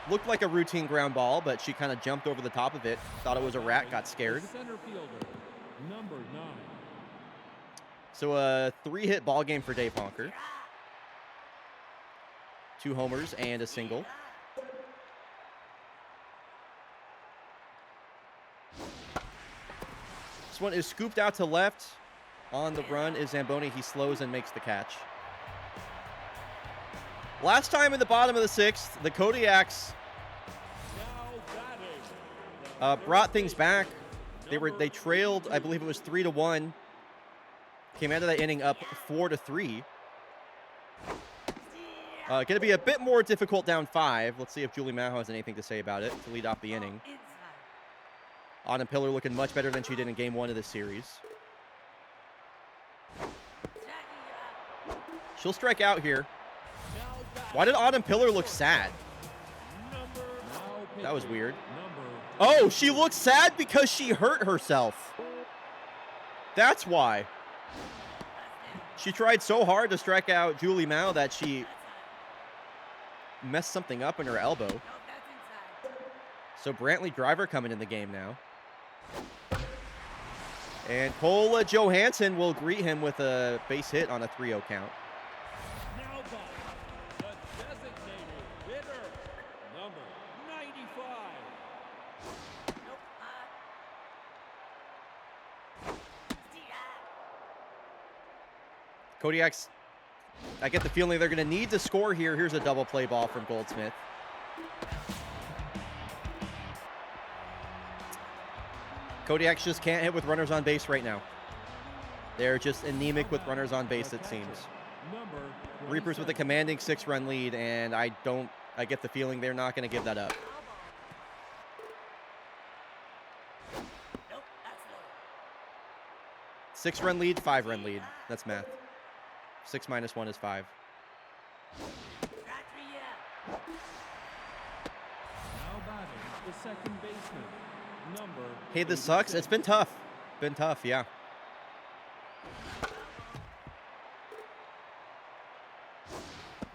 Looked like a routine ground ball, but she kind of jumped over the top of it. Thought it was a rat, got scared. Center fielder, number 9. So a 3-hit ball game for Dave Honker. 2 homers and a single. This one is scooped out to left. On the run is Zamboni. He slows and makes the catch. Last time in the bottom of the 6th, the Kodiaks Now batting, brought things back. They trailed, I believe it was 3-1. Came out of that inning up 4-3. Going to be a bit more difficult down 5. Let's see if Julie Maho has anything to say about it to lead off the inning. Inside. Autumn Pillar looking much better than she did in game 1 of this series. Jackie, She'll strike out here. now batting, Why did Autumn Pillar look sad? number, now That was pitching, weird. number Oh, she looks sad because she hurt herself. That's why. She tried so hard to strike out Julie Mao that she messed something up in her elbow. nope, that's inside. So Brantley Driver coming in the game now. And Cole Johansson will greet him with a base hit on a 3-0 count. now batting, the designated hitter, number 95. Nope, high. See ya. Kodiaks, I get the feeling they're going to need to score here. Here's a double play ball from Goldsmith. Kodiaks just can't hit with runners on base right now. They're just anemic with runners on base, it seems. Number Reapers with a 27. commanding 6-run lead, and I get the feeling they're not going to give that up. Foul ball. Nope, that's low. 6-run lead, 5-run lead. That's math. 6 minus 1 is 5. Factory, yeah. Now batting, the second baseman, number. Hey, this sucks. 86. It's been tough. Been tough, yeah.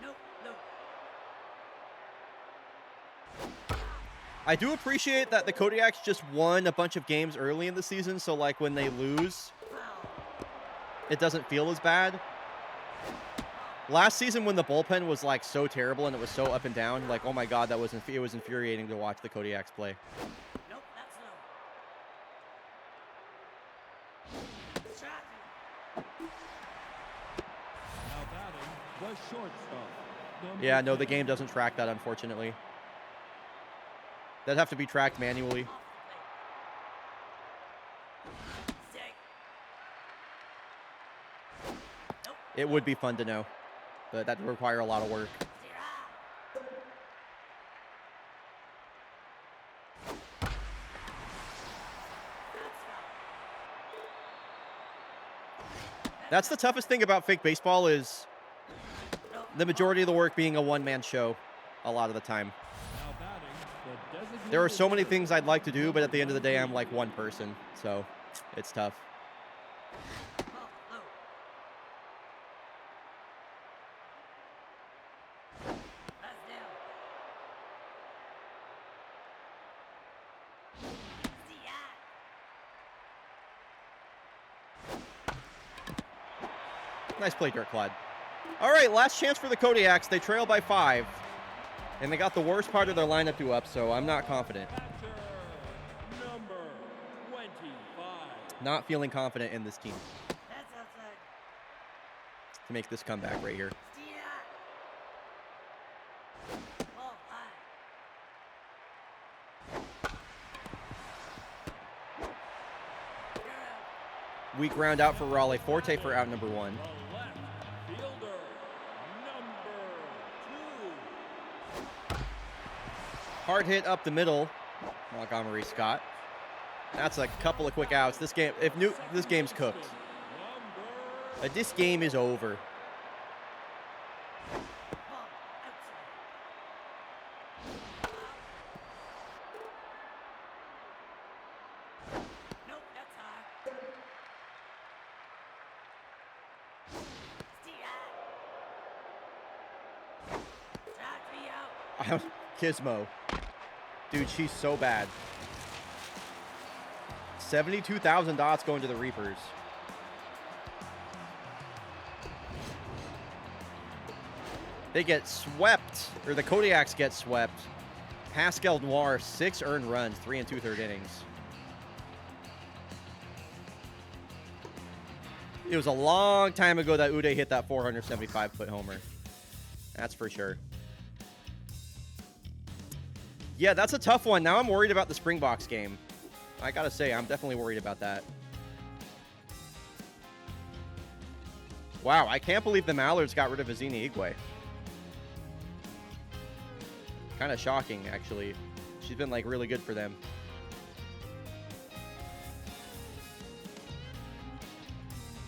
Nope, nope. I do appreciate that the Kodiaks just won a bunch of games early in the season, so like when they lose, Foul. it doesn't feel as bad. Last season when the bullpen was like so terrible and it was so up and down, like oh my god, it was infuriating to watch the Kodiaks play. Nope, that's low. Traffic. Now batting, the shortstop. number Yeah, no, the 10. game doesn't track that, unfortunately. That'd have to be tracked manually. Off the plate. Sick. Nope. It would be fun to know, but that would require a lot of work. Zero. That's the toughest thing about fake baseball is the majority of the work being a one-man show a lot of the time. Now batting, the designated There are so many hitter, things I'd like to do, but at the end of the day, I'm number like one person, so it's tough. Ball low. That's down. DI. Nice play, Dirt Clyde. All right, last chance for the Kodiaks. They trail by 5, and they got the worst part of their lineup to up, so I'm not confident. catcher, number 25. Not feeling confident in this team That's outside. to make this comeback right here. DI. Ball high. You're out. Weak round out for Raleigh. Forte for out number 1. The left fielder, number 2. Hard hit up the middle. Montgomery Scott. That's a couple of quick outs. This game, this game's cooked. This game is over. Ball outside. Nope, that's high. DI. Strike me out. Gizmo. Dude, she's so bad. 72,000 dots going to the Reapers. They get swept, or the Kodiaks get swept. Pascal Noir, 6 earned runs, 3 2/3 innings. It was a long time ago that Uday hit that 475-foot homer. That's for sure. Yeah, that's a tough one. Now I'm worried about the Springboks game. I gotta say, I'm definitely worried about that. Wow, I can't believe the Mallards got rid of Azina Igwe. Kind of shocking, actually. She's been, like, really good for them.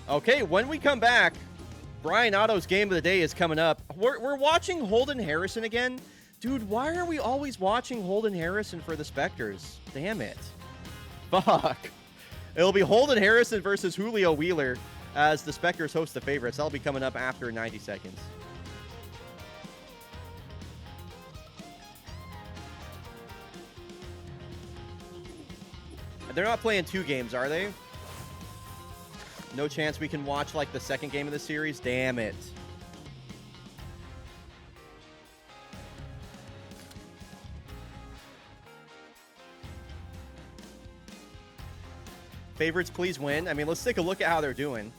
Okay, when we come back, Bryonato's game of the day is coming up. We're watching Holden Harrison again. Dude, why are we always watching Holden Harrison for the Spectres? Damn it. Fuck. It'll be Holden Harrison versus Julio Wheeler as the Spectres host the favorites. That'll be coming up after 90 seconds. They're not playing 2 games, are they? No chance we can watch, like, the second game of the series? Damn it. Favorites, please win. I mean, let's take a look at how they're doing.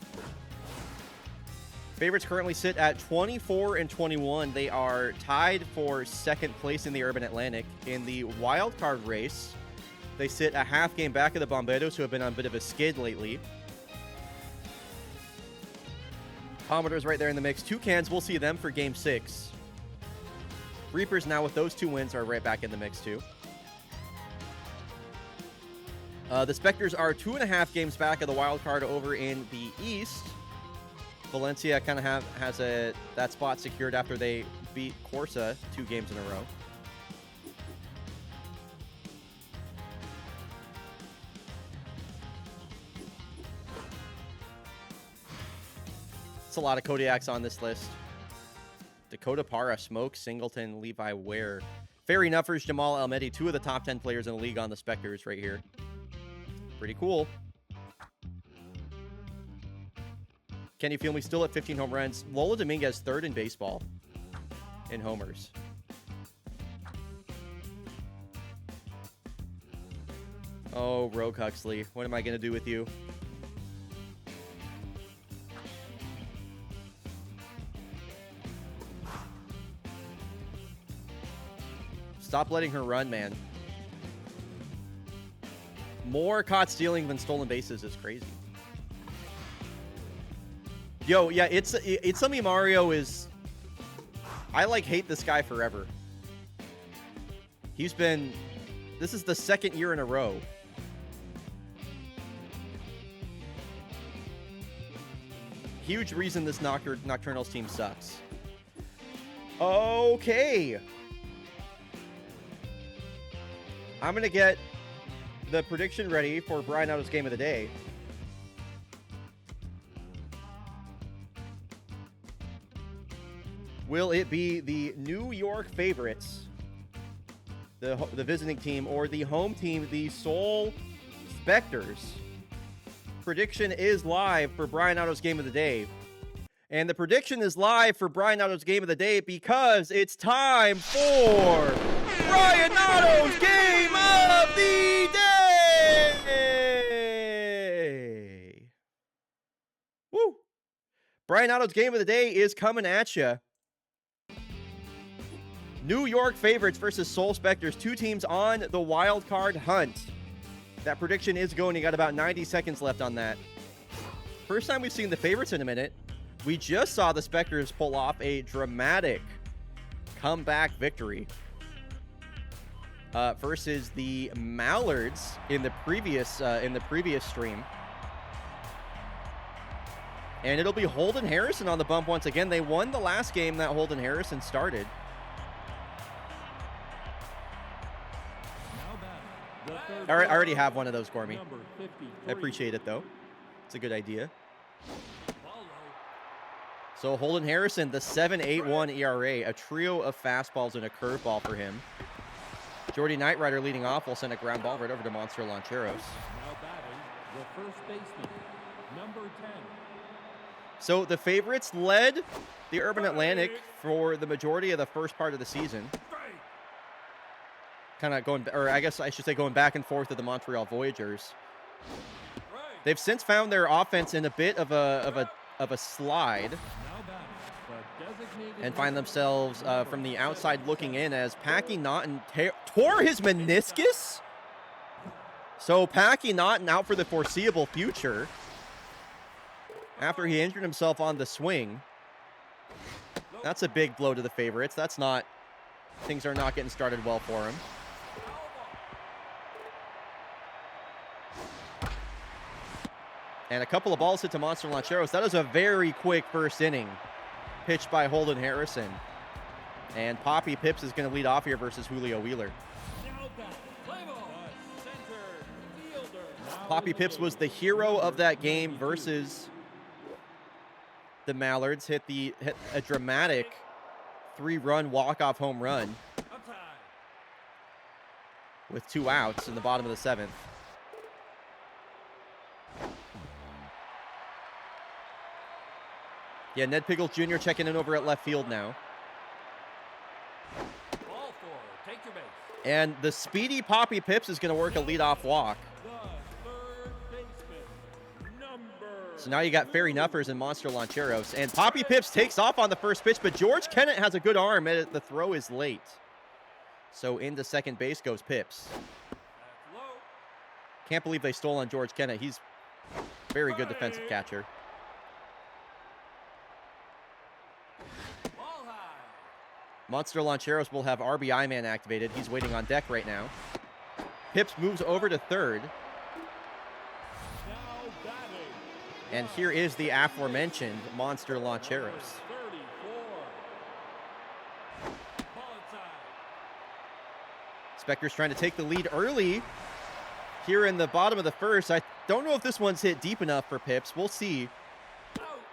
Favorites currently sit at 24 and 21. They are tied for second place in the Urban Atlantic. In the wild card race, they sit a half game back of the Bomberos, who have been on a bit of a skid lately. Commodores right there in the mix. Toucans, we'll see them for game 6. Reapers now with those 2 wins are right back in the mix too. The Spectres are 2.5 games back of the wild card over in the East. Valencia kind of has that spot secured after they beat Corsa 2 games in a row. It's a lot of Kodiaks on this list. Dakota Para, Smoke, Singleton, Levi Ware. Ferry Nuffers, Jamal Almedi, 2 of the top 10 players in the league on the Spectres right here. Pretty cool. Can you feel me? Still at 15 home runs. Lola Dominguez, 3rd in baseball in homers. Oh, Rogue Huxley. What am I going to do with you? Stop letting her run, man. More caught stealing than stolen bases is crazy. Yo, yeah, it's me Mario is... I, like, hate this guy forever. He's been... This is the 2nd year in a row. Huge reason this Nocturnals team sucks. Okay. I'm going to get the prediction ready for Bryonato's game of the day. Will it be the New York favorites, the visiting team, or the home team, the Seoul Spectres? Prediction is live for Bryonato's game of the day. And the prediction is live for Bryonato's game of the day because it's time for Bryonato's game of the day! Woo! Bryonato's game of the day is coming at you. New York favorites versus Seoul Spectres, two teams on the wild card hunt. That prediction is going. You got about 90 seconds left on that. First time we've seen the favorites in a minute. We just saw the Spectres pull off a dramatic comeback victory versus the Mallards in the previous stream. And it'll be Holden Harrison on the bump once again. They won the last game that Holden Harrison started. I already have one of those, Gormy. I appreciate it, though. It's a good idea. So Holden Harrison, the 7.81 ERA, a trio of fastballs and a curveball for him. Jordy Knightrider leading off will send a ground ball right over to Monster Lancheros. Now batting, the first baseman, number 10. So the favorites led the Urban Atlantic for the majority of the first part of the season. Kind of going, or I guess I should say going back and forth with the Montreal Voyagers. They've since found their offense in a bit of a slide and find themselves from the outside looking in as Packy Naughton tore his meniscus. So Packy Naughton out for the foreseeable future after he injured himself on the swing. That's a big blow to the favorites. Things are not getting started well for him. And a couple of balls hit to Monster Lancheros. That is a very quick first inning pitched by Holden Harrison. And Poppy Pips is going to lead off here versus Julio Wheeler. Poppy Pips was the hero of that game versus the Mallards. Hit a dramatic 3-run walk-off home run with 2 outs in the bottom of the 7th. Yeah, Ned Pickles Jr. checking in over at left field now. Ball 4, take your base. And the speedy Poppy Pips is going to work a leadoff walk. The third baseman, number. So now you got Ferry Nuffers and Monster Lancheros. And Poppy Pips takes off on the first pitch, but George Kennett has a good arm, and the throw is late. So into second base goes Pips. Can't believe they stole on George Kennett. He's a very good defensive catcher. Monster Lancheros will have RBI man activated. He's waiting on deck right now. Pips moves over to third. And here is the aforementioned Monster Lancheros. Spectres trying to take the lead early here in the bottom of the first. I don't know if this one's hit deep enough for Pips. We'll see.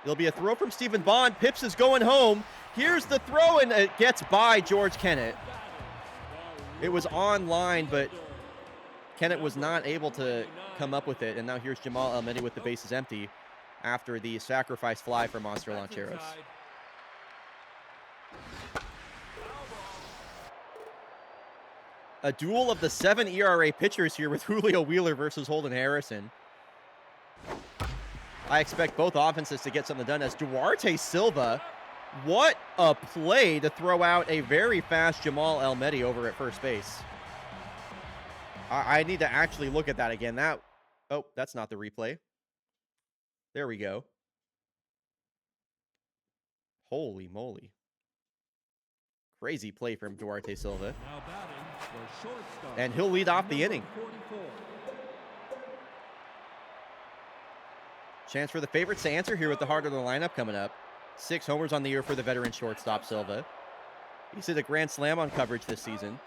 It'll be a throw from Stephen Bond. Pips is going home. Here's the throw, and it gets by George Kennett. It was on line, but Kennett was not able to come up with it. And now here's Jamal Almeida with the bases empty after the sacrifice fly for Monster Lancheros. A duel of the 7 ERA pitchers here with Julio Wheeler versus Holden Harrison. I expect both offenses to get something done as Duarte Silva. What a play to throw out a very fast Jamal Almeida over at first base. I need to actually look at that again. Oh, that's not the replay. There we go. Holy moly. Crazy play from Duarte Silva. And he'll lead off the inning. Chance for the favorites to answer here with the heart of the lineup coming up. 6 homers on the year for the veteran shortstop Silva. He's hit a grand slam on coverage this season.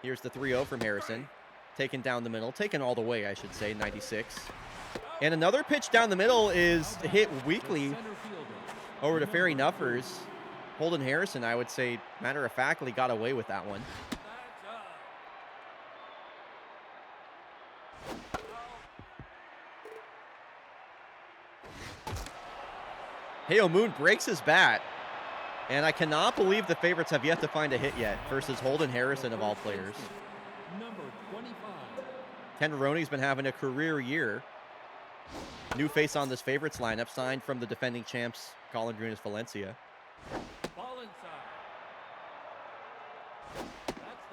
Here's the 3-0 from Harrison. Taken down the middle. Taken all the way, I should say, 96. And another pitch down the middle is hit weakly over to Ferry Nuffers. Holden Harrison, I would say, matter-of-factly got away with that one. Hale Moon breaks his bat. And I cannot believe the favorites have yet to find a hit yet versus Holden Harrison of all players. Number 25. Ken Maroney's been having a career year. New face on this favorites lineup, signed from the defending champs, Colin Drunas Valencia. Ball inside.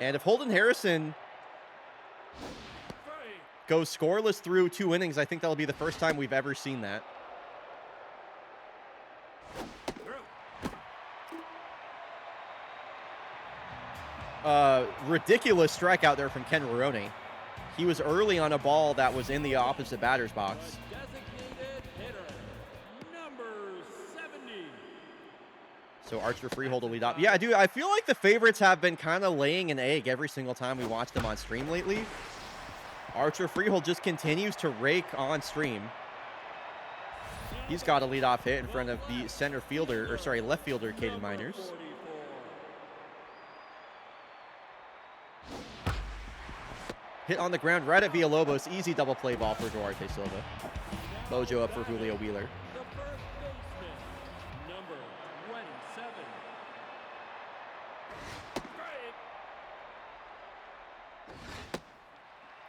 And if Holden Harrison goes scoreless through 2 innings, I think that'll be the first time we've ever seen that. Ridiculous strikeout there from Ken Maroney. He was early on a ball that was in the opposite batter's box. Designated hitter. Number 70. So Archer Freehold will lead off. Yeah, dude, I feel like the favorites have been kind of laying an egg every single time we watch them on stream lately. Archer Freehold just continues to rake on stream. He's got a leadoff hit in front of the center fielder, or sorry, left fielder, Caden Miners. Hit on the ground right at Villalobos. Easy double play ball for Duarte Silva. Mojo up for Julio Wheeler. The first baseman. Number 27.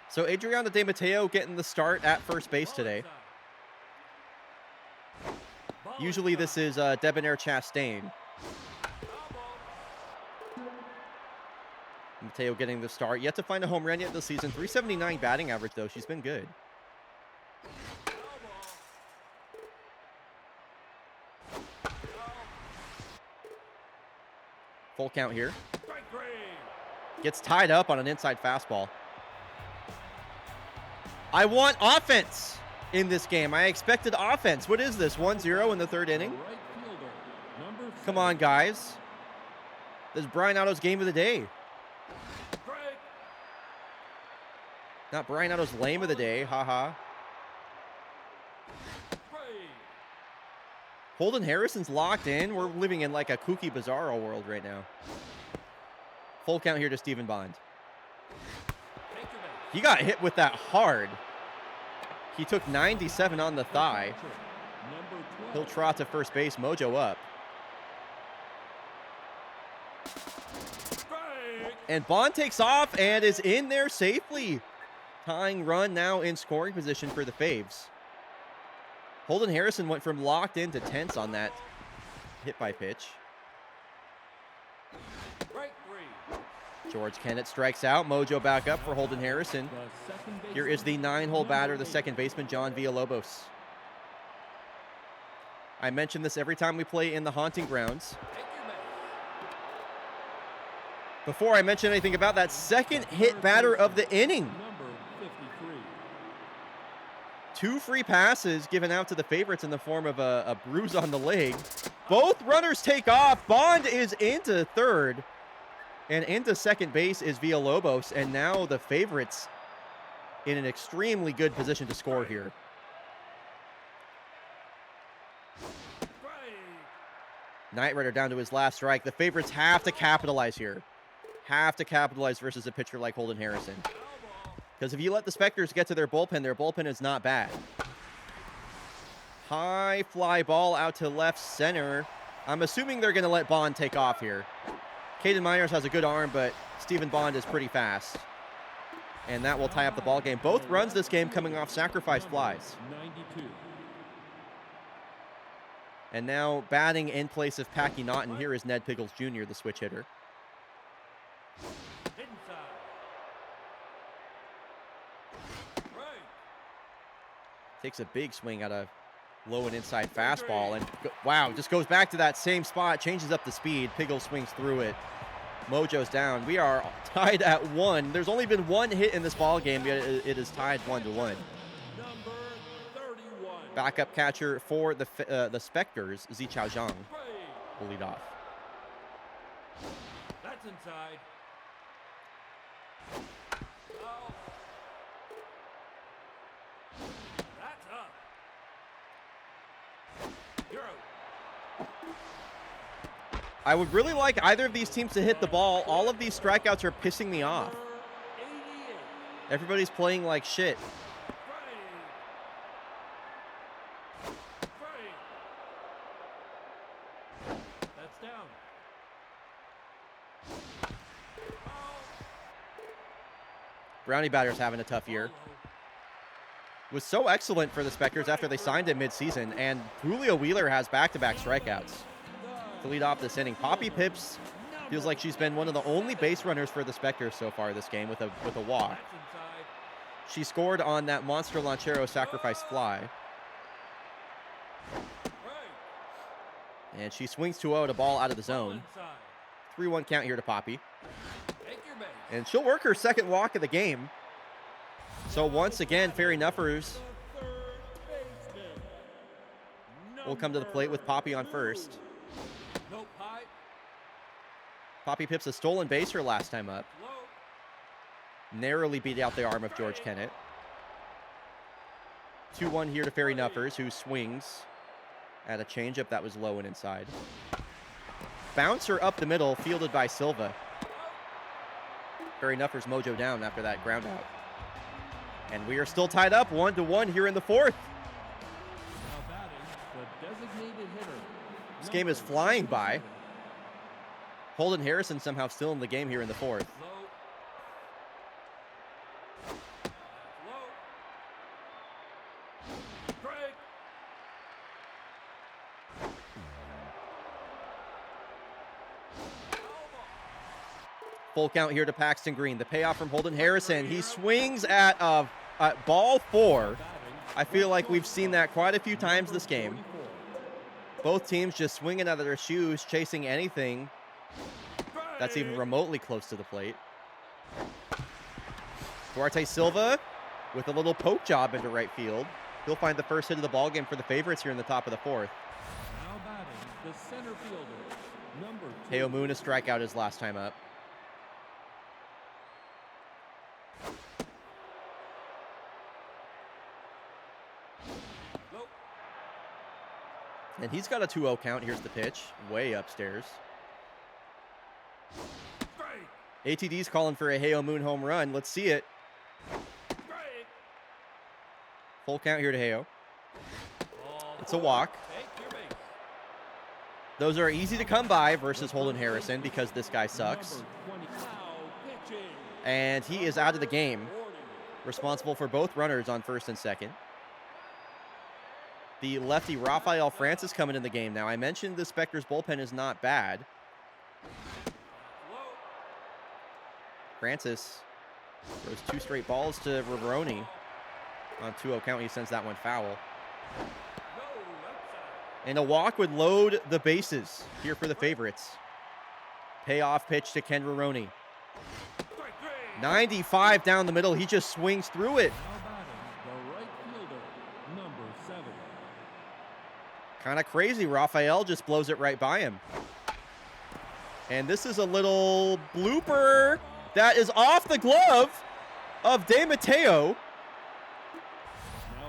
So Adriano De Matteo getting the start at first base today. Usually this is Debonair Chastain. Mateo getting the start. Yet to find a home run yet this season. 379 batting average, though. She's been good. Full count here. Gets tied up on an inside fastball. I want offense in this game. I expected offense. What is this? 1-0 in the 3rd inning? Right fielder. Number Come on, guys. This is Bryonato's game of the day. Not Bryonato's lame of the day. Haha. Holden Harrison's locked in. We're living in like a kooky bizarro world right now. Full count here to Stephen Bond. He got hit with that hard. He took 97 on the thigh. He'll trot to first base. Mojo up. And Bond takes off and is in there safely. Tying run now in scoring position for the Faves. Holden Harrison went from locked in to tense on that hit by pitch. George Kennett strikes out. Mojo back up for Holden Harrison. Here is the 9-hole batter, the second baseman, John Villalobos. I mention this every time we play in the Haunting Grounds. Before I mention anything about that second hit batter of the inning. 2 free passes given out to the favorites in the form of a bruise on the leg. Both runners take off. Bond is into third. And into second base is Villalobos. And now the favorites in an extremely good position to score here. Knight Rider down to his last strike. The favorites have to capitalize here. Have to capitalize versus a pitcher like Holden Harrison. Because if you let the Spectres get to their bullpen is not bad. High fly ball out to left center. I'm assuming they're going to let Bond take off here. Caden Miners has a good arm, but Stephen Bond is pretty fast. And that will tie up the ball game. Both runs this game coming off sacrifice flies. 92. And now batting in place of Packy Naughton. Here is Ned Pickles Jr., the switch hitter. Takes a big swing at a low and inside fastball. And wow, just goes back to that same spot, changes up the speed. Pickles swings through it. Mojo's down. We are tied at 1. There's only been 1 hit in this ball game, yet it is tied 1-1. Number 38. Backup catcher for the Spectres, Zichao Zhang, will lead off. That's inside. Oh. That's up. You're out. I would really like either of these teams to hit the ball. All of these strikeouts are pissing me off. Number 88. Everybody's playing like shit. That's down. Brownie batter's having a tough year. Was so excellent for the Spectres after they signed him midseason, and Julio Wheeler has back-to-back strikeouts to lead off this inning. Poppy Pips feels like she's been one of the only base runners for the Spectres so far this game with a walk. That's inside. She scored on that monster Lanchero sacrifice fly, Right. and she swings 2-0 at a ball out of the Ball zone. inside. 3-1 count here to Poppy, Take your base. and she'll work her second walk of the game. So once again, Fairy Nuffers The third baseman. will come to the plate with Poppy on first. Nope, high, Poppy Pips a stolen base her last time up. low. Narrowly beat out the arm of George Kennett. 2-1 here to Fairy Nuffers, who swings at a changeup that was low and inside. Bouncer up the middle, fielded by Silva. Fairy Nuffers mojo down after that ground out. And we are still tied up 1-1 here in the fourth. Now batting, the designated hitter. This game is flying by. Holden Harrison somehow still in the game here in the fourth. Low. Low. Break. Full count here to Paxton Green. The payoff from Holden Harrison. He swings at ball 4. I feel like we've seen that quite a few times this game. Both teams just swinging out of their shoes, chasing anything that's even remotely close to the plate. Duarte Silva with a little poke job into right field. He'll find the first hit of the ball game for the favorites here in the top of the fourth. Now batting, the center fielder, number 2. Heo Moon a strikeout his last time up. Low. And he's got a 2-0 count. Here's the pitch, way upstairs. Break. ATD's calling for a Heo Moon home run. Let's see it. Break. Full count here to Heo. Ball It's a walk. Take your base. Those are easy to come by versus Holden Harrison because this guy sucks. Number 20. Now pitching. And he is out of the game, 40. responsible for both runners on first and second. The lefty Rafael Francis coming in the game now. I mentioned the Spectres bullpen is not bad. Low. Francis throws 2 straight balls to Riveroni. On 2-0 count, he sends that one foul. No, outside. And a walk would load the bases here for the favorites. Payoff pitch to Ken Rironi. Strike 3. 95 down the middle. He just swings through it. Now batting, the right fielder, number 7. Kind of crazy. Rafael just blows it right by him. And this is a little blooper that is off the glove of De Matteo. Now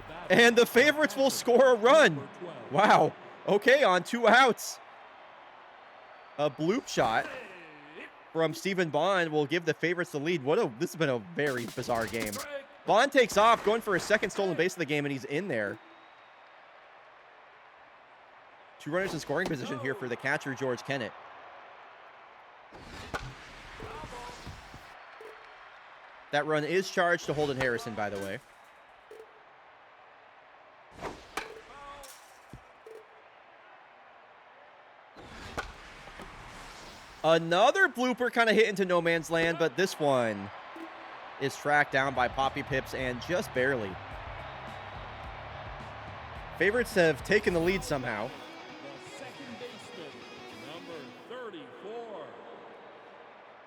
batting, And the favorites will score a run. number 12. Wow. Okay, on 2 outs. A bloop shot from Stephen Bond will give the favorites the lead. This has been a very bizarre game. Break. Bond takes off, going for his second stolen base of the game, and he's in there. 2 runners in scoring position here for the catcher, George Kennett. That run is charged to Holden Harrison, by the way. Another blooper kind of hit into no man's land, but this one is tracked down by Poppy Pips and just barely. Favorites have taken the lead somehow. The second baseman, number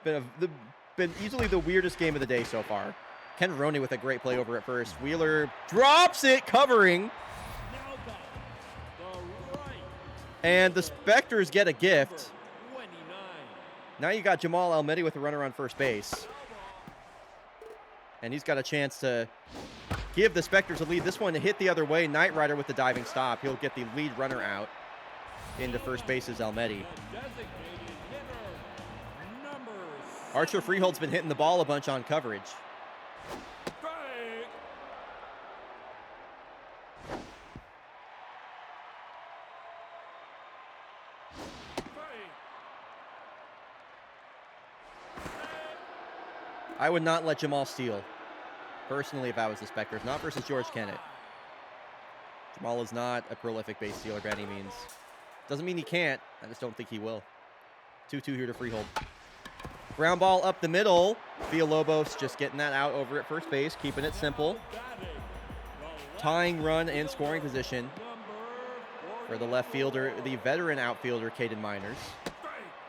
34. Been easily the weirdest game of the day so far. Ken Roney with a great play over at first. Wheeler drops it, covering. Now And the Specters get a gift. 29. Now you got Jamal Almeida with a runner on first base. And he's got a chance to give the Specters a lead. This one hit the other way. Knight Rider with the diving stop. He'll get the lead runner out. Into first base is Almeida. The designated hitter, number Archer Freehold's been hitting the ball a bunch on coverage. strike. I would not let Jamal steal, personally, if I was the Specters. Not versus George Kennett. Jamal is not a prolific base stealer by any means. Doesn't mean he can't. I just don't think he will. 2-2 here to Freehold. Ground ball up the middle. Villalobos just getting that out over at first base, keeping it simple. Tying run in scoring position for the left fielder, the veteran outfielder, Caden Miners.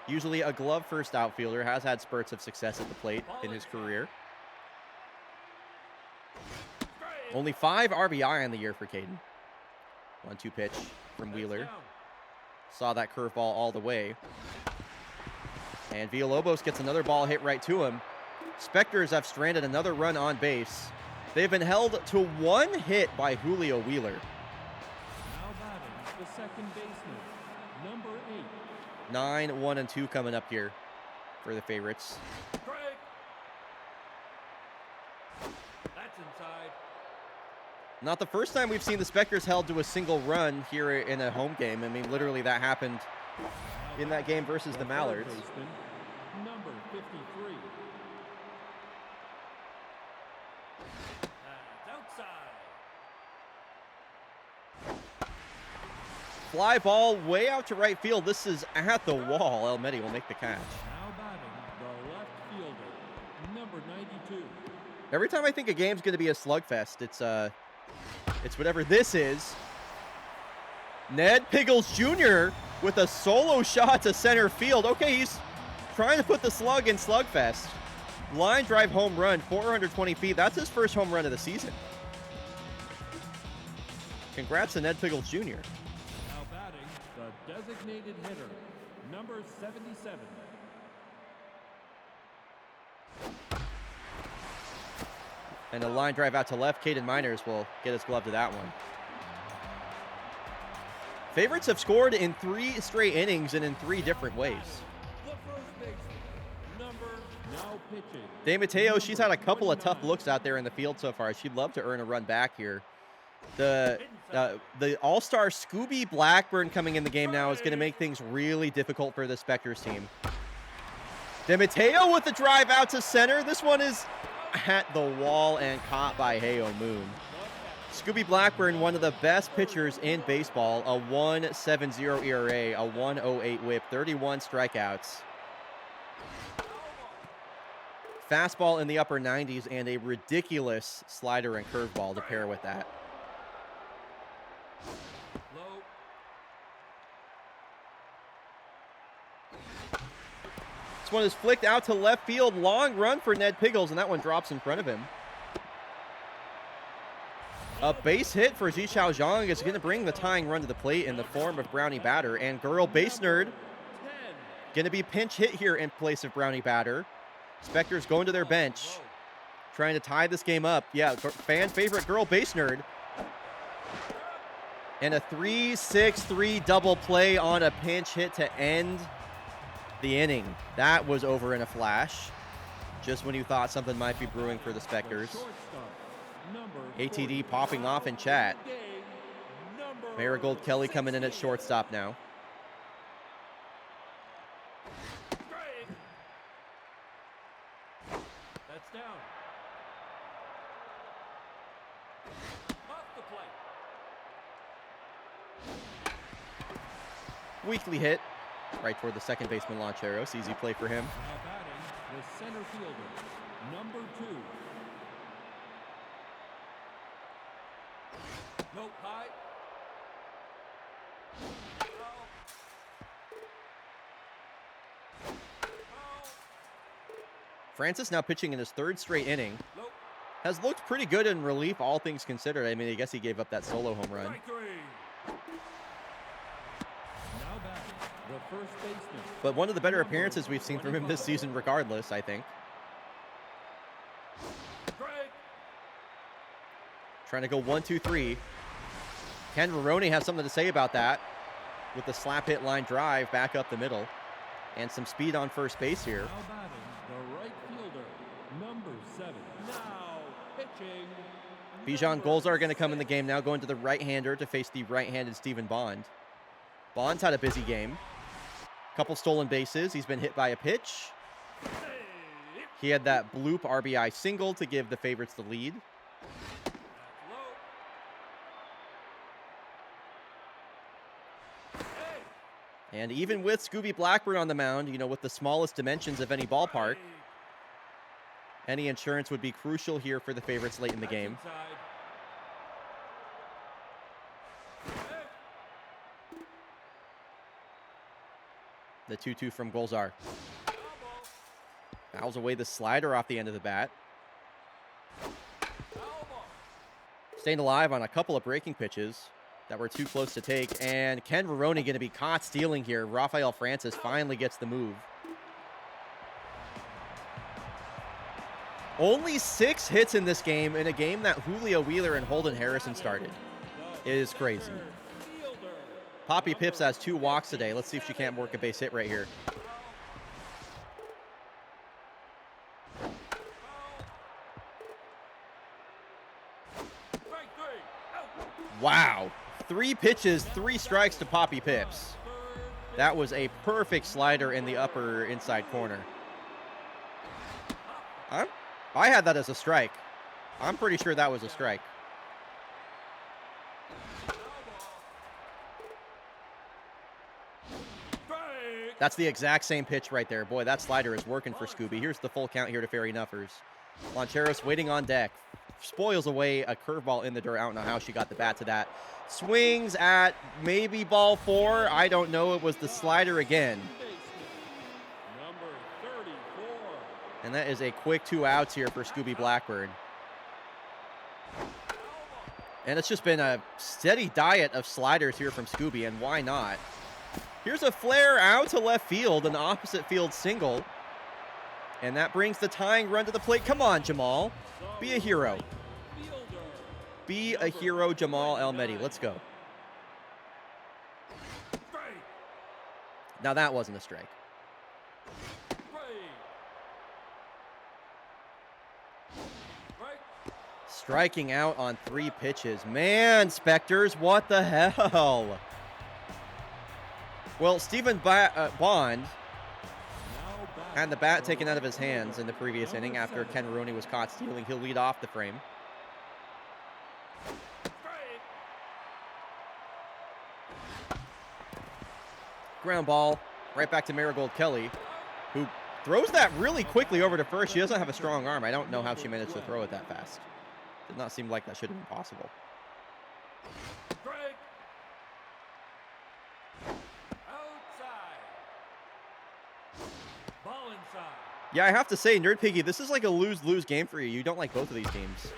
Usually a glove-first outfielder, has had spurts of success at the plate in his career. Only 5 RBI on the year for Caden. 1-2 pitch from Wheeler. Saw that curveball all the way. And Villalobos gets another ball hit right to him. Specters have stranded another run on base. They've been held to 1 hit by Julio Wheeler. Now batting, the second baseman, number 8. 9, 1, and 2 coming up here for the favorites. Strike. That's inside. Not the first time we've seen the Specters held to a single run here in a home game. I mean, literally that happened in that game versus the Mallards. Third baseman, number 53. That's outside. Fly ball way out to right field. This is at the wall. Almeida will make the catch. Now batting, the left fielder, number 92. Every time I think a game's going to be a slugfest, it's whatever this is. Ned Piggles Jr. with a solo shot to center field. Okay, he's trying to put the slug in slugfest. Line drive home run, 420 feet. That's his first home run of the season. Congrats to Ned Piggles Jr. Now batting, the designated hitter, number 77. And a line drive out to left. Caden Miners will get his glove to that one. Favorites have scored in 3 straight innings and in 3 different ways. The first baseman, number now pitching. De Matteo, she's had a couple of tough looks out there in the field so far. She'd love to earn a run back here. The all-star Scooby Blackburn coming in the game now is going to make things really difficult for the Specters team. De Matteo with the drive out to center. This one is at the wall and caught by Heo Moon. Scooby Blackburn, one of the best pitchers in baseball, a 1.70 ERA, a 1.08 whip, 31 strikeouts. Fastball in the upper 90s and a ridiculous slider and curveball to pair with that. Low. This one is flicked out to left field. Long run for Ned Piggles, and that one drops in front of him. A base hit for Zichao Zhang is going to bring the tying run to the plate in the form of Brownie Batter. And Girl Base Nerd 10. going to be pinch hit here in place of Brownie Batter. Specters going to their bench, trying to tie this game up. Yeah, fan favorite Girl Base Nerd. And a 3-6-3 double play on a pinch hit to end the inning. That was over in a flash, just when you thought something might be brewing for the Specters. ATD popping off in chat. Marigold Kelly coming in at shortstop now. That's down. Off the plate. Weakly hit right toward the second baseman Lancheros. Easy play for him. Now batting, the center fielder, number 2. Nope, high. Francis now pitching in his 3rd straight inning. Nope. Has looked pretty good in relief, all things considered. I mean, I guess he gave up that solo home run. Strike 3. Now first baseman. But one of the better appearances we've seen from him this season regardless, I think. Trying to go 1-2-3. Ken Veroni has something to say about that with the slap hit line drive back up the middle and some speed on first base here. Now batting, the right fielder, number 7. Now pitching. Bijan Golzar going to come in the game now, going to the right-hander to face the right-handed Stephen Bond. Bond's had a busy game. Couple stolen bases. He's been hit by a pitch. He had that bloop RBI single to give the favorites the lead. And even with Scooby Blackburn on the mound, you know, with the smallest dimensions of any ballpark, any insurance would be crucial here for the favorites late in the game. The 2-2 from Golzar. Fouls away the slider off the end of the bat. Staying alive on a couple of breaking pitches that were too close to take. And Ken Veroni going to be caught stealing here. Rafael Francis finally gets the move. Only 6 hits in this game, in a game that Julio Wheeler and Holden Harrison started. It is crazy. Poppy Pips has 2 walks today. Let's see if she can't work a base hit right here. Wow. 3 pitches, 3 strikes to Poppy Pips. That was a perfect slider in the upper inside corner. I had that as a strike. I'm pretty sure that was a strike. That's the exact same pitch right there. Boy, that slider is working for Scooby. Here's the full count here to Fairy Nuffers. Loncheros waiting on deck. Spoils away a curveball in the dirt. I don't know how she got the bat to that. Swings at maybe ball 4. I don't know. It was the slider again. Number 34. And that is a quick 2 outs here for Scooby Blackburn. And it's just been a steady diet of sliders here from Scooby, and why not? Here's a flare out to left field, an opposite field single. And that brings the tying run to the plate. Come on, Jamal. Be a hero. Be a hero, Jamal Almedi. Let's go. Now that wasn't a strike. Striking out on 3 pitches. Man, Specters, what the hell? Well, Stephen Bond had the bat taken out of his hands in the previous inning after Ken Rooney was caught stealing. He'll lead off the frame. Ground ball right back to Marigold Kelly, who throws that really quickly over to first. She doesn't have a strong arm. I don't know how she managed to throw it that fast. Did not seem like that should have been possible. Yeah, I have to say, Nerd Piggy, this is like a lose-lose game for you. You don't like both of these teams.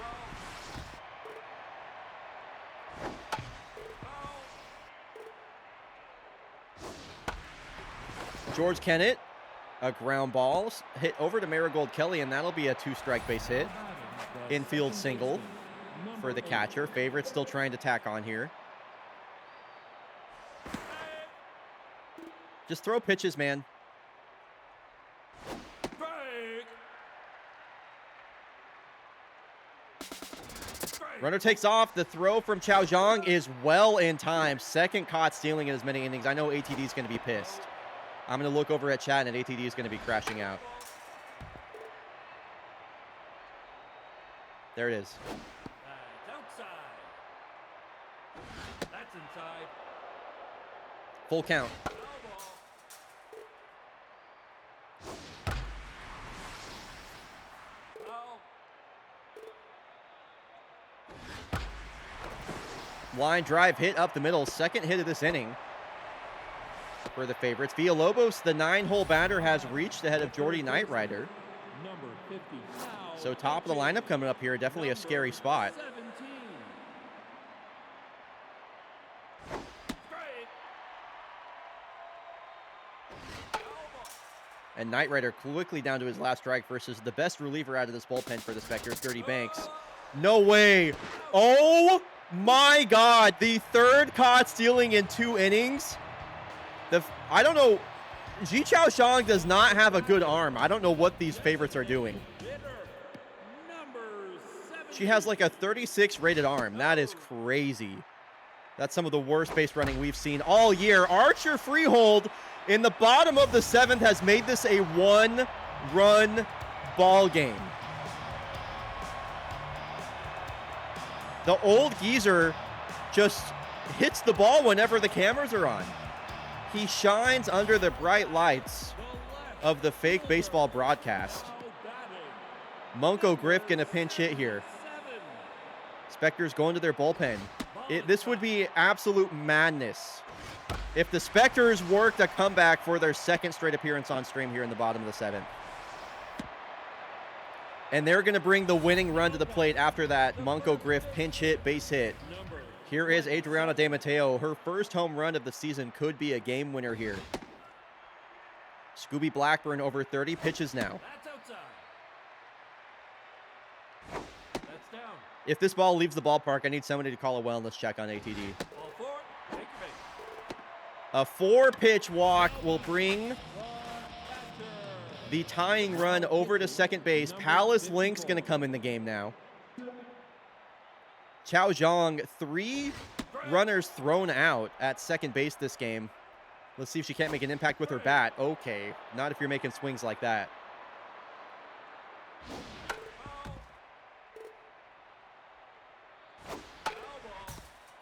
George Kennett, a ground ball hit over to Marigold Kelly, and that'll be a 2-strike base hit. Infield single for the catcher. Favorite still trying to tack on here. Just throw pitches, man. Runner takes off. The throw from Chow Zhang is well in time. Second caught stealing in as many innings. I know ATD is going to be pissed. I'm going to look over at chat, and ATD is going to be crashing out. There it is. Outside. That's inside. Full count. Line drive hit up the middle. Second hit of this inning for the favorites. Villalobos, the 9-hole batter, has reached ahead of Jordy Knightrider. Number 50. So top of the lineup coming up here. Definitely a scary spot. 17. And Knight Rider quickly down to his last strike versus the best reliever out of this bullpen for the Spectres, Dirty Banks. No way. Oh my God. The third caught stealing in 2 innings. I don't know. Ji Chao Shang does not have a good arm. I don't know what these favorites are doing. She has like a 36 rated arm. That is crazy. That's some of the worst base running we've seen all year. Archer Freehold in the bottom of the 7th has made this a 1-run ball game. The old geezer just hits the ball whenever the cameras are on. He shines under the bright lights of the fake baseball broadcast. Munko Griff gonna pinch hit here. Spectres going to their bullpen. This would be absolute madness if the Spectres worked a comeback for their 2nd straight appearance on stream here in the bottom of the 7th. And they're going to bring the winning run to the plate after that Munko Griff pinch hit, base hit. Here is Adriana De Matteo. Her first home run of the season could be a game winner here. Scooby Blackburn over 30 pitches now. If this ball leaves the ballpark, I need somebody to call a wellness check on ATD. A 4-pitch walk will bring the tying run over to second base. Palace Link's going to come in the game now. Chao Zhang, 3 runners thrown out at second base this game. Let's see if she can't make an impact with her bat. Okay, not if you're making swings like that.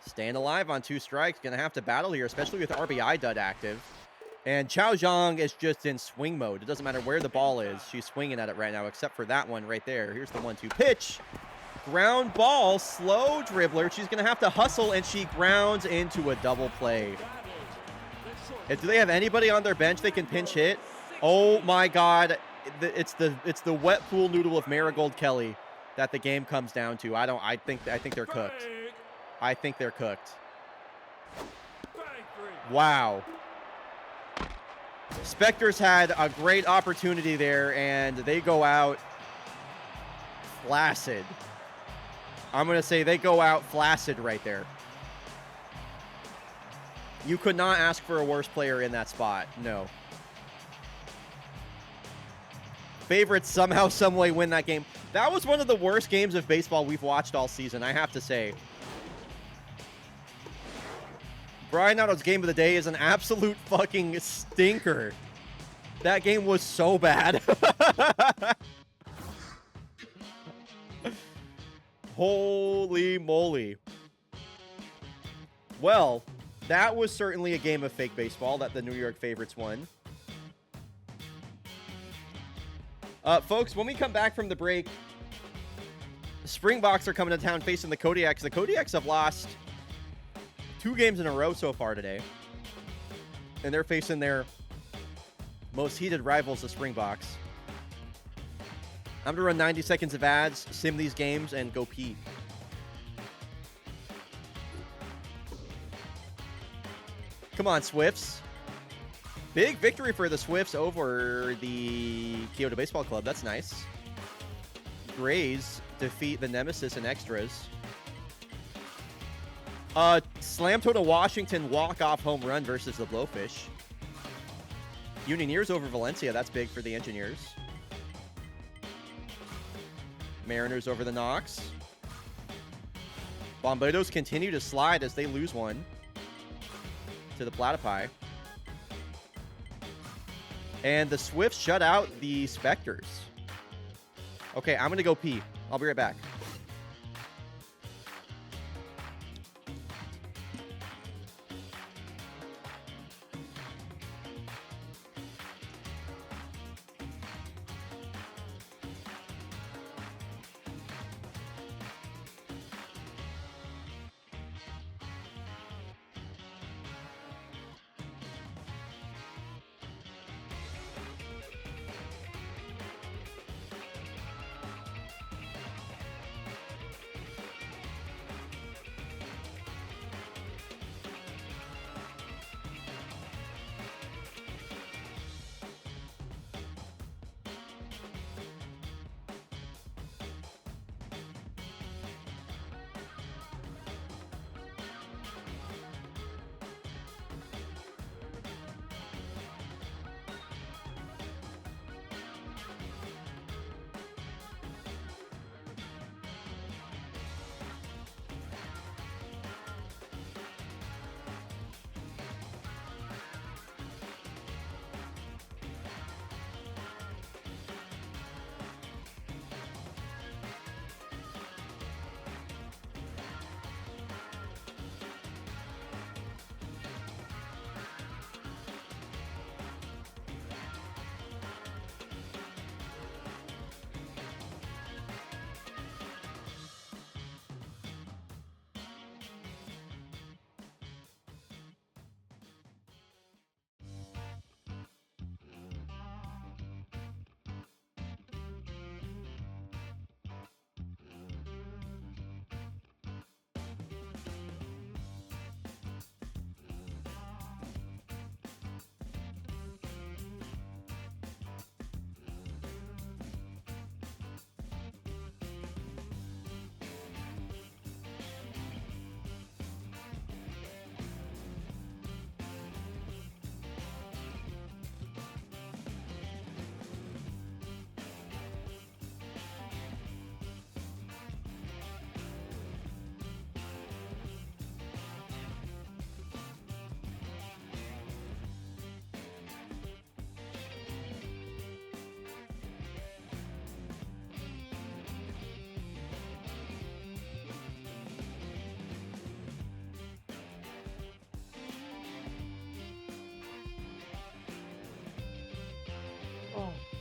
Staying alive on 2 strikes. Going to have to battle here, especially with RBI dud active. And Chao Zhang is just in swing mode. It doesn't matter where the ball is. She's swinging at it right now, except for that one right there. Here's the 1-2 pitch. Ground ball, slow dribbler. She's going to have to hustle, and she grounds into a double play. Do they have anybody on their bench they can pinch hit? Oh, my God. It's the wet pool noodle of Marigold Kelly that the game comes down to. I think they're cooked. I think they're cooked. Wow. Spectres had a great opportunity there, and they go out flaccid. I'm going to say they go out flaccid right there. You could not ask for a worse player in that spot. No. Favorites somehow, someway win that game. That was one of the worst games of baseball we've watched all season, I have to say. Bryonato's game of the day is an absolute fucking stinker. That game was so bad. Holy moly. Well, that was certainly a game of fake baseball that the New York favorites won. Folks, when we come back from the break, the Springboks are coming to town facing the Kodiaks. The Kodiaks have lost 2 games in a row so far today. And they're facing their most heated rivals, the Springboks. I'm going to run 90 seconds of ads, sim these games, and go pee. Come on, Swifts. Big victory for the Swifts over the Kyoto Baseball Club. That's nice. Grays defeat the Nemesis in extras. Slam toe to Washington walk-off home run versus the Blowfish. Unioneers over Valencia. That's big for the Engineers. Mariners over the Knox. Bombardos continue to slide as they lose one to the Platypi. And the Swifts shut out the Spectres. Okay, I'm going to go pee. I'll be right back.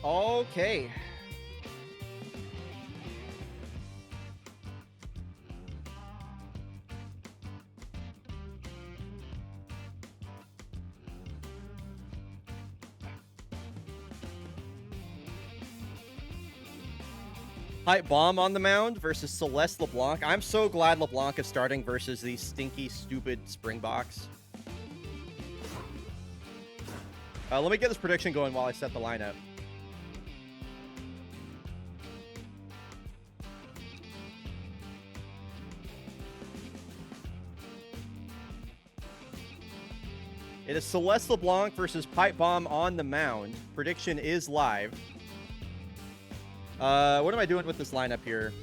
Okay. Pipe Bomb on the mound versus Celeste LeBlanc. I'm so glad LeBlanc is starting versus these stinky, stupid Springboks. Let me get this prediction going while I set the lineup. It is Celeste LeBlanc versus Pipe Bomb on the mound. Prediction is live. What am I doing with this lineup here?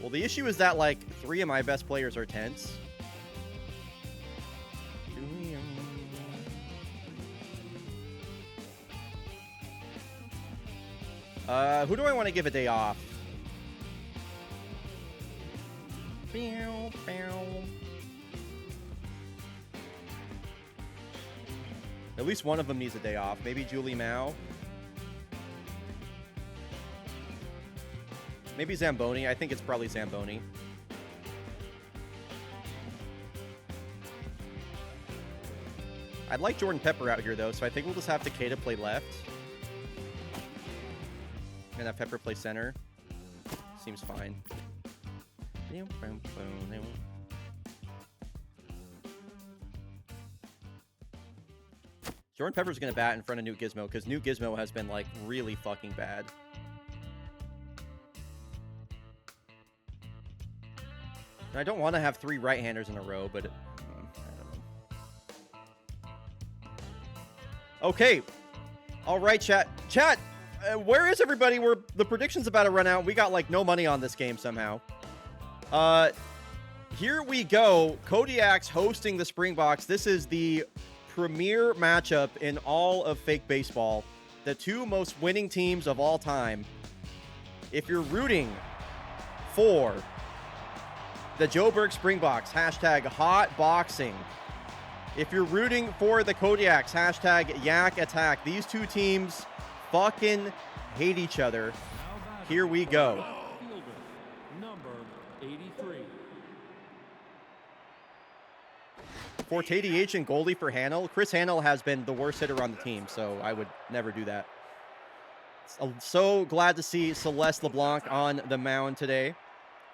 Well, the issue is that, like, 3 of my best players are 10s. Who do I want to give a day off? At least one of them needs a day off. Maybe Julie Mao. Maybe Zamboni. I think it's probably Zamboni. I'd like Jordan Pepper out here, though, so I think we'll just have Takeda play left. And have Pepper play center. Seems fine. Jordan Pepper's going to bat in front of Newt Gizmo because Newt Gizmo has been, like, really fucking bad. I don't want to have 3 right-handers in a row, but I don't know. Okay. All right, chat. Chat, where is everybody? The prediction's about to run out. We got, like, no money on this game somehow. Here we go. Kodiaks hosting the Springboks. This is the premier matchup in all of fake baseball. The 2 most winning teams of all time. If you're rooting for the Joburg Springboks, hashtag hot boxing. If you're rooting for the Kodiaks, hashtag yak attack. These 2 teams fucking hate each other. Here we go. Fielder, number 83. For TDH and goalie for Hanel, Chris Hanel has been the worst hitter on the team, so I would never do that. So glad to see Celeste LeBlanc on the mound today.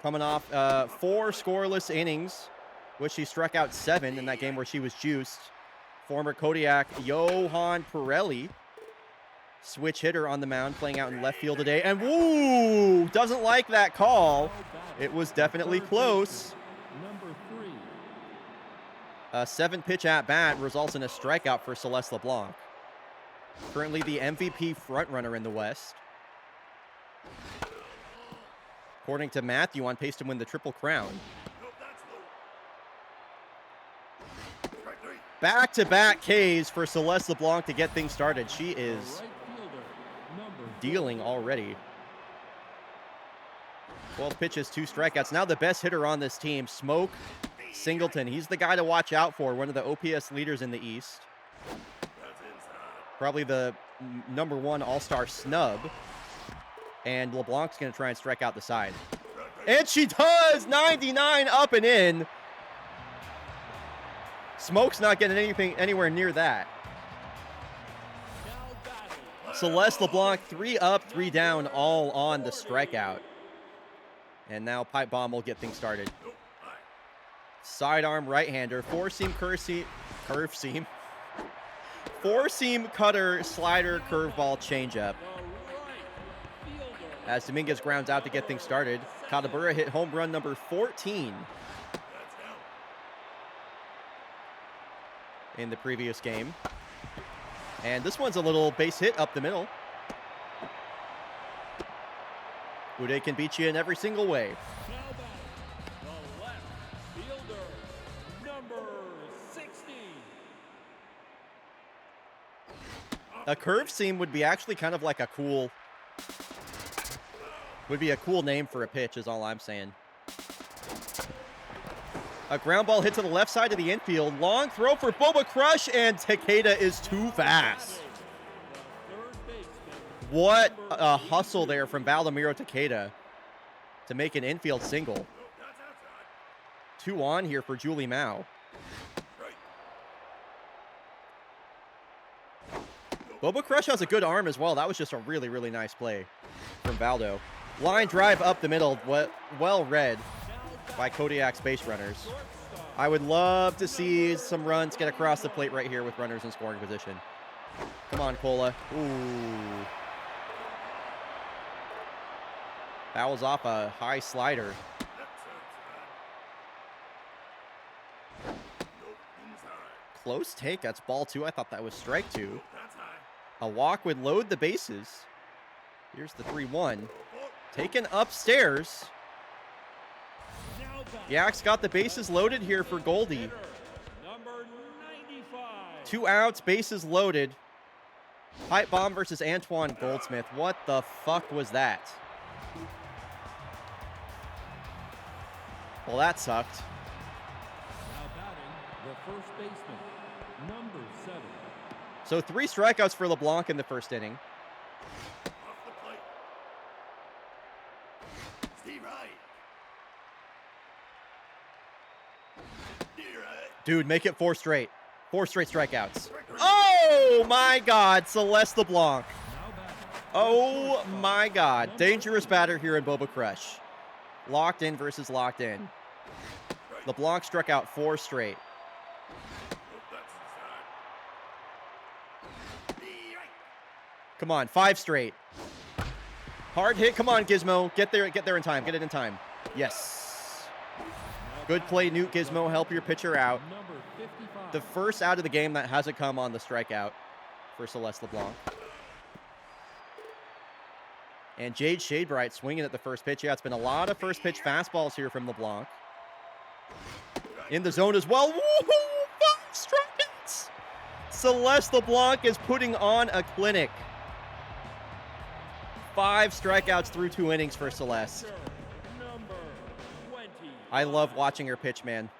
Coming off 4 scoreless innings, which she struck out 7 in that game where she was juiced. Former Kodiak Johan Pirelli, switch hitter on the mound, playing out in left field today. And woo! Doesn't like that call. It was definitely close. Number 3. A 7-pitch at-bat results in a strikeout for Celeste LeBlanc. Currently the MVP frontrunner in the West. According to Matthew, on pace to win the Triple Crown. Back-to-back Ks for Celeste LeBlanc to get things started. She is Right fielder, number dealing already. 12 pitches, 2 strikeouts. Now the best hitter on this team, Smoke Singleton. He's the guy to watch out for, one of the OPS leaders in the East. Probably the number 1 all-star snub. And LeBlanc's going to try and strike out the side. And she does! 99 up and in. Smoke's not getting anywhere near that. Celeste LeBlanc, 3 up, 3 down, all on the strikeout. And now Pipe Bomb will get things started. Sidearm right-hander, 4-seam curve seam. 4-seam cutter, slider, curveball, changeup. As Dominguez grounds out to get things started. Kadabura hit home run number 14 in the previous game. And this one's a little base hit up the middle. Uday can beat you in every single way. Now back, the left fielder, number 60. A curve seam would be actually kind of like a cool... Would be a cool name for a pitch is all I'm saying. A ground ball hit to the left side of the infield. Long throw for Boba Crush, and Takeda is too fast. What a hustle there from Valdomiro Takeda to make an infield single. 2 on here for Julie Mao. Boba Crush has a good arm as well. That was just a really, really nice play from Valdo. Line drive up the middle, well read by Kodiak's base runners. I would love to see some runs get across the plate right here with runners in scoring position. Come on, Cola. Ooh. Fouls off a high slider. Close take. That's ball 2. I thought that was strike 2. A walk would load the bases. Here's the 3-1. Taken upstairs. Yak's got the bases loaded here for Goldie. 2 outs, bases loaded. Pipe bomb versus Antoine Goldsmith. What the fuck was that? Well, that sucked. Now batting, the first baseman, number 7. So 3 strikeouts for LeBlanc in the first inning. Dude, make it 4 straight. 4 straight strikeouts. Oh, my God. Celeste LeBlanc. Oh, my God. Dangerous batter here in Boba Crush. Locked in versus locked in. LeBlanc struck out 4 straight. Come on, 5 straight. Hard hit. Come on, Gizmo. Get there in time. Get it in time. Yes. Good play, Newt Gizmo. Help your pitcher out. The first out of the game that hasn't come on the strikeout for Celeste LeBlanc. And Jade Shadebright swinging at the first pitch. Yeah, it's been a lot of first pitch fastballs here from LeBlanc. In the zone as well. Woo-hoo! 5 strikeouts. Celeste LeBlanc is putting on a clinic. 5 strikeouts through 2 innings for Celeste. I love watching her pitch, man.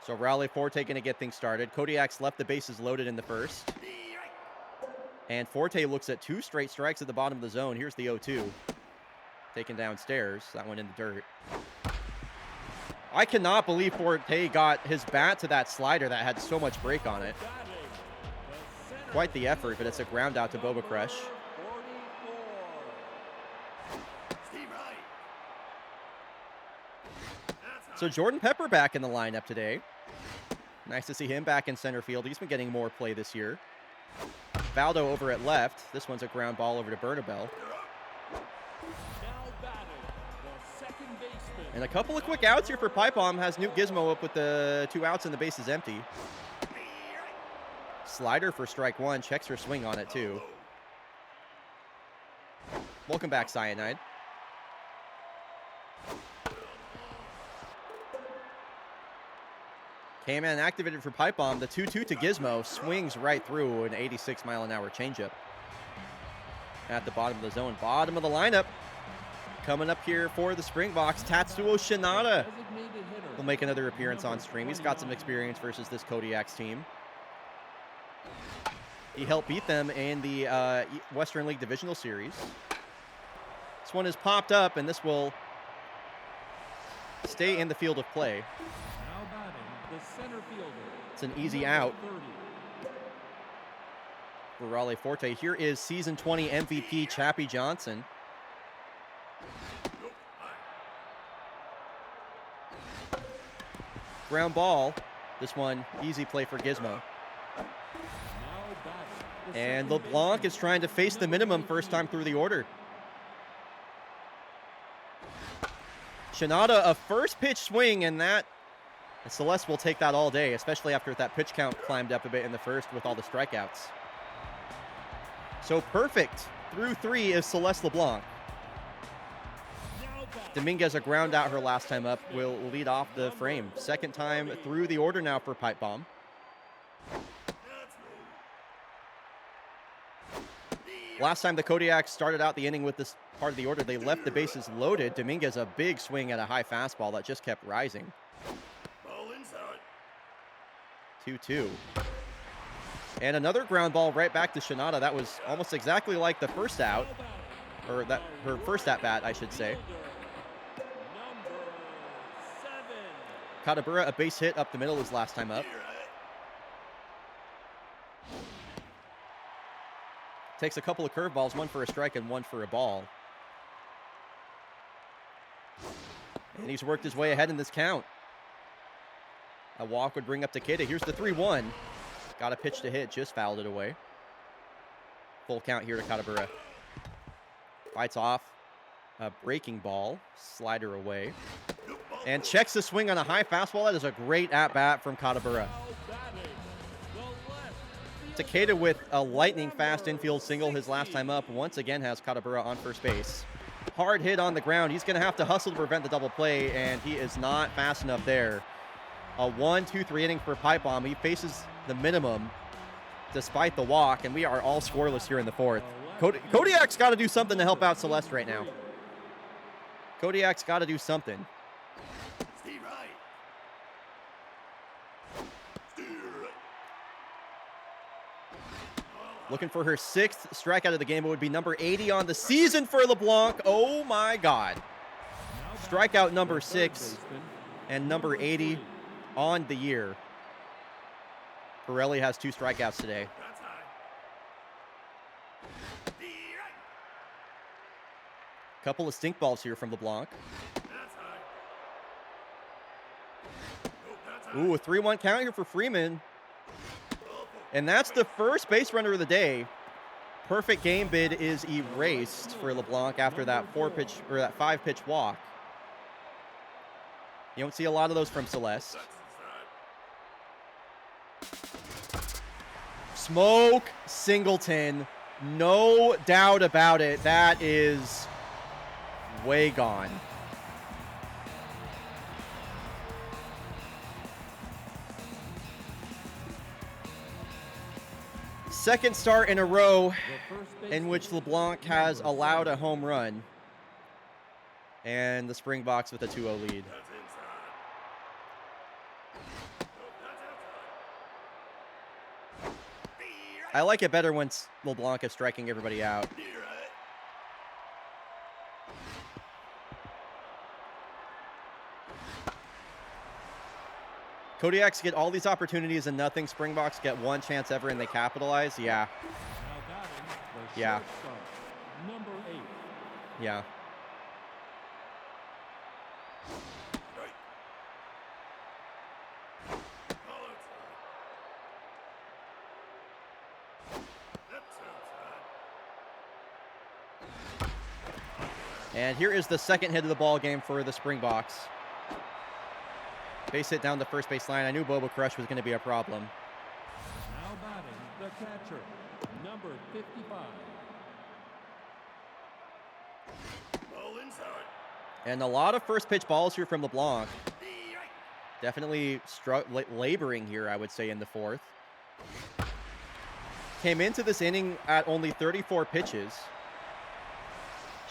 So Raleigh Forte going to get things started. Kodiak's left the bases loaded in the first. And Forte looks at 2 straight strikes at the bottom of the zone. Here's the 0-2. Taken downstairs. That went in the dirt. I cannot believe Forte got his bat to that slider that had so much break on it. Quite the effort, but it's a ground out to Boba Crush. So Jordan Pepper back in the lineup today. Nice to see him back in center field. He's been getting more play this year. Valdo over at left. This one's a ground ball over to Bernabel. And a couple of quick outs here for Pipe Bomb. Has Newt Gizmo up with the 2 outs and the bases empty. Slider for strike 1. Checks her swing on it too. Welcome back, Cyanide. K-Man activated for Pipe Bomb. The 2-2 to Gizmo swings right through an 86-mile-an-hour changeup. At the bottom of the zone, bottom of the lineup. Coming up here for the Springboks, Tatsuo Shinada will make another appearance on stream. He's got some experience versus this Kodiaks team. He helped beat them in the Western League Divisional Series. This one has popped up, and this will stay in the field of play. It's an easy out for Raleigh Forte. Here is season 20 MVP Chappie Johnson. Ground ball. This one, easy play for Gizmo. And LeBlanc is trying to face the minimum first time through the order. Shinada, a first pitch swing, and Celeste will take that all day, especially after that pitch count climbed up a bit in the first with all the strikeouts. So perfect through 3 is Celeste LeBlanc. Dominguez, a ground out her last time up, will lead off the frame. Second time through the order now for Pipe Bomb. Last time the Kodiaks started out the inning with this part of the order, they left the bases loaded. Dominguez, a big swing at a high fastball that just kept rising. 2-2. And another ground ball right back to Shinada. That was almost exactly like the first out, or that her first at bat, I should say. Number 7. Katabura, a base hit up the middle his last time up. Takes a couple of curveballs, one for a strike and one for a ball. And he's worked his way ahead in this count. A walk would bring up Takeda. Here's the 3-1. Got a pitch to hit, just fouled it away. Full count here to Katabura. Fights off a breaking ball, slider away. And checks the swing on a high fastball. That is a great at-bat from Katabura. Takeda with a lightning fast infield single his last time up once again has Katabura on first base. Hard hit on the ground. He's going to have to hustle to prevent the double play, and he is not fast enough there. A 1-2-3 inning for Pipe Bomb. He faces the minimum despite the walk, and we are all scoreless here in the fourth. Kodiak's got to do something to help out Celeste right now. Kodiak's got to do something. Looking for her 6th strikeout of the game. It would be number 80 on the season for LeBlanc. Oh my God. Strikeout number 6 and number 80 on the year. Pirelli has 2 strikeouts today. Couple of stink balls here from LeBlanc. Ooh, a 3-1 count here for Freeman. And that's the first base runner of the day. Perfect game bid is erased for LeBlanc after that 4-pitch or that 5-pitch walk. You don't see a lot of those from Celeste. Smoke Singleton, no doubt about it. That is way gone. Second start in a row in which LeBlanc has allowed a home run. And the Springboks with a 2-0 lead. I like it better when LeBlanc is striking everybody out. Kodiaks get all these opportunities and nothing. Springboks get one chance ever and they capitalize. Yeah. Yeah. Number 8. Yeah. And here is the second hit of the ball game for the Springboks. Base hit down the first base line. I knew Boba Crush was going to be a problem. Now batting the catcher, number 55. And a lot of first pitch balls here from LeBlanc. Definitely laboring here, I would say, in the fourth. Came into this inning at only 34 pitches.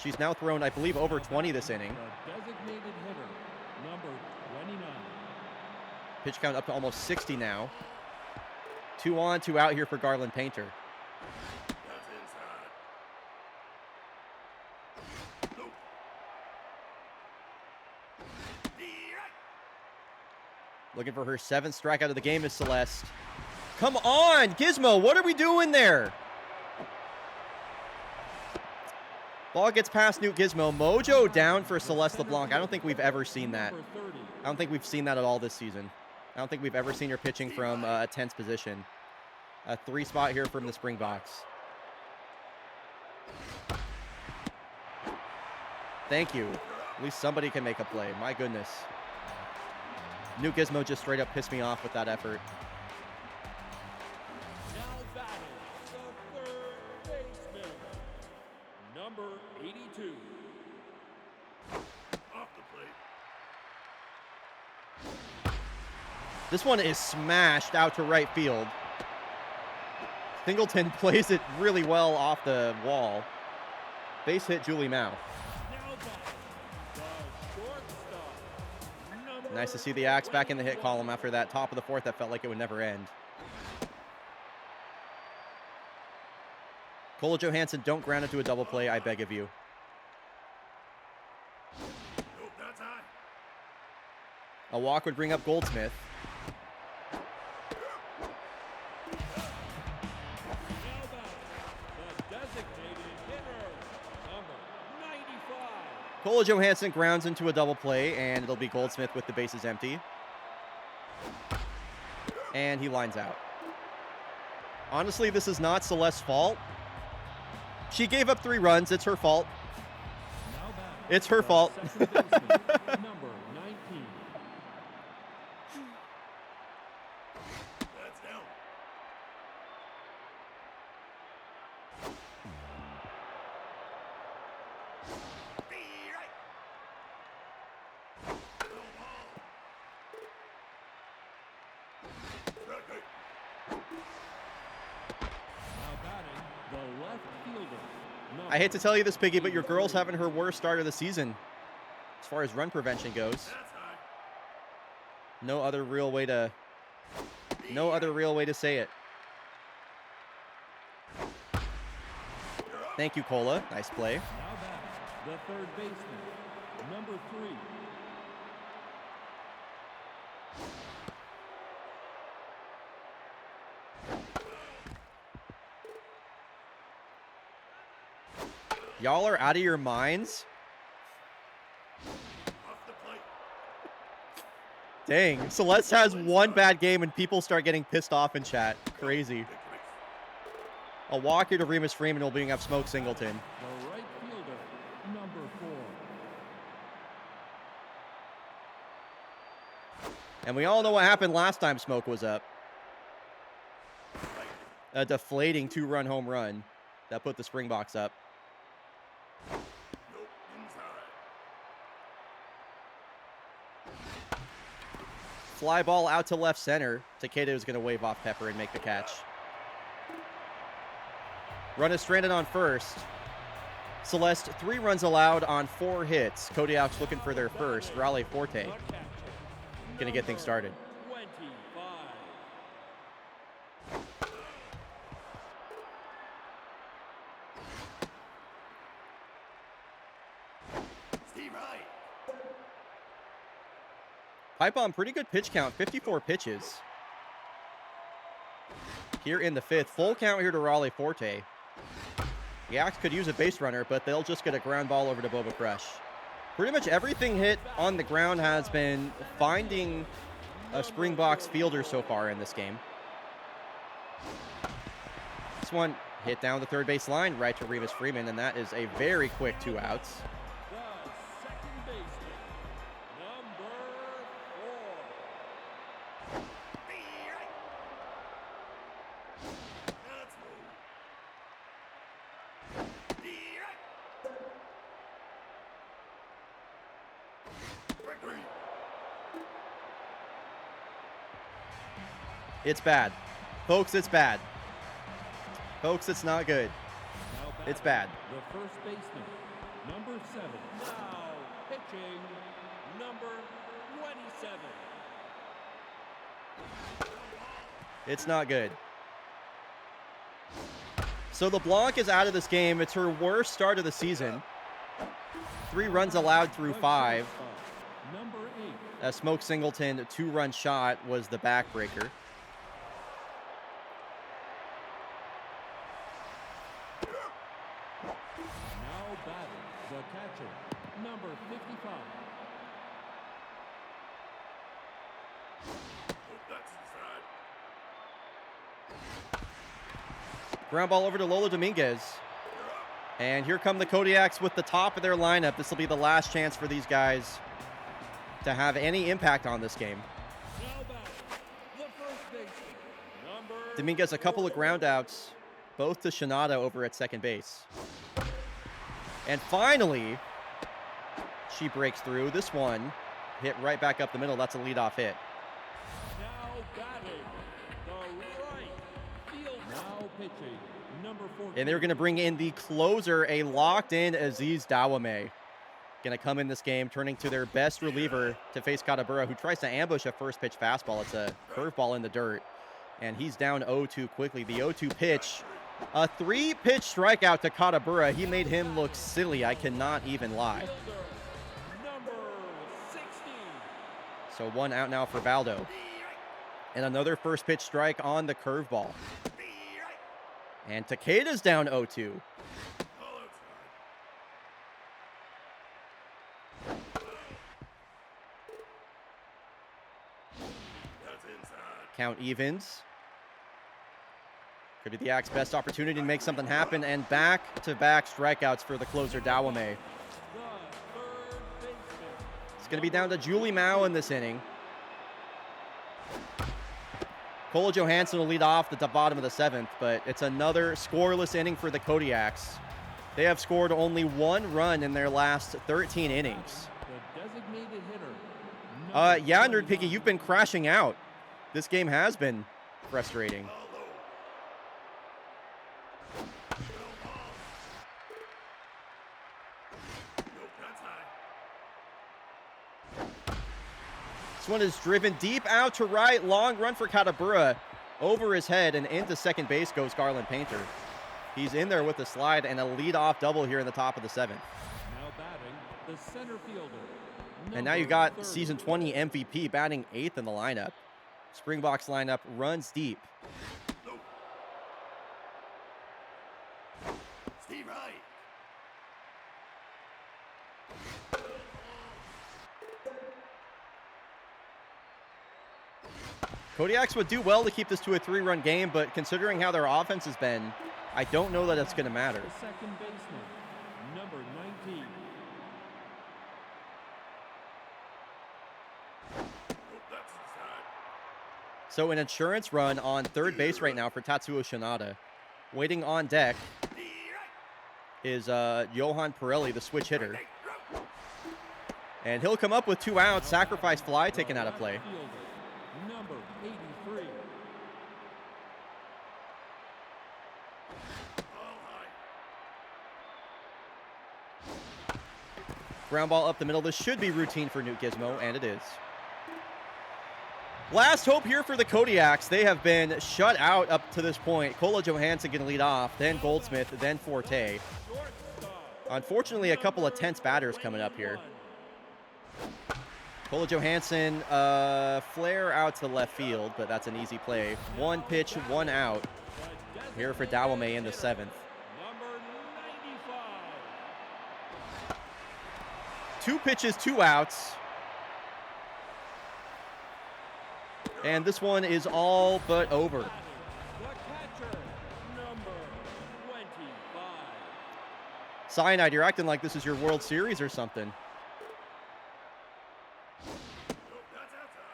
She's now thrown, I believe, over 20 this inning. The designated hitter, number 29. Pitch count up to almost 60 now. 2 on, 2 out here for Garland Painter. Looking for her 7th strikeout of the game is Celeste. Come on, Gizmo, what are we doing there? Ball gets past Newt Gizmo. Mojo down for Celeste LeBlanc. I don't think we've ever seen that. I don't think we've seen that at all this season. I don't think we've ever seen her pitching from a tense position. A 3 spot here from the Springboks. Thank you. At least somebody can make a play. My goodness. New Gizmo just straight up pissed me off with that effort. Now batting the third baseman, number 82. Off the plate. This one is smashed out to right field. Singleton plays it really well off the wall. Base hit Julie Mao. Nice to see the Axe back in the hit column after that top of the fourth that felt like it would never end. Kola Johansson, don't ground into a double play, I beg of you. A walk would bring up Goldsmith. Kola Johansson grounds into a double play, and it'll be Goldsmith with the bases empty. And he lines out. Honestly, this is not Celeste's fault. She gave up 3 runs. It's her fault. It's her fault. Number 19. I hate to tell you this, Piggy, but your girl's having her worst start of the season as far as run prevention goes. No other real way to say it. Thank you, Kola. Nice play. Now back, the third baseman, number 3. Y'all are out of your minds? Dang, Celeste has one bad game and people start getting pissed off in chat. Crazy. A walk here to Remus Freeman will bring up Smoke Singleton. The right fielder, number 4. And we all know what happened last time Smoke was up. A deflating 2-run home run that put the Springboks up. Fly ball out to left center. Takeda is going to wave off Pepper and make the catch. Run is stranded on first. Celeste, 3 runs allowed on 4 hits. Kodiaks looking for their first. Raleigh Forte going to get things started. 25. Pipe bomb, pretty good pitch count, 54 pitches. Here in the 5th, full count here to Raleigh Forte. Yaks could use a base runner, but they'll just get a ground ball over to Boba Crush. Pretty much everything hit on the ground has been finding a Springboks fielder so far in this game. This one hit down the third base line, right to Remus Freeman, and that is a very quick 2 outs. The second baseman, number 4. It's bad. Folks, it's bad. Folks, it's not good. Now back, It's bad. The first baseman, number 7. Now pitching, number 27. It's not good. So LeBlanc is out of this game. It's her worst start of the season. 3 runs allowed through 5. Number 8. A Smoke Singleton 2-run shot was the backbreaker. Now batting, the catcher, number 55. Ground ball over to Lola Dominguez. And here come the Kodiaks with the top of their lineup. This will be the last chance for these guys to have any impact on this game. Now batting, the first baseman, number Dominguez a couple of ground outs, both to Shinada over at second base. And finally, she breaks through. This one hit right back up the middle. That's a leadoff hit. Now batting, the right field. Now pitching, number 14. And they're going to bring in the closer, a locked-in Aziz Dawame. Going to come in this game, turning to their best reliever to face Katabura, who tries to ambush a first-pitch fastball. It's a curveball in the dirt, and he's down 0-2 quickly. The 0-2 pitch A 3-pitch strikeout to Katabura. He made him look silly. I cannot even lie. Fielder, number 60. So 1 out now for Baldo. And another first pitch strike on the curveball. And Takeda's down 0-2. Count evens. Could be the Axe best opportunity to make something happen, and back-to-back strikeouts for the closer, Dawame. The third baseman. It's going to be down to Julie Mao in this inning. Cole Johansson will lead off at the bottom of the 7th, but it's another scoreless inning for the Kodiaks. They have scored only 1 run in their last 13 innings. The designated hitter. Yeah, Nerd Piggy, you've been crashing out. This game has been frustrating. This one is driven deep out to right. Long run for Katabura. Over his head and into second base goes Garland Painter. He's in there with a slide and a leadoff double here in the top of the 7th. Now batting, the center fielder. And now you number got 30. season 20 MVP batting 8th in the lineup. Springboks lineup runs deep. Steve Wright. Kodiaks would do well to keep this to a 3-run game, but considering how their offense has been, I don't know that it's going to matter. The second baseman, number 19. So an insurance run on third base right now for Tatsuo Shinada. Waiting on deck is Johan Pirelli, the switch hitter. And he'll come up with 2 outs. Sacrifice fly taken out of play. Fielder, number 83. Ground ball up the middle. This should be routine for Newt Gizmo, and it is. Last hope here for the Kodiaks. They have been shut out up to this point. Kola Johansson can lead off, then Goldsmith, then Forte. Unfortunately, a couple of tense batters coming up here. Kola Johansson, flare out to left field, but that's an easy play. 1 pitch, 1 out here for Dawame in the 7th. Number 95. 2 pitches, 2 outs. And this one is all but over. The catcher, number 25. Cyanide, you're acting like this is your World Series or something.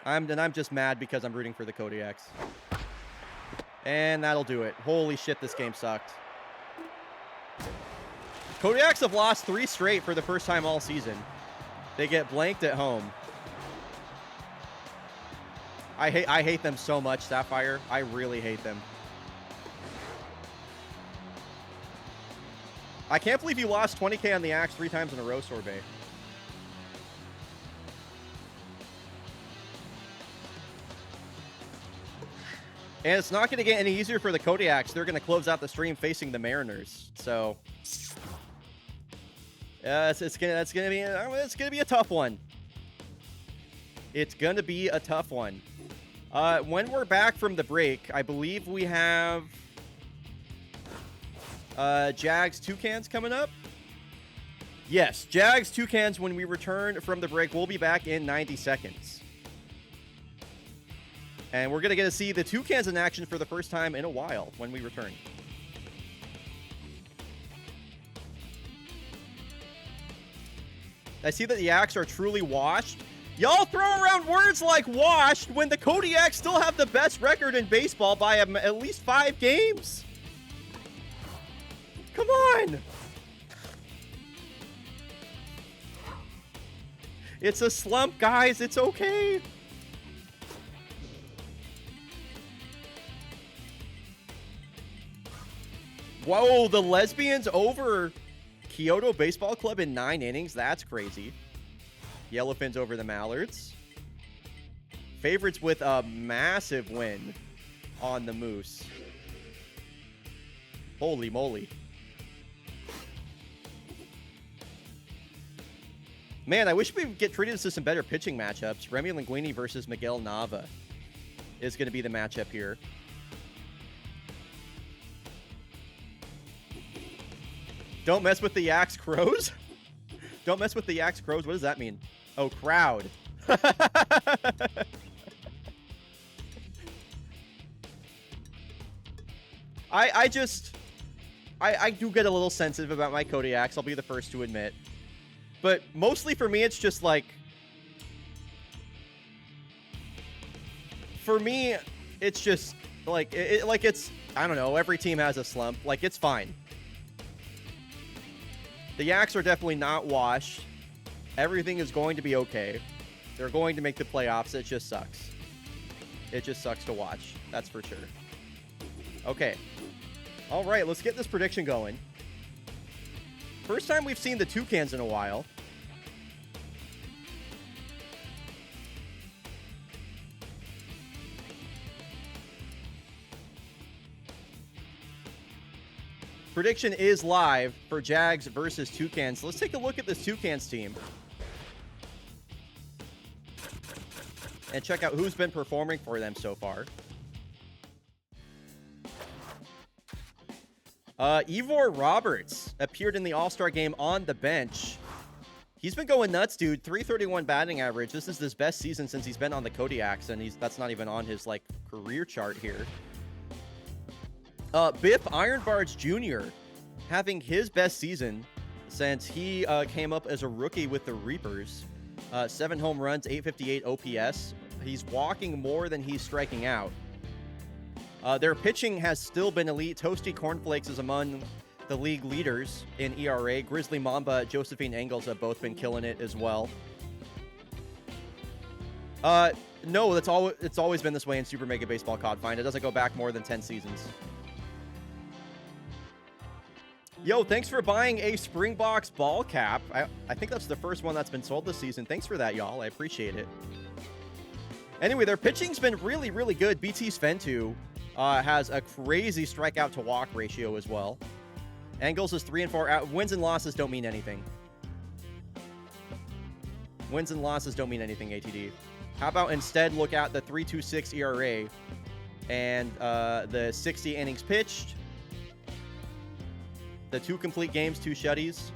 I'm just mad because I'm rooting for the Kodiaks. And that'll do it. Holy shit, this game sucked. Kodiaks have lost 3 straight for the first time all season. They get blanked at home. I hate them so much, Sapphire. I really hate them. I can't believe you lost 20K on the Axe 3 times in a row, Sorbet. And it's not going to get any easier for the Kodiaks. They're going to close out the stream facing the Mariners. So it's going to be a tough one. It's going to be a tough one. When we're back from the break, I believe we have Jags Toucans coming up. Yes, Jags Toucans when we return from the break. We'll be back in 90 seconds. And we're going to get to see the Toucans in action for the first time in a while when we return. I see that the Axe are truly washed. Y'all throw around words like washed when the Kodiaks still have the best record in baseball by at least 5 games. Come on. It's a slump, guys. It's okay. Whoa, the Lesbians over Kyoto Baseball Club in 9 innings. That's crazy. Yellowfins over the Mallards. Favorites with a massive win on the Moose. Holy moly. Man, I wish we would get treated to some better pitching matchups. Remy Linguini versus Miguel Nava is going to be the matchup here. Don't mess with the Yaks Crows? Don't mess with the Yaks Crows? What does that mean? Oh, crowd. I do get a little sensitive about my Kodiaks. I'll be the first to admit. But mostly for me, it's just like... For me, it's just like... it's... I don't know. Every team has a slump. Like, it's fine. The Yaks are definitely not washed. Everything is going to be okay. They're going to make the playoffs. It just sucks. It just sucks to watch. That's for sure. Okay. All right, let's get this prediction going. First time we've seen the Toucans in a while. Prediction is live for Jags versus Toucans. Let's take a look at this Toucans team and check out who's been performing for them so far. Ivor Roberts appeared in the All-Star game on the bench. He's been going nuts, dude. 331 batting average. This is his best season since he's been on the Kodiaks, and that's not even on his like career chart here. Biff Ironbarge Jr. having his best season since he came up as a rookie with the Reapers. 7 home runs, 858 OPS. He's walking more than he's striking out. Their pitching has still been elite. Toasty Cornflakes is among the league leaders in ERA. Grizzly Mamba, Josephine Engels have both been killing it as well. No, it's always been this way in Super Mega Baseball Codfind. It doesn't go back more than 10 seasons. Yo, thanks for buying a Springboks ball cap. I think that's the first one that's been sold this season. Thanks for that, y'all. I appreciate it. Anyway, their pitching's been really, really good. BT Sventu has a crazy strikeout to walk ratio as well. Engels is 3 and 4. Wins and losses don't mean anything. Wins and losses don't mean anything, ATD. How about instead look at the 3.26 ERA and the 60 innings pitched, the 2 complete games, 2 shutties.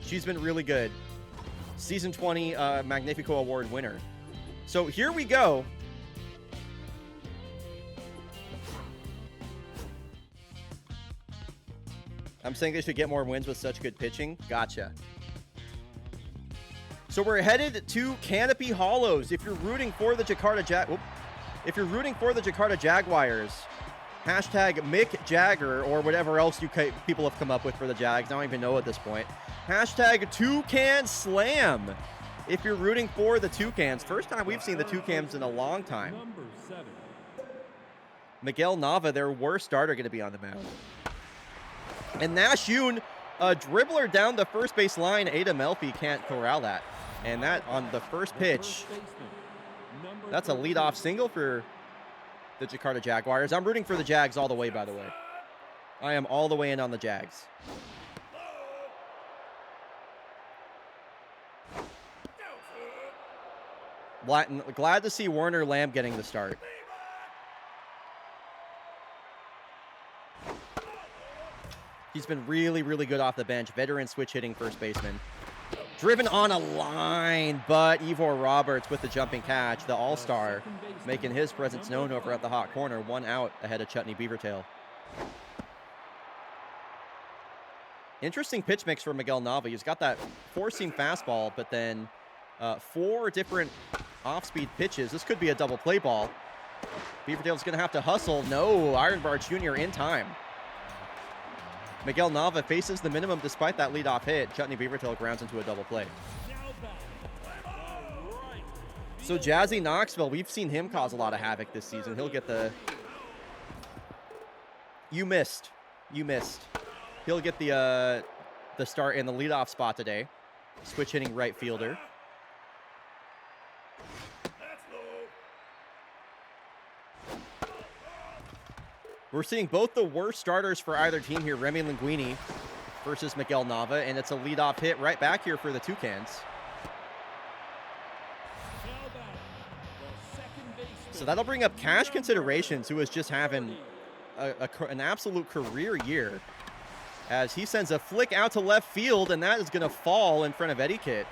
She's been really good. Season 20 Magnifico Award winner. So here we go. I'm saying they should get more wins with such good pitching. Gotcha. So we're headed to Canopy Hollows. If you're rooting for the Jakarta Jaguars, hashtag Mick Jagger or whatever else people have come up with for the Jags. I don't even know at this point. Hashtag Toucan Slam. If you're rooting for the Toucans. First time we've seen the Toucans in a long time. Number 7. Miguel Nava, their worst starter, going to be on the mound. And Nash Yoon, a dribbler down the first base line. Ada Melfi can't corral that. And that on the first pitch, that's a leadoff single for the Jakarta Jaguars. I'm rooting for the Jags all the way, by the way. I am all the way in on the Jags. Glad to see Werner Lamb getting the start. He's been really, really good off the bench. Veteran switch hitting first baseman. Driven on a line, but Ivor Roberts with the jumping catch, the all-star, making his presence known over at the hot corner. 1 out ahead of Chutney Beavertail. Interesting pitch mix for Miguel Nava. He's got that 4-seam fastball, but then 4 different off-speed pitches. This could be a double play ball. Beavertail's going to have to hustle. No, Ironbarge Jr. in time. Miguel Nava faces the minimum despite that leadoff hit. Chutney Beavertail grounds into a double play. So Jazzy Knoxville, we've seen him cause a lot of havoc this season. He'll get the... You missed. He'll get the start in the leadoff spot today. Switch hitting right fielder. We're seeing both the worst starters for either team here. Remy Linguini versus Miguel Nava, and it's a leadoff hit right back here for the Toucans. So that'll bring up Cash Considerations, who is just having an absolute career year, as he sends a flick out to left field, and that is going to fall in front of Etiquette.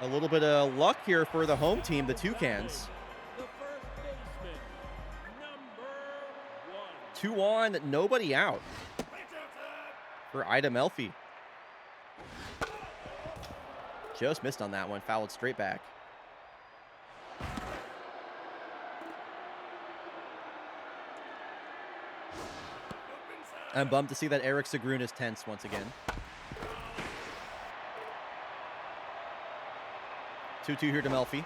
A little bit of luck here for the home team, the Toucans. The first baseman, number 1. 2 on, nobody out for Ida Melfi. Just missed on that one, fouled straight back. I'm bummed to see that Eric Segrun is tense once again. 2-2 here to Melfi.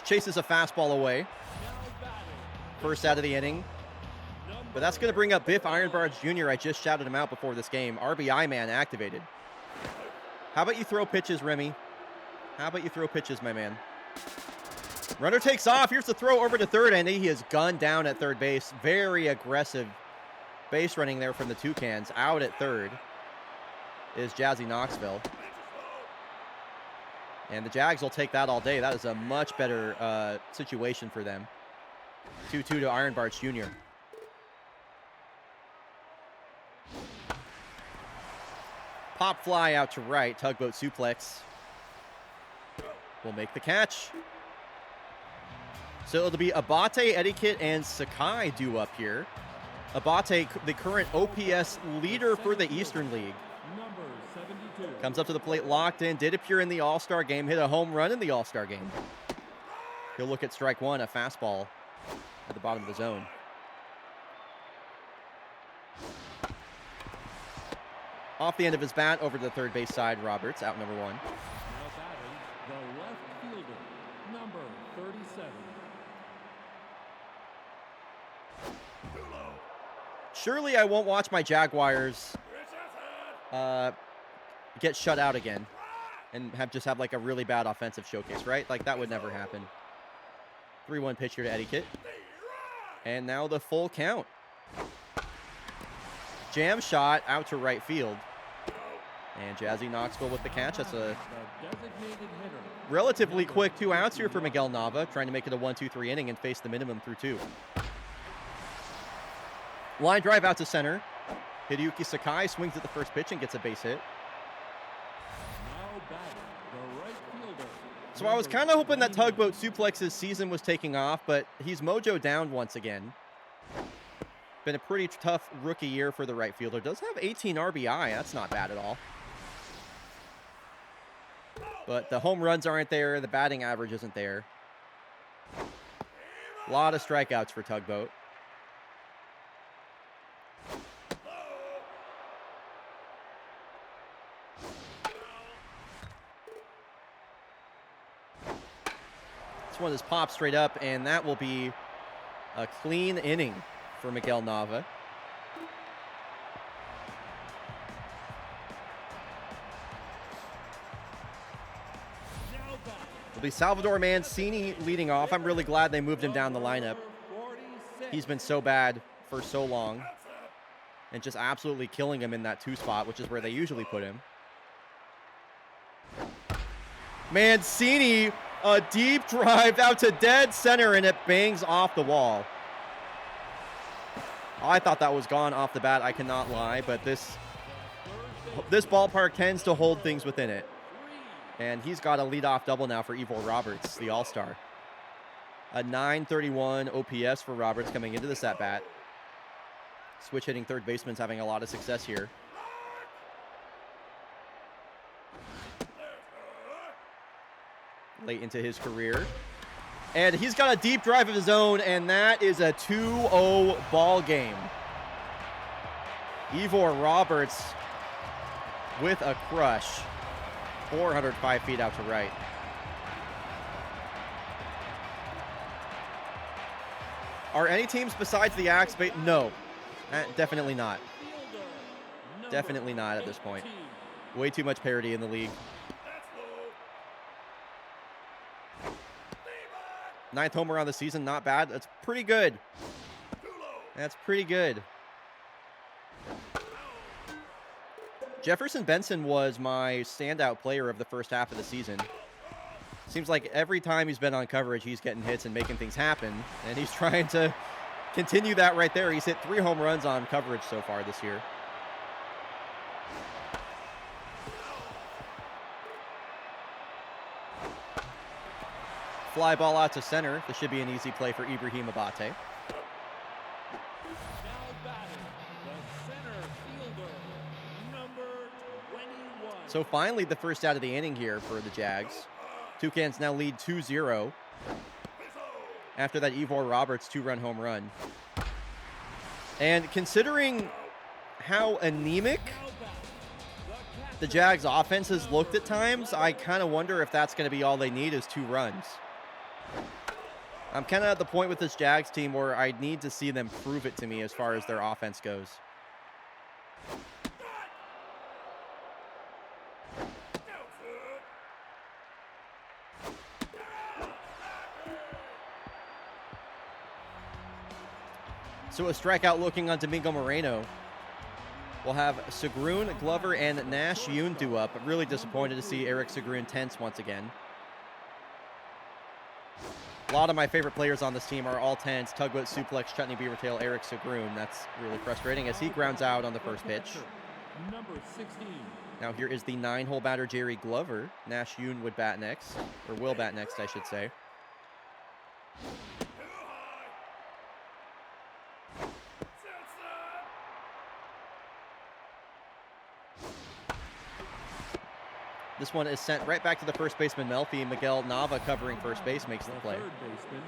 Chases a fastball away. First out of the inning. But that's going to bring up Biff Ironbarge Jr. I just shouted him out before this game. RBI man activated. How about you throw pitches, Remy? How about you throw pitches, my man? Runner takes off. Here's the throw over to third, and he is gunned down at third base. Very aggressive base running there from the Toucans. Out at third is Jazzy Knoxville. And the Jags will take that all day. That is a much better situation for them. 2-2 to Ironbarge Jr. Pop fly out to right. Tugboat suplex. Will make the catch. So it'll be Abate, Etiquette, and Sakai due up here. Abate, the current OPS leader for the Eastern League. Number 72. Comes up to the plate, locked in, did appear in the All-Star game, hit a home run in the All-Star game. He'll look at strike one, a fastball at the bottom of the zone. Off the end of his bat, over to the third base side, Roberts, out number 1. Now batting, the left fielder, number 37. Surely I won't watch my Jaguars get shut out again and just have like a really bad offensive showcase, right? Like that would never happen. 3-1 pitch here to Etiquette. And now the full count. Jam shot out to right field. And Jazzy Knoxville with the catch. That's a The designated hitter. relatively quick 2 outs here for Miguel Nava, trying to make it a 1-2-3 inning and face the minimum through 2. Line drive out to center. Hideyuki Sakai swings at the first pitch and gets a base hit. Now batting, the right fielder. So I was kind of hoping that Tugboat Suplex's season was taking off, but he's mojo down once again. Been a pretty tough rookie year for the right fielder. Does have 18 RBI. That's not bad at all. But the home runs aren't there. The batting average isn't there. A lot of strikeouts for Tugboat. This one is popped straight up, and that will be a clean inning for Miguel Nava. Now batting, It'll be Salvador Mancini leading off. I'm really glad they moved him down the lineup. 46. He's been so bad for so long and just absolutely killing him in that 2 spot, which is where they usually put him. Mancini, a deep drive out to dead center, and it bangs off the wall. I thought that was gone off the bat. I cannot lie, but this ballpark tends to hold things within it. And he's got a leadoff double now for Ivor Roberts, the All-Star. A 931 OPS for Roberts coming into this at-bat. Switch hitting third baseman's having a lot of success here. Late into his career. And he's got a deep drive of his own, and that is a 2-0 ball game. Ivor Roberts with a crush. 405 feet out to right. Are any teams besides the Axe? No, definitely not. Definitely not at this point. Way too much parity in the league. 9th homer on the season, not bad. That's pretty good. That's pretty good. Jefferson Benson was my standout player of the first half of the season. Seems like every time he's been on coverage, he's getting hits and making things happen. And he's trying to continue that right there. He's hit 3 home runs on coverage so far this year. Fly ball out to center. This should be an easy play for Ibrahim Abate. Now batting, the center fielder, number 21. So finally the first out of the inning here for the Jags. Toucans now lead 2-0 after that Ivor Roberts 2-run home run. And considering how anemic the Jags offense has looked at times, I kind of wonder if that's going to be all they need is 2 runs. I'm kind of at the point with this Jags team where I need to see them prove it to me as far as their offense goes. So a strikeout looking on Domingo Moreno. We'll have Segrun, Glover, and Nash Yoon do up. But really disappointed to see Eric Segrun tense once again. A lot of my favorite players on this team are all tense. Tugboat, Suplex, Chutney, Beavertail, Eric Segrun. That's really frustrating as he grounds out on the first pitch. Number 16. Now here is the 9-hole batter, Jerry Glover. Nash Yoon would bat next, or will bat next, I should say. This one is sent right back to the first baseman, Melfi. Miguel Nava covering first base makes the play. Third baseman,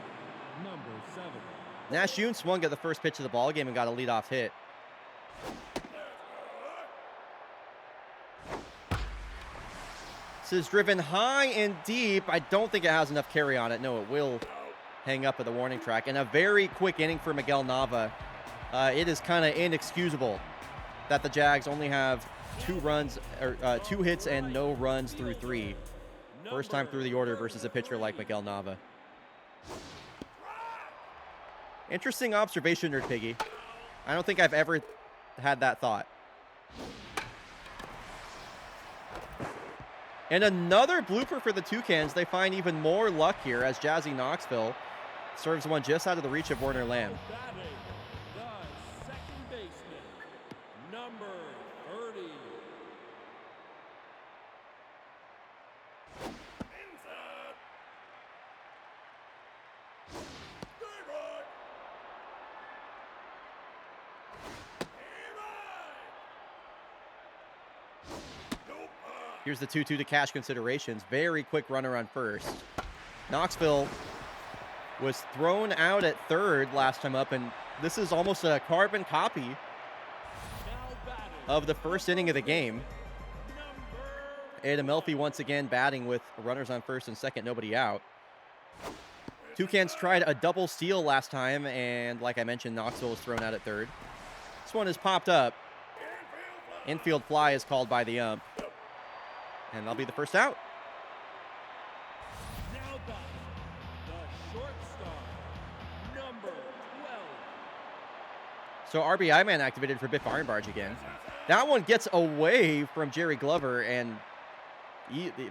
number 7. Nash Yoon swung at the first pitch of the ball game and got a leadoff hit. This is driven high and deep. I don't think it has enough carry on it. No, it will hang up at the warning track. And a very quick inning for Miguel Nava. It is kind of inexcusable that the Jags only have 2 runs, or 2 hits and no runs through 3. First time through the order versus a pitcher like Miguel Nava. Interesting observation, Nerd Piggy. I don't think I've ever had that thought. And another blooper for the Toucans. They find even more luck here as Jazzy Knoxville serves one just out of the reach of Werner Lamb. Batting, the second baseman, number 30. Here's the 2-2 to cash considerations. Very quick runner on first. Knoxville was thrown out at third last time up, and this is almost a carbon copy of the first inning of the game. Adam Melfi once again batting with runners on first and second, nobody out. Toucans tried a double steal last time, and like I mentioned, Knoxville was thrown out at third. This one has popped up. Infield fly is called by the ump. And that'll be the first out. Now batting, the shortstop, number 12. So RBI man activated for Biff Ironbarge again. That one gets away from Jerry Glover, and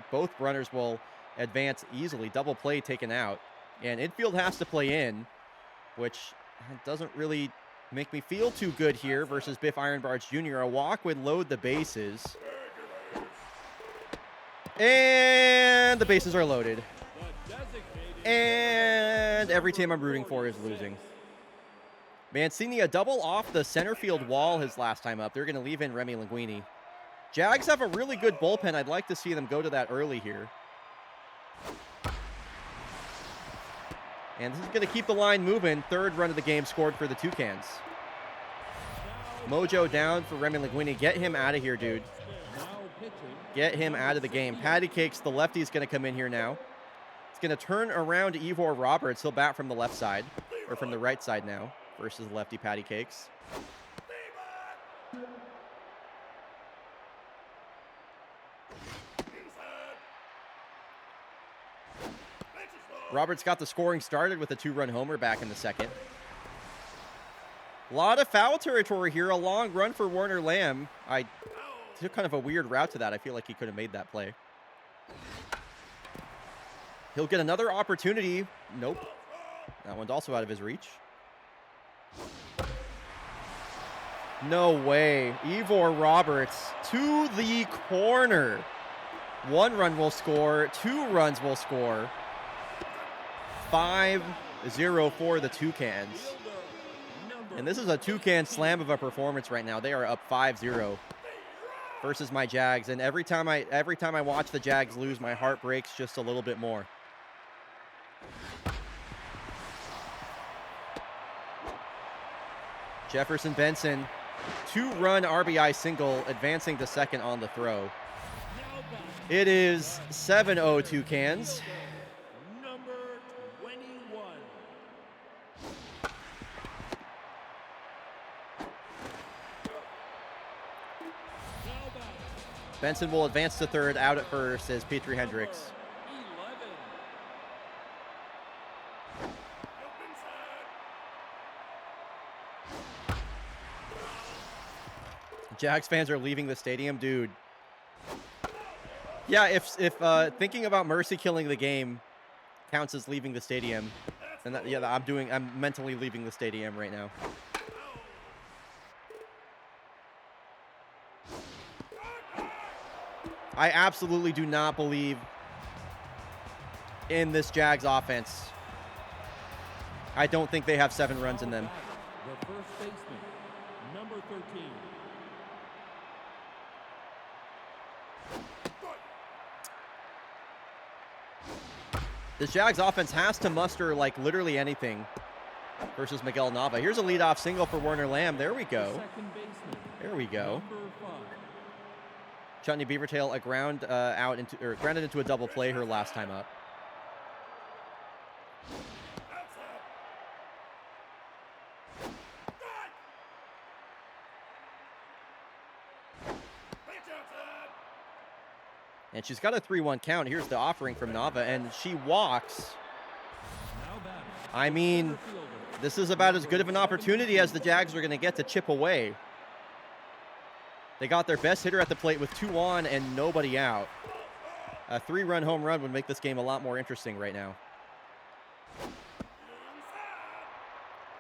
both runners will advance easily. Double play taken out. And infield has to play in, which doesn't really make me feel too good here versus Biff Ironbarge Jr. A walk would load the bases. And the bases are loaded. And every team I'm rooting for is losing. Mancini, a double off the center field wall his last time up. They're going to leave in Remy Linguini. Jags have a really good bullpen. I'd like to see them go to that early here. And this is going to keep the line moving. 3rd run of the game scored for the Toucans. Mojo down for Remy Linguini. Get him out of here, dude. Get him out of the game. Patty Cakes, the lefty, is going to come in here now. It's going to turn around to Ivor Roberts. He'll bat from the left side, or from the right side now, versus lefty Patty Cakes. Roberts got the scoring started with a 2-run homer back in the second. A lot of foul territory here. A long run for Warner Lamb. I took kind of a weird route to that. I feel like he could have made that play. He'll get another opportunity. Nope. That one's also out of his reach. No way. Ivor Roberts to the corner. 1 run will score. 2 runs will score. 5-0 for the Toucans. And this is a Toucan slam of a performance right now. They are up 5-0 versus my Jags. And every time I watch the Jags lose, my heart breaks just a little bit more. Jefferson Benson, 2-run RBI single, advancing to second on the throw. It is 7-0 Toucans. Number 21. Benson will advance to third. Out at first is Petrie Hendricks. 11. Jags fans are leaving the stadium, dude. Yeah, if thinking about mercy killing the game counts as leaving the stadium, then that, yeah, I'm mentally leaving the stadium right now. I absolutely do not believe in this Jags offense. I don't think they have 7 runs in them. The first baseman, number 13. This Jags offense has to muster, like, literally anything versus Miguel Nava. Here's a leadoff single for Warner Lamb. There we go. Second baseman, There we go. number 5. Chutney Beavertail grounded into a double play her last time up. And she's got a 3-1 count. Here's the offering from Nava, and she walks. I mean, this is about as good of an opportunity as the Jags are going to get to chip away. They got their best hitter at the plate with 2 on and nobody out. A 3-run home run would make this game a lot more interesting right now.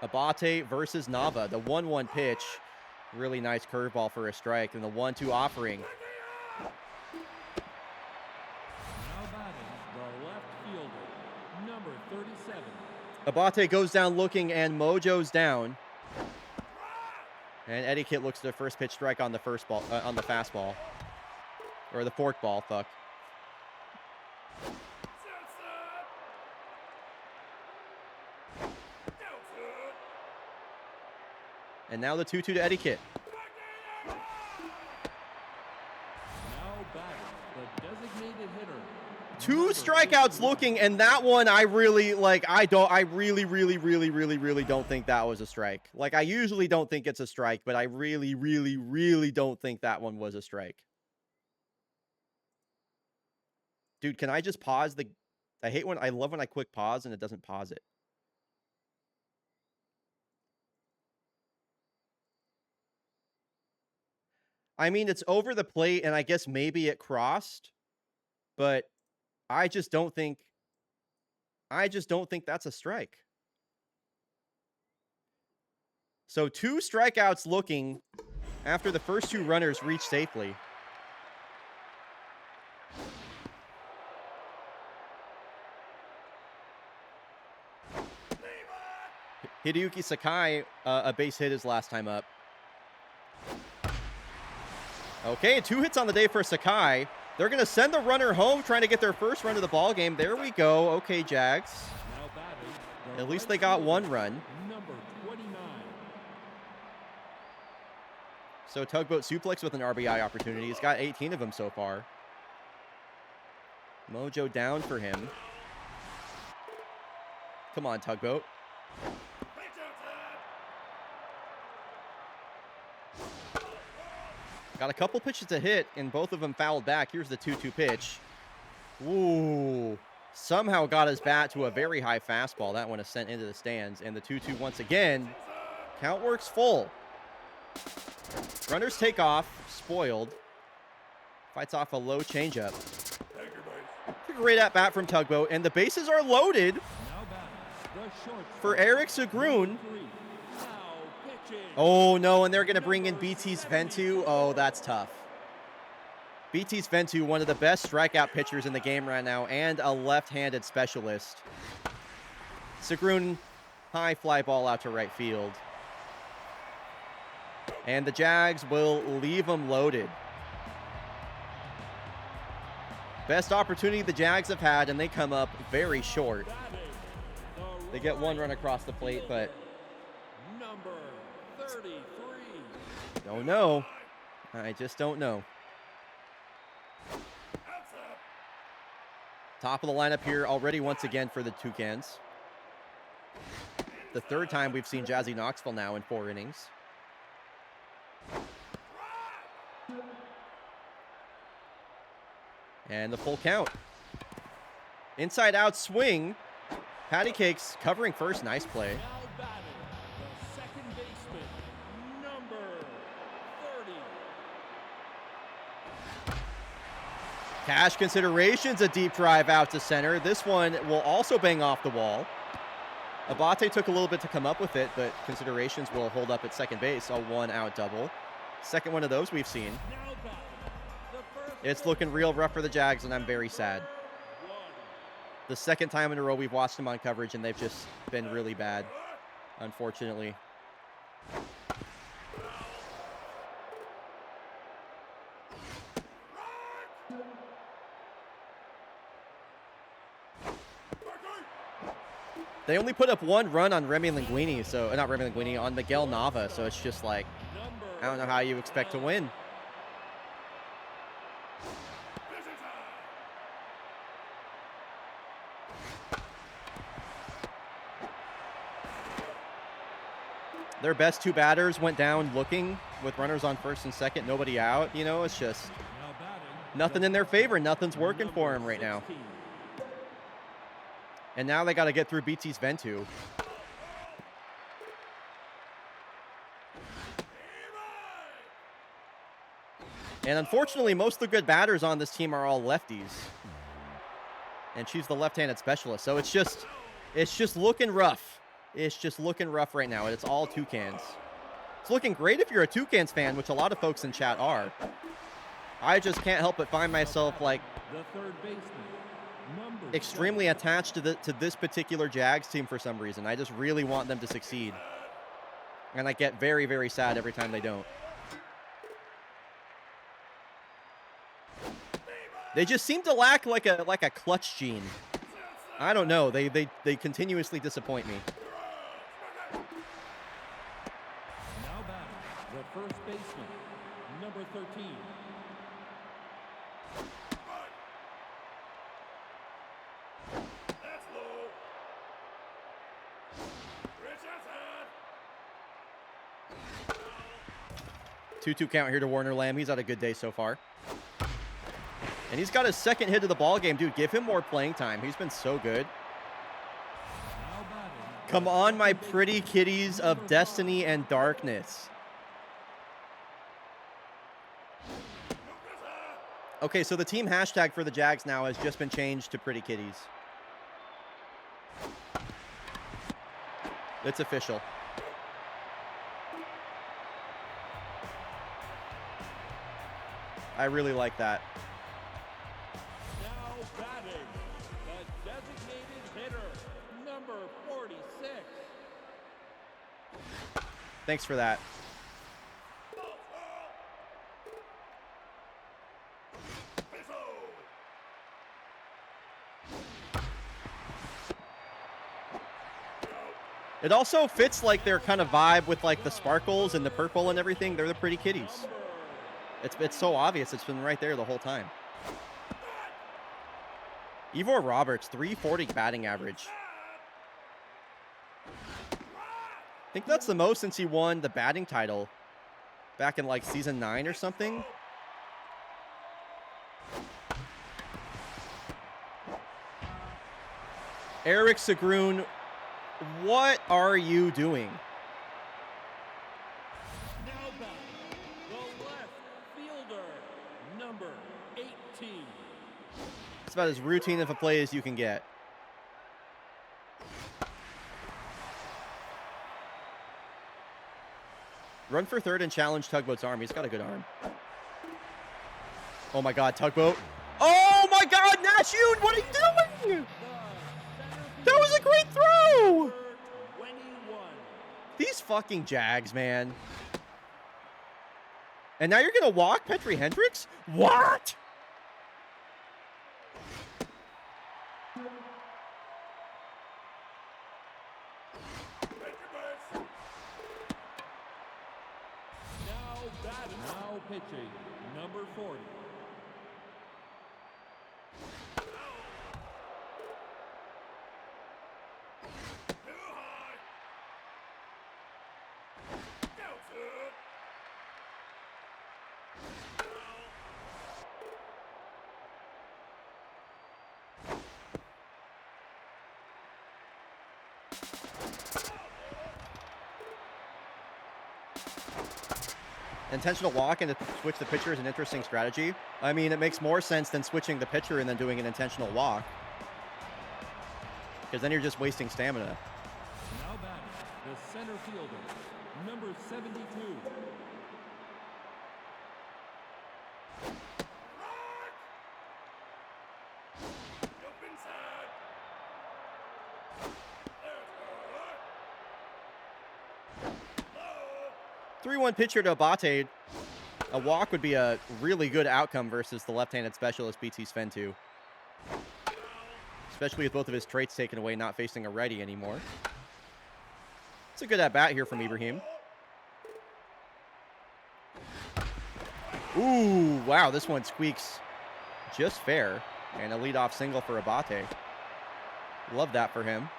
Abate versus Nava. The 1-1 pitch. Really nice curveball for a strike. And the 1-2 offering. Now batting, the left fielder, number 37. Abate goes down looking, and Mojo's down. And Etiquette looks to the first pitch strike on the first ball, on the fastball. Or the fork ball, fuck. And now the 2-2 to Etiquette. Now batting, the designated hitter. 2 strikeouts looking, and that one I really, like, I really don't think that was a strike. Like, I usually don't think it's a strike, but I really don't think that one was a strike. Dude, can I just pause the... I love when I quick pause and it doesn't pause it. I mean, it's over the plate, and I guess maybe it crossed, but I just don't think that's a strike. So 2 strikeouts looking after the first 2 runners reach safely. Hideyuki Sakai, a base hit his last time up. Okay, 2 hits on the day for Sakai. They're going to send the runner home, trying to get their first run of the ball game. There we go. Okay, Jags. Now batting, At least they got 1 run. number 29. So Tugboat Suplex with an RBI opportunity. He's got 18 of them so far. Mojo down for him. Come on, Tugboat. Got a couple pitches to hit, and both of them fouled back. Here's the 2-2 pitch. Ooh. somehow got his bat to a very high fastball. That one is sent into the stands. And the 2-2 once again. Count works full. Runners take off. Spoiled. Fights off a low changeup. Great at bat from Tugboat. And the bases are loaded for Eric Sagroon. Oh, no. And they're going to bring in BT's Ventu. Oh, that's tough. BT's Ventu, one of the best strikeout pitchers in the game right now, and a left-handed specialist. Sagroon, high fly ball out to right field. And the Jags will leave them loaded. Best opportunity the Jags have had, and they come up very short. They get one run across the plate, but Number 33. don't know. I just don't know. Top of the lineup here already once again for the Toucans. The third time we've seen Jazzy Knoxville now in 4 innings. And the full count. Inside out swing. Patty Cakes covering first. Nice play. Now batting, the second baseman, number 30. Cash considerations, a deep drive out to center. This one will also bang off the wall. Abate took a little bit to come up with it, but considerations will hold up at second base. A 1-out double. Second one of those we've seen. Now batting, the first It's looking real rough for the Jags, and I'm very sad. one. The second time in a row we've watched them on coverage, and they've just been really bad, unfortunately. They only put up 1 run on Remy Linguini, so not Remy Linguini, on Miguel Nava, so it's just like, I don't know how you expect to win. Their best 2 batters went down looking with runners on first and second, nobody out. You know, it's just Now batting, nothing in their favor. Nothing's working for them right now. 16. And now they got to get through BT's Ventu. And unfortunately, most of the good batters on this team are all lefties. And she's the left-handed specialist. So it's just looking rough. It's just looking rough right now. And it's all Toucans. It's looking great if you're a Toucans fan, which a lot of folks in chat are. I just can't help but find myself like The third baseman, number extremely attached to this particular Jags team for some reason. I just really want them to succeed. And I get very, very sad every time they don't. They just seem to lack like a clutch gene. I don't know. They continuously disappoint me. Now batting, the first baseman, number 13. That's low. 2-2 count here to Warner Lamb. He's had a good day so far. And he's got his second hit of the ball game. Dude, give him more playing time. He's been so good. Now batting, Come on, my pretty kitties of destiny and darkness. Okay, so the team hashtag for the Jags now has just been changed to Pretty Kitties. It's official. I really like that. now batting, the designated hitter, number 46. Thanks for that. It also fits like their kind of vibe with like the sparkles and the purple and everything. They're the Pretty Kitties. It's so obvious. It's been right there the whole time. Ivor Roberts, 340 batting average. I think that's the most since he won the batting title back in like season 9 or something. Eric Sagroon, what are you doing? Now back, the left fielder, number 18. It's about as routine of a play as you can get. Run for third and challenge Tugboat's arm. He's got a good arm. Oh my God, Tugboat. Oh my God, Nashun, what are you doing? That was a great throw. 21. These fucking Jags, man. And now you're going to walk Petri Hendricks? What? Now pitching, number 40. Intentional walk and to switch the pitcher is an interesting strategy. I mean, it makes more sense than switching the pitcher and then doing an intentional walk. Because then you're just wasting stamina. Now back, the center fielder, number 72. Jump inside. 3-1 pitcher to Abate. A walk would be a really good outcome versus the left-handed specialist BT Sven2. Especially with both of his traits taken away, not facing a righty anymore. It's a good at-bat here from Ibrahim. Ooh, wow, this one squeaks just fair. And a leadoff single for Abate. Love that for him.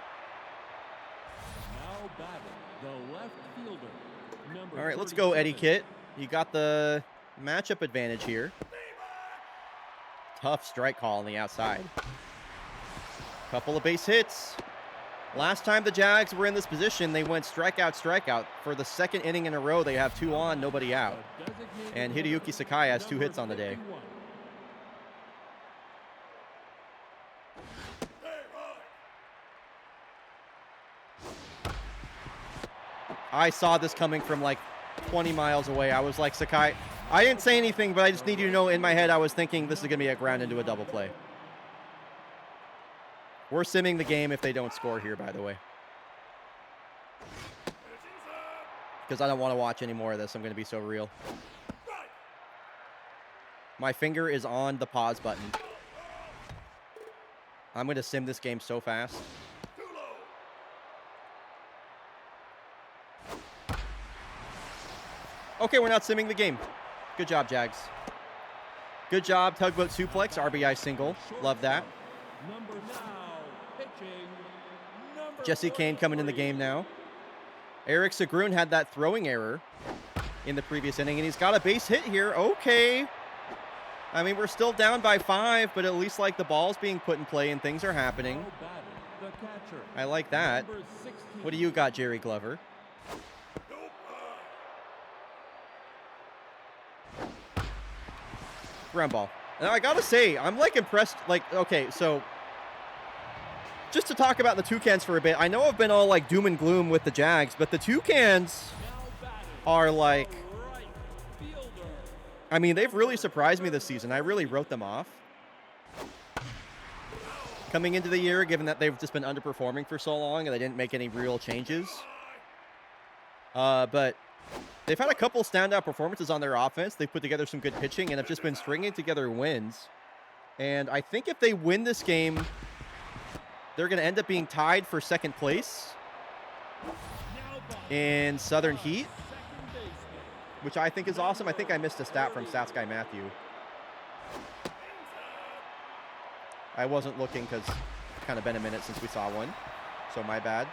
Now batting, the left fielder, number All right, let's go, Eddie 37. Kit. You got the matchup advantage here. Tough strike call on the outside. Couple of base hits. Last time the Jags were in this position, they went strikeout, strikeout. For the second inning in a row, they have 2 on, nobody out. The designated And hitter, Hideyuki Sakai has 2 number hits on the day. 51. I saw this coming from like 20 miles away. I was like, Sakai, I didn't say anything, but I just need you to know in my head I was thinking this is going to be a ground into a double play. We're simming the game if they don't score here, by the way. Because I don't want to watch any more of this. I'm going to be so real. My finger is on the pause button. I'm going to sim this game so fast. Okay, we're not simming the game. Good job, Jags. Good job, Tugboat Suplex, RBI single. Love that. Number now, pitching, number Jesse Kane coming in the game now. Eric Sagroon had that throwing error in the previous inning, and he's got a base hit here. Okay. I mean, we're still down by 5, but at least like the ball's being put in play and things are happening. Now batting, the catcher, I like that. number 16. What do you got, Jerry Glover? Ground ball. Now, I gotta say, I'm like impressed. Like, okay, so just to talk about the Toucans for a bit, I know I've been all like doom and gloom with the Jags, but the Toucans Now batting, are like, right fielder, I mean, they've really surprised me this season. I really wrote them off coming into the year, given that they've just been underperforming for so long and they didn't make any real changes. But they've had a couple standout performances on their offense. They've put together some good pitching and have just been stringing together wins. And I think if they win this game, they're going to end up being tied for second place now batting, in Southern Heat, second baseman, which I think is awesome. I think I missed a stat from Stats Guy Matthew. I wasn't looking because it's kind of been a minute since we saw one, so my bad.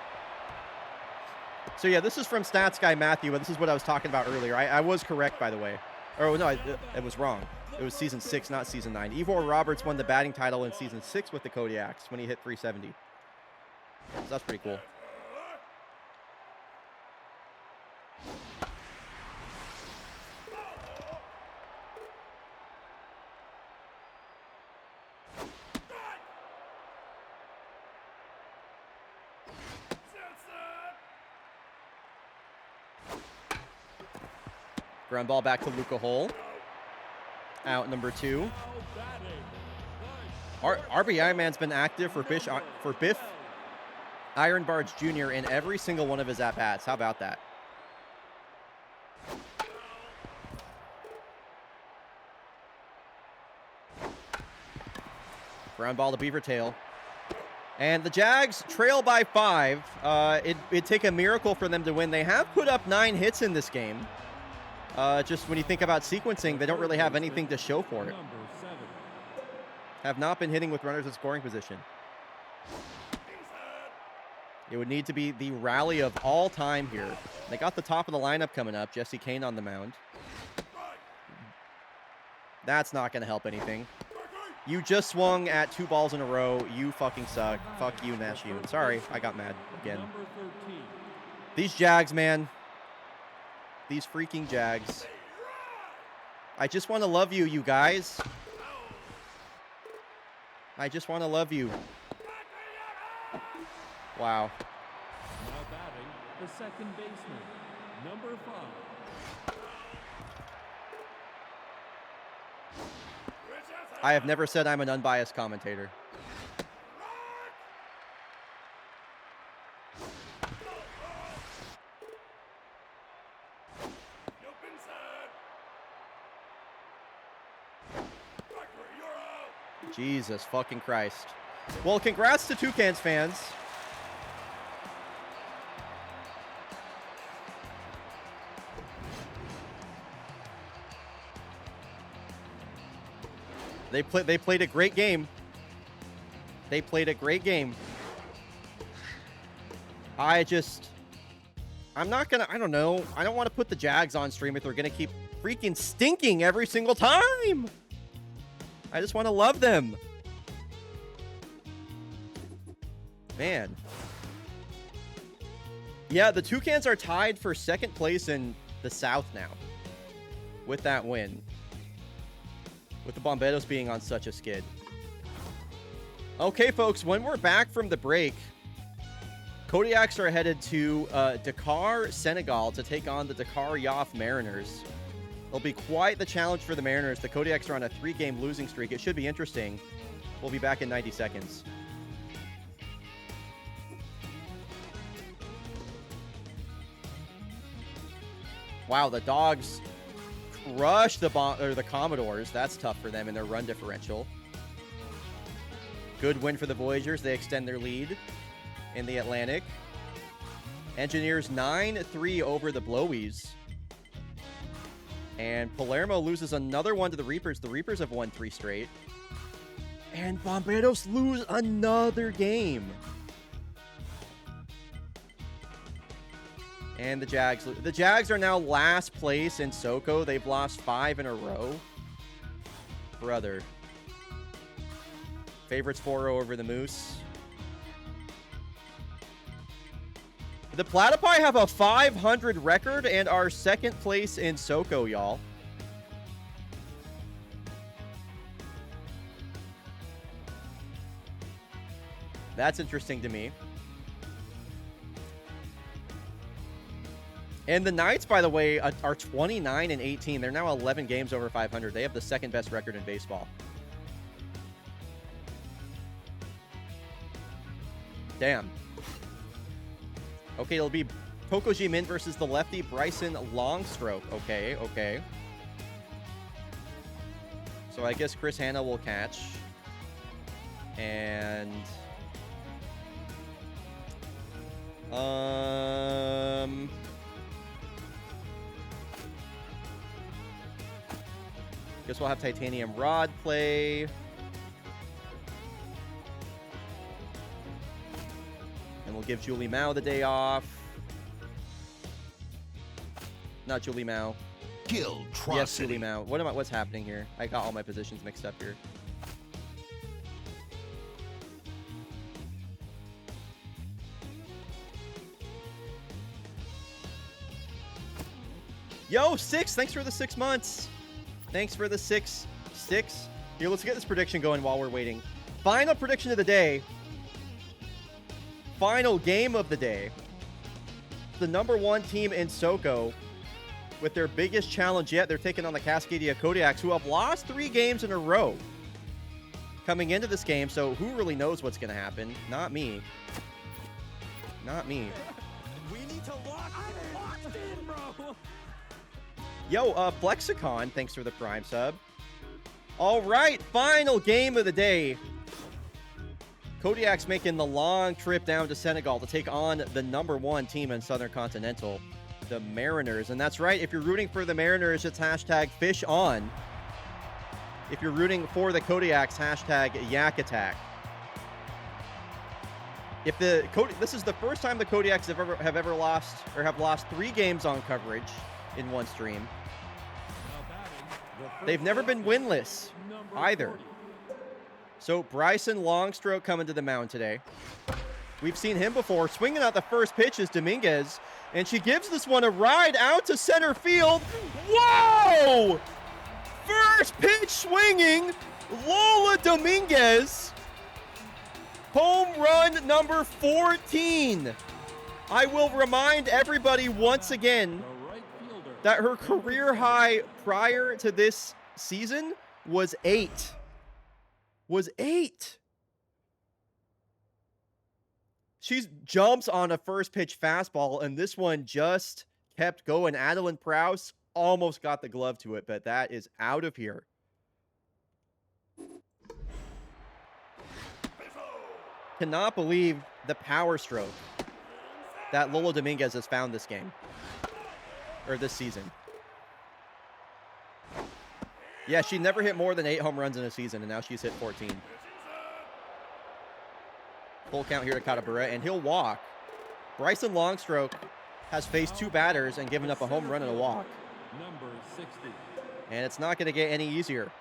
So yeah, this is from Stats Guy Matthew, and this is what I was talking about earlier. I was correct, by the way. Or no, it was wrong. It was season 6, not season 9. Ivor Roberts won the batting title in season 6 with the Kodiaks when he hit 370. So that's pretty cool. Ground ball back to Luca Hull. Out number 2. RBI Man's been active for Biff Iron Barge Jr. in every single one of his at-bats. How about that? Ground ball to Beaver Tail. And the Jags trail by 5. It'd take a miracle for them to win. They have put up 9 hits in this game. Just when you think about sequencing, they don't really have anything to show for it. Have not been hitting with runners in scoring position. It would need to be the rally of all time here. They got the top of the lineup coming up. Jesse Kane on the mound. That's not going to help anything. You just swung at 2 balls in a row. You fucking suck. Fuck you, Nash Yoon. Sorry, I got mad again. These Jags, man. These freaking Jags. I just want to love you, you guys. I just want to love you. Wow. Now batting, the second baseman, number 5. I have never said I'm an unbiased commentator. Jesus fucking Christ. Well, congrats to Toucans fans. They played a great game. They played a great game. I'm not gonna, I don't know. I don't want to put the Jags on stream if they're gonna keep freaking stinking every single time. I just want to love them. Man. Yeah, the Toucans are tied for second place in the South now with that win. With the Bomberos being on such a skid. Okay, folks, when we're back from the break, Kodiaks are headed to Dakar, Senegal to take on the Dakar Yoff Mariners. It'll be quite the challenge for the Mariners. The Kodiaks are on a 3-game losing streak. It should be interesting. We'll be back in 90 seconds. Wow, the Dogs crush the Commodores. That's tough for them in their run differential. Good win for the Voyagers. They extend their lead in the Atlantic. Engineers 9-3 over the Blowies. And Palermo loses another one to the Reapers. The Reapers have won 3 straight. And Bomberos lose another game. And the Jags. The Jags are now last place in SoCo. They've lost 5 in a row. Brother. Favorites 4-0 over the Moose. The Platypi have a 500 record and are second place in SoCo, y'all. That's interesting to me. And the Knights, by the way, are 29-18. They're now 11 games over 500. They have the second best record in baseball. Damn. Okay, it'll be Pokoji Min versus the lefty Bryson Longstroke. Okay, okay. So I guess Chris Hanna will catch. And... guess we'll have Titanium Rod play. And we'll give Julie Mao the day off. Not Julie Mao. Yes, Julie Mao. What's happening here? I got all my positions mixed up here. Yo, 6, thanks for the 6 months. Thanks for the 6. Here, let's get this prediction going while we're waiting. Final prediction of the day. Final game of the day. The #1 team in SoCo with their biggest challenge yet. They're taking on the Cascadia Kodiaks, who have lost 3 games in a row coming into this game. So who really knows what's going to happen? Not me. Not me. We need to lock in, bro. Yo, Flexicon, thanks for the Prime sub. All right, final game of the day. Kodiaks making the long trip down to Senegal to take on the #1 team in Southern Continental, the Mariners. And that's right, if you're rooting for the Mariners, it's #FishOn. If you're rooting for the Kodiaks, #YakAttack. If this is the first time the Kodiaks have ever lost or have lost 3 games on coverage in one stream. They've never been winless either. So Bryson Longstroke coming to the mound today. We've seen him before. Swinging out the first pitch is Dominguez, and she gives this one a ride out to center field. Whoa! First pitch swinging, Lola Dominguez. Home run number 14. I will remind everybody once again that her career high prior to this season was 8. She jumps on a first pitch fastball, and this one just kept going. Adeline Prowse almost got the glove to it, but that is out of here. Cannot believe the power stroke that Lola Dominguez has found this game. Or this season. Yeah, she never hit more than 8 home runs in a season, and now she's hit 14. Full count here to Katabura, and he'll walk. Bryson Longstroke has faced 2 batters and given up a home run and a walk. Number 60. And it's not going to get any easier.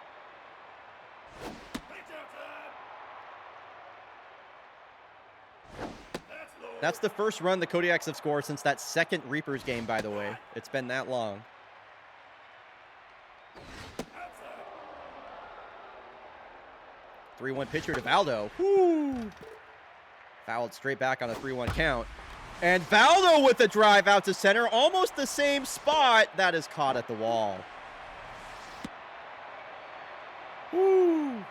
That's the first run the Kodiaks have scored since that second Reapers game, by the way. It's been that long. Three-one pitcher to Valdo. Woo! Fouled straight back on a 3-1 count. And Valdo with the drive out to center. Almost the same spot. That is caught at the wall. Woo!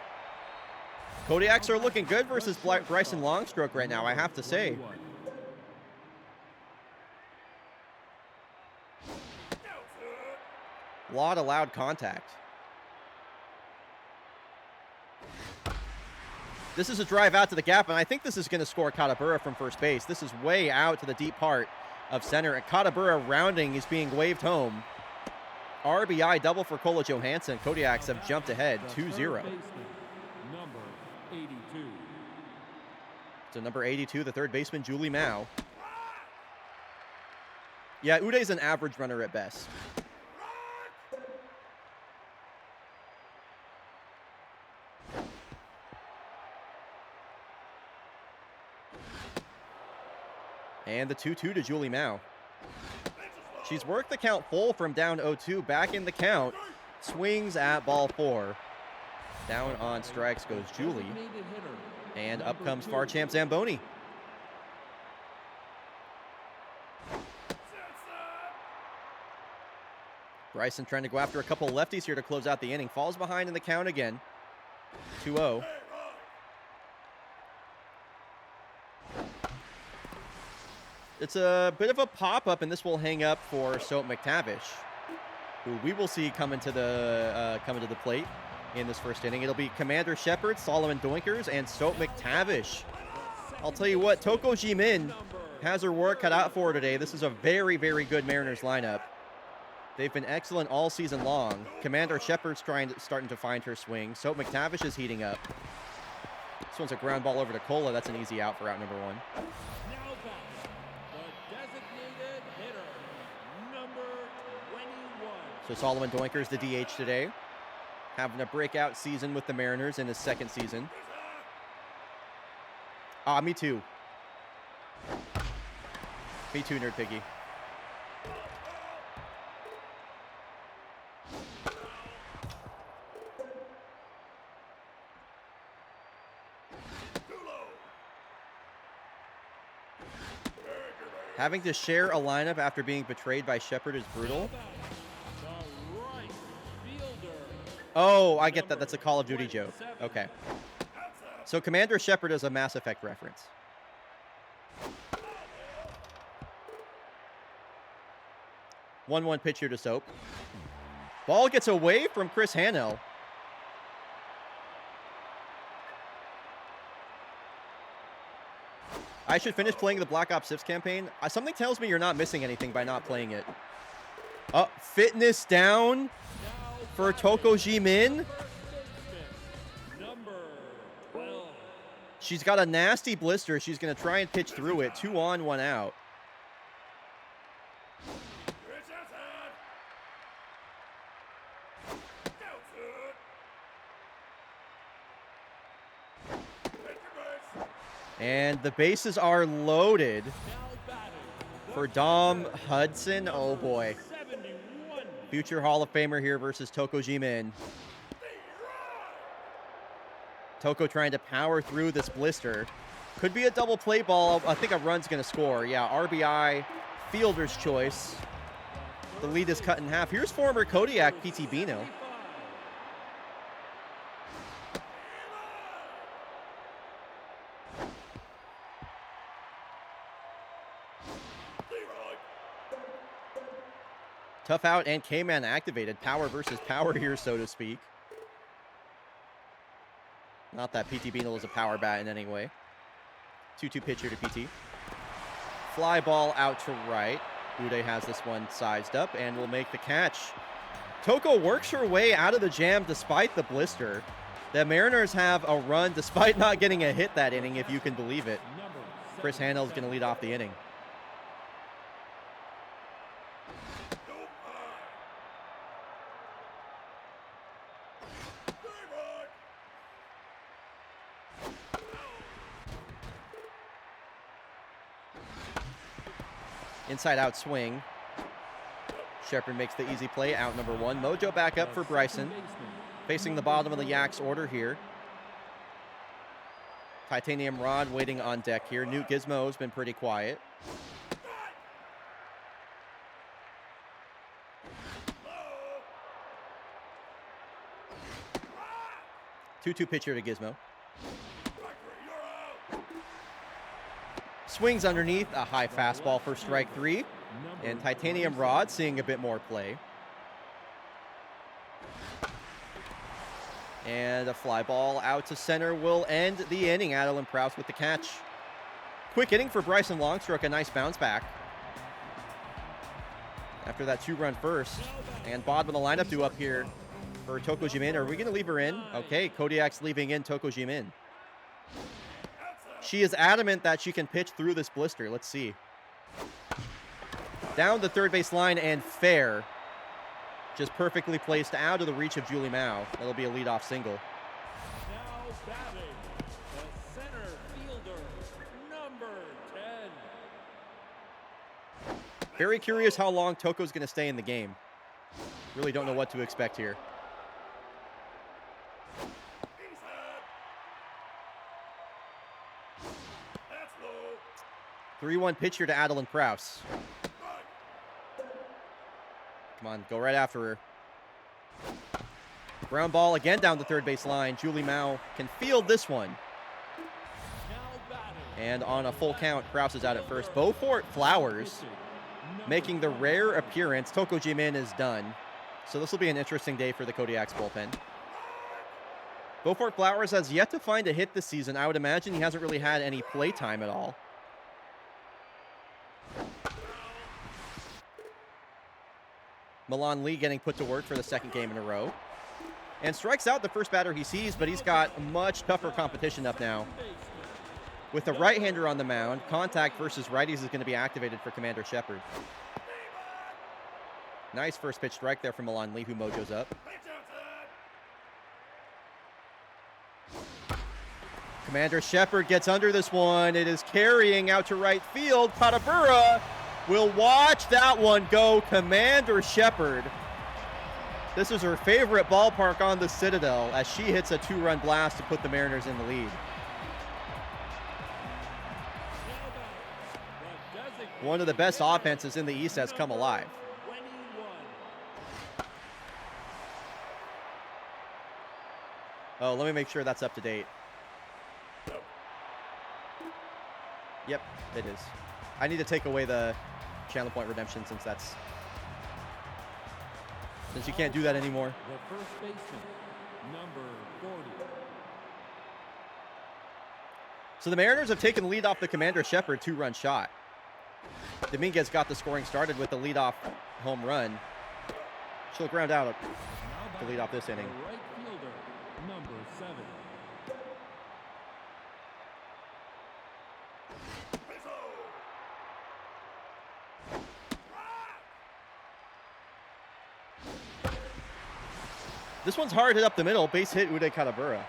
Kodiaks are looking good versus Bryson Longstroke right now, I have to say. A lot of loud contact. This is a drive out to the gap, and I think this is going to score Katabura from first base. This is way out to the deep part of center, and Katabura rounding is being waved home. RBI double for Kola Johansson. Kodiaks have jumped ahead 2-0. Number 82. So number 82, the third baseman, Julie Mao. Yeah, Uday's an average runner at best. And the 2-2 to Julie Mao. She's worked the count full from down 0-2. Back in the count. Swings at ball 4. Down on strikes goes Julie. And up comes far champ Zamboni. Bryson trying to go after a couple lefties here to close out the inning. Falls behind in the count again. 2-0. It's a bit of a pop-up, and this will hang up for Soap McTavish, who we will see coming to the plate in this first inning. It'll be Commander Shepard, Solomon Doinkers, and Soap McTavish. I'll tell you what, Toko Jimin has her work cut out for her today. This is a very, very good Mariners lineup. They've been excellent all season long. Commander Shepard's starting to find her swing. Soap McTavish is heating up. This one's a ground ball over to Kola. That's an easy out for out number 1. Now back, the designated hitter, number 21. So Solomon Doinkers, the DH today, having a breakout season with the Mariners in his second season. Me too. Me too, Nerd Piggy. Having to share a lineup after being betrayed by Shepard is brutal. The right fielder. Oh, I get that. That's a Call of Duty joke. Okay. So Commander Shepard is a Mass Effect reference. One pitch here to Soap. Ball gets away from Chris Hanel. I should finish playing the Black Ops 6 campaign. Something tells me you're not missing anything by not playing it. Fitness down for Toko Jimin. Number 12. She's got a nasty blister. She's going to try and pitch through it. 2 on, 1 out. And the bases are loaded for Dom Hudson. Oh, boy. 71. Future Hall of Famer here versus Toko Jimin. Toko trying to power through this blister. Could be a double play ball. I think a run's going to score. Yeah, RBI, fielder's choice. The lead is cut in half. Here's former Kodiak PT Bino. Tough out and K-Man activated. Power versus power here, so to speak. Not that PT Beanle is a power bat in any way. 2-2 pitch here to PT. Fly ball out to right. Uday has this one sized up and will make the catch. Toko works her way out of the jam despite the blister. The Mariners have a run despite not getting a hit that inning, if you can believe it. Chris Hanel is going to lead off the inning. Inside out swing. Shepard makes the easy play, out number 1. Mojo back up for Bryson. Facing the bottom of the Yaks order here. Titanium Rod waiting on deck here. Newt Gizmo has been pretty quiet. Two-two pitcher to Gizmo. Swings underneath, a high fastball for strike 3. And Titanium Rod seeing a bit more play. And a fly ball out to center will end the inning. Adeline Prowse with the catch. Quick inning for Bryson Longstroke, a nice bounce back. After that 2-run first. And bottom of the lineup due up here for Toko Jimin. Are we going to leave her in? Okay, Kodiak's leaving in Toko Jimin. She is adamant that she can pitch through this blister. Let's see. Down the third base line and fair. Just perfectly placed out of the reach of Julie Mao. That'll be a leadoff single. Now batting, the center fielder, number 10. Very curious how long Toko's going to stay in the game. Really don't know what to expect here. 3-1 pitch here to Adeline Prowse. Come on, go right after her. Ground ball again down the third base line. Julie Mao can field this one. And on a full count, Prowse is out at first. Beaufort Flowers making the rare appearance. Toko Jimin is done. So this will be an interesting day for the Kodiaks bullpen. Beaufort Flowers has yet to find a hit this season. I would imagine he hasn't really had any play time at all. Milan Lee getting put to work for the second game in a row. And strikes out the first batter he sees, but he's got much tougher competition up now. With the right-hander on the mound, contact versus righties is going to be activated for Commander Shepard. Nice first pitch strike there from Milan Lee, who mojos up. Commander Shepard gets under this one. It is carrying out to right field. Patabura will watch that one go. Commander Shepard. This is her favorite ballpark on the Citadel as she hits a 2-run blast to put the Mariners in the lead. One of the best offenses in the East has come alive. 21. Oh, let me make sure that's up to date. Yep, it is. I need to take away the channel point redemption since you can't do that anymore. The first baseman, number 40. So the Mariners have taken the lead off the Commander Shepard 2-run shot. Dominguez got the scoring started with the leadoff home run. She'll ground out to lead off this inning. The right fielder, number 7. This one's hard hit up the middle. Base hit Uday Kadabura. Now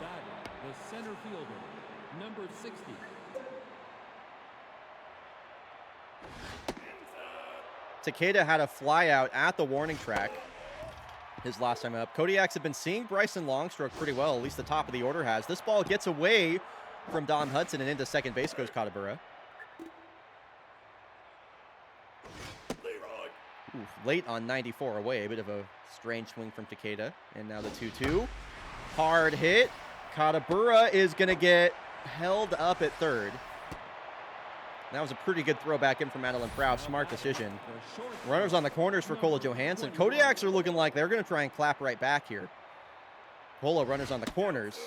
batting, the center fielder, number 60. Takeda had a fly out at the warning track his last time up. Kodiaks have been seeing Bryson Longstroke pretty well, at least the top of the order has. This ball gets away from Dom Hudson and into second base goes Kadabura. Oof, late on 94 away, a bit of a strange swing from Takeda. And now the 2-2. Hard hit. Kadabura is going to get held up at third. That was a pretty good throw back in from Madeline Proud. Smart decision. Runners on the corners for Kola Johansson. Kodiaks are looking like they're going to try and clap right back here. Kola runners on the corners.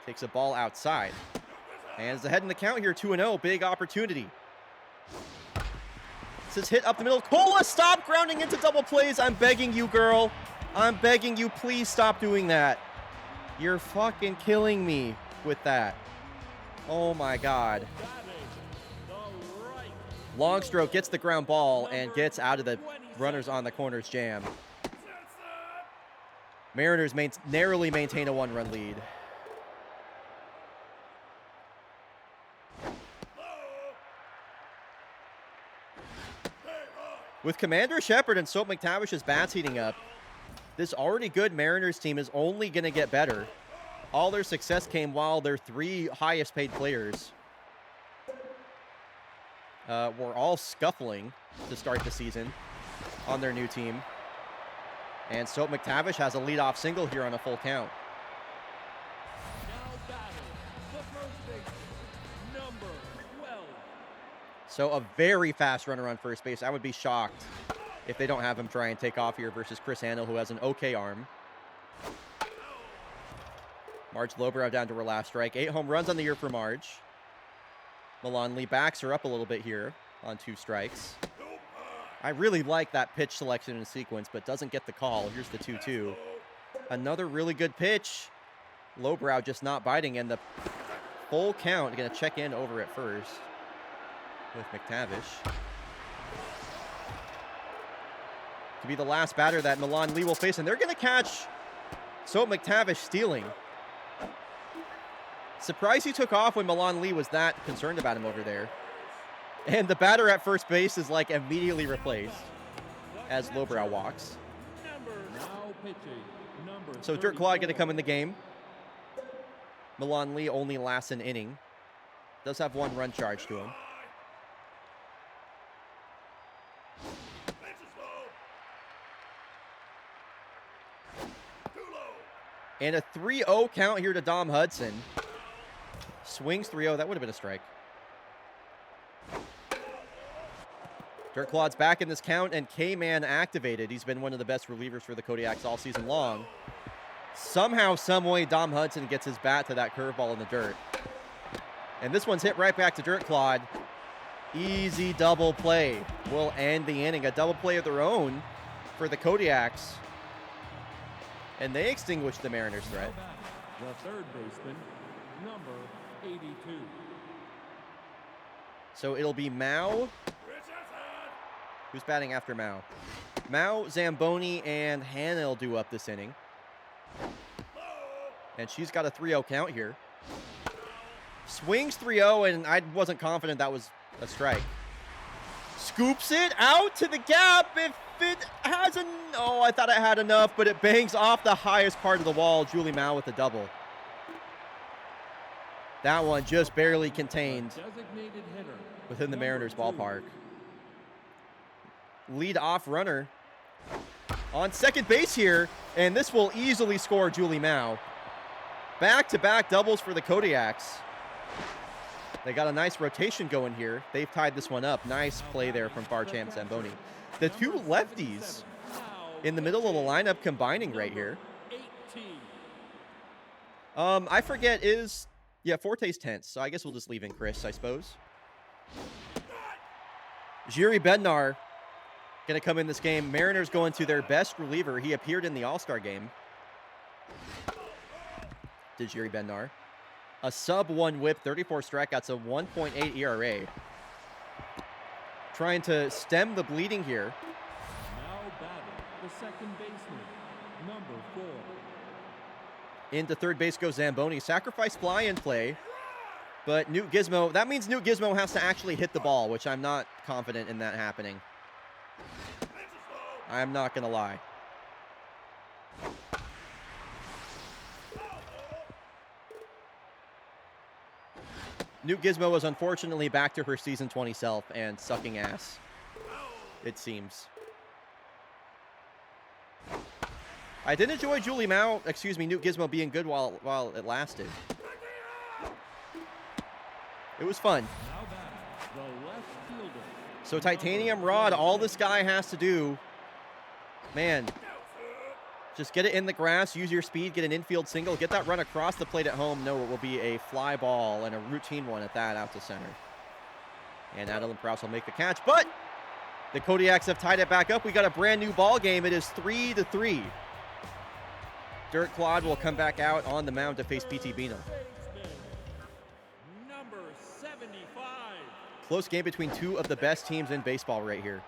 Takes a ball outside. And is ahead in the count here, 2-0. Big opportunity. This is hit up the middle. Kola, stop grounding into double plays. I'm begging you, girl. I'm begging you, please stop doing that. You're fucking killing me with that. Oh my God. Longstroke gets the ground ball and gets out of the runners on the corners jam. Mariners narrowly maintain a 1-run lead. With Commander Shepard and Soap McTavish's bats heating up, this already good Mariners team is only going to get better. All their success came while their 3 highest paid players were all scuffling to start the season on their new team. And Soap McTavish has a leadoff single here on a full count. Now batting, the first baseman, number 12. So a very fast runner on first base. I would be shocked if they don't have him try and take off here versus Chris Handel, who has an okay arm. Marge Lobrow down to her last strike. 8 home runs on the year for Marge. Milan Lee backs her up a little bit here on 2 strikes. I really like that pitch selection in sequence, but doesn't get the call. Here's the 2-2. Another really good pitch. Lobrow just not biting, and the full count. Going to check in over at first with McTavish. To be the last batter that Milan Lee will face, and they're going to catch Soap McTavish stealing. Surprised he took off when Milan Lee was that concerned about him over there. And the batter at first base is like immediately replaced as Lobrow walks. Now pitching, number So Dirk Claude going to come in the game. Milan Lee only lasts an inning. Does have 1 run charge to him. And a 3-0 count here to Dom Hudson. Swings 3-0. That would have been a strike. Dirk Claude's back in this count, and K-Man activated. He's been one of the best relievers for the Kodiaks all season long. Somehow, someway, Dom Hudson gets his bat to that curveball in the dirt. And this one's hit right back to Dirk Claude. Easy double play will end the inning. A double play of their own for the Kodiaks. And they extinguish the Mariners' threat. The third baseman, number 82. So it'll be Mao. Who's batting after Mao? Mao, Zamboni, and Hannah will do up this inning. And she's got a 3-0 count here. Swings 3-0, and I wasn't confident that was a strike. Scoops it out to the gap. If it has oh, I thought it had enough, but it bangs off the highest part of the wall. Julie Mao with a double. That one just barely contained Designated hitter. within the number Mariners 2. ballpark. Lead off runner on second base here, and this will easily score Julie Mao. Back-to-back doubles for the Kodiaks. They got a nice rotation going here. They've tied this one up. Nice play there from Barchamp Zamboni. The two lefties in the middle of the lineup combining right here. 18. I forget yeah, Forte's tense, so I guess we'll just leave in Chris, I suppose. Jiri Bednar gonna come in this game. Mariners going to their best reliever. He appeared in the All-Star game. Did Jiri Bednar. A sub-1 whip, 34 strikeouts, a 1.8 ERA. Trying to stem the bleeding here. Now batting the second baseman, number 4. Into third base goes Zamboni. Sacrifice fly in play. But Newt Gizmo, that means Newt Gizmo has to actually hit the ball, which I'm not confident in that happening. I'm not going to lie. Newt Gizmo was unfortunately back to her season 20 self and sucking ass, it seems. I did enjoy Newt Gizmo being good while it lasted. It was fun. Now batting the left fielder. So Titanium Rod, all this guy has to do, man, just get it in the grass, use your speed, get an infield single, get that run across the plate at home. No, it will be a fly ball and a routine one at that, out to center. And Adeline Prowse will make the catch, but the Kodiaks have tied it back up. We got a brand new ball game. It is 3-3. Dirk Claude will come back out on the mound to face PT Bino. Baseman, number 75. Close game between two of the best teams in baseball right here.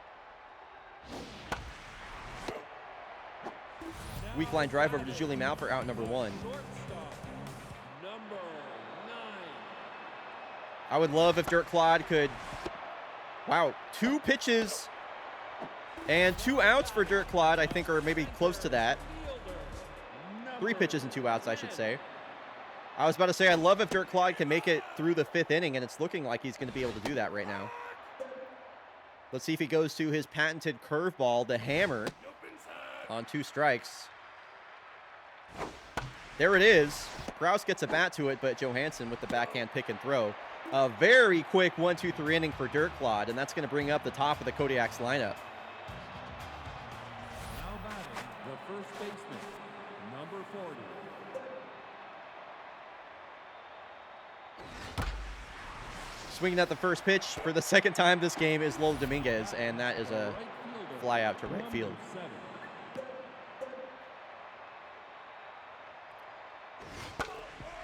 Weak line drive over to Julie Mao for out number 1. Shortstop, number 9. I would love if Dirk Claude could, wow, 2 pitches and 2 outs for Dirk Claude, I think, or maybe close to that. 3 pitches and 2 outs, I should say. I was about to say, I love if Dirk Claude can make it through the 5th inning, and it's looking like he's going to be able to do that right now. Let's see if he goes to his patented curveball, the hammer, on 2 strikes. There it is. Prowse gets a bat to it, but Johansson with the backhand pick and throw. A very quick 1-2-3 inning for Dirk Claude, and that's going to bring up the top of the Kodiaks lineup. Now batting the first baseman, number 40. Swinging at the first pitch for the second time this game is Lola Dominguez, and that is a Right fielder, fly out to right number field. 7.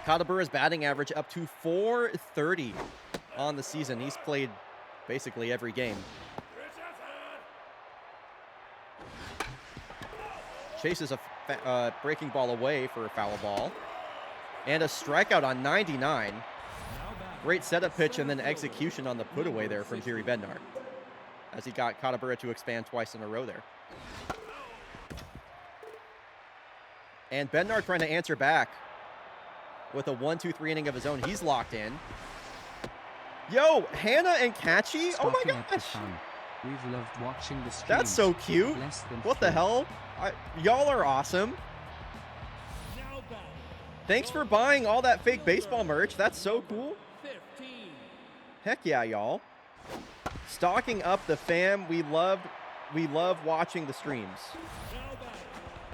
Kadabura's batting average up to .430 on the season. He's played basically every game. Chases a breaking ball away for a foul ball. And a strikeout on 99. Great setup pitch and then execution on the put away there from Jiri Bednar, as he got Kadabura to expand twice in a row there. And Bednar trying to answer back with a 1-2-3 inning of his own. He's locked in. Yo, Hannah and Catchy? Oh my Stocking up the gosh. fun. We've loved watching the streams. That's so cute. Less than What the 3. hell? Y'all are awesome. Now batting Thanks for buying all that fake baseball merch. That's so cool. 15. Heck yeah, y'all. Stocking up the fam. We love watching the streams. Now batting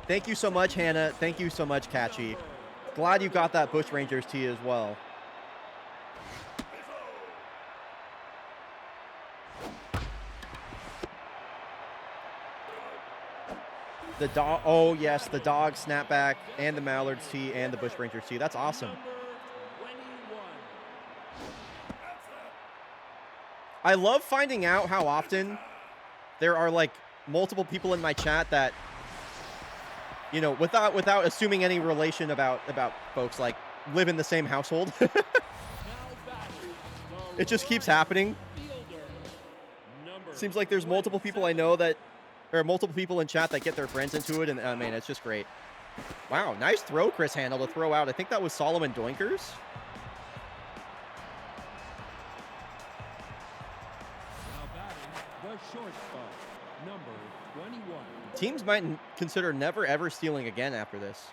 Thank you so much, Hannah. Thank you so much, Catchy. Glad you got that Bush Rangers tee as well. The dog, oh yes, the dog snapback and the Mallards tee and the Bush Rangers tee. That's awesome. number 21. I love finding out how often there are like multiple people in my chat that, you know, without assuming any relation about folks, like live in the same household. Now batting the It just keeps right happening. fielder, number Seems like there's multiple people I know that, or multiple people in chat that get their friends into it, and man, it's just great. Wow, nice throw, Chris Handel, to throw out. I think that was Solomon Doinkers. the shortstop, number 21. Teams might consider never ever stealing again after this.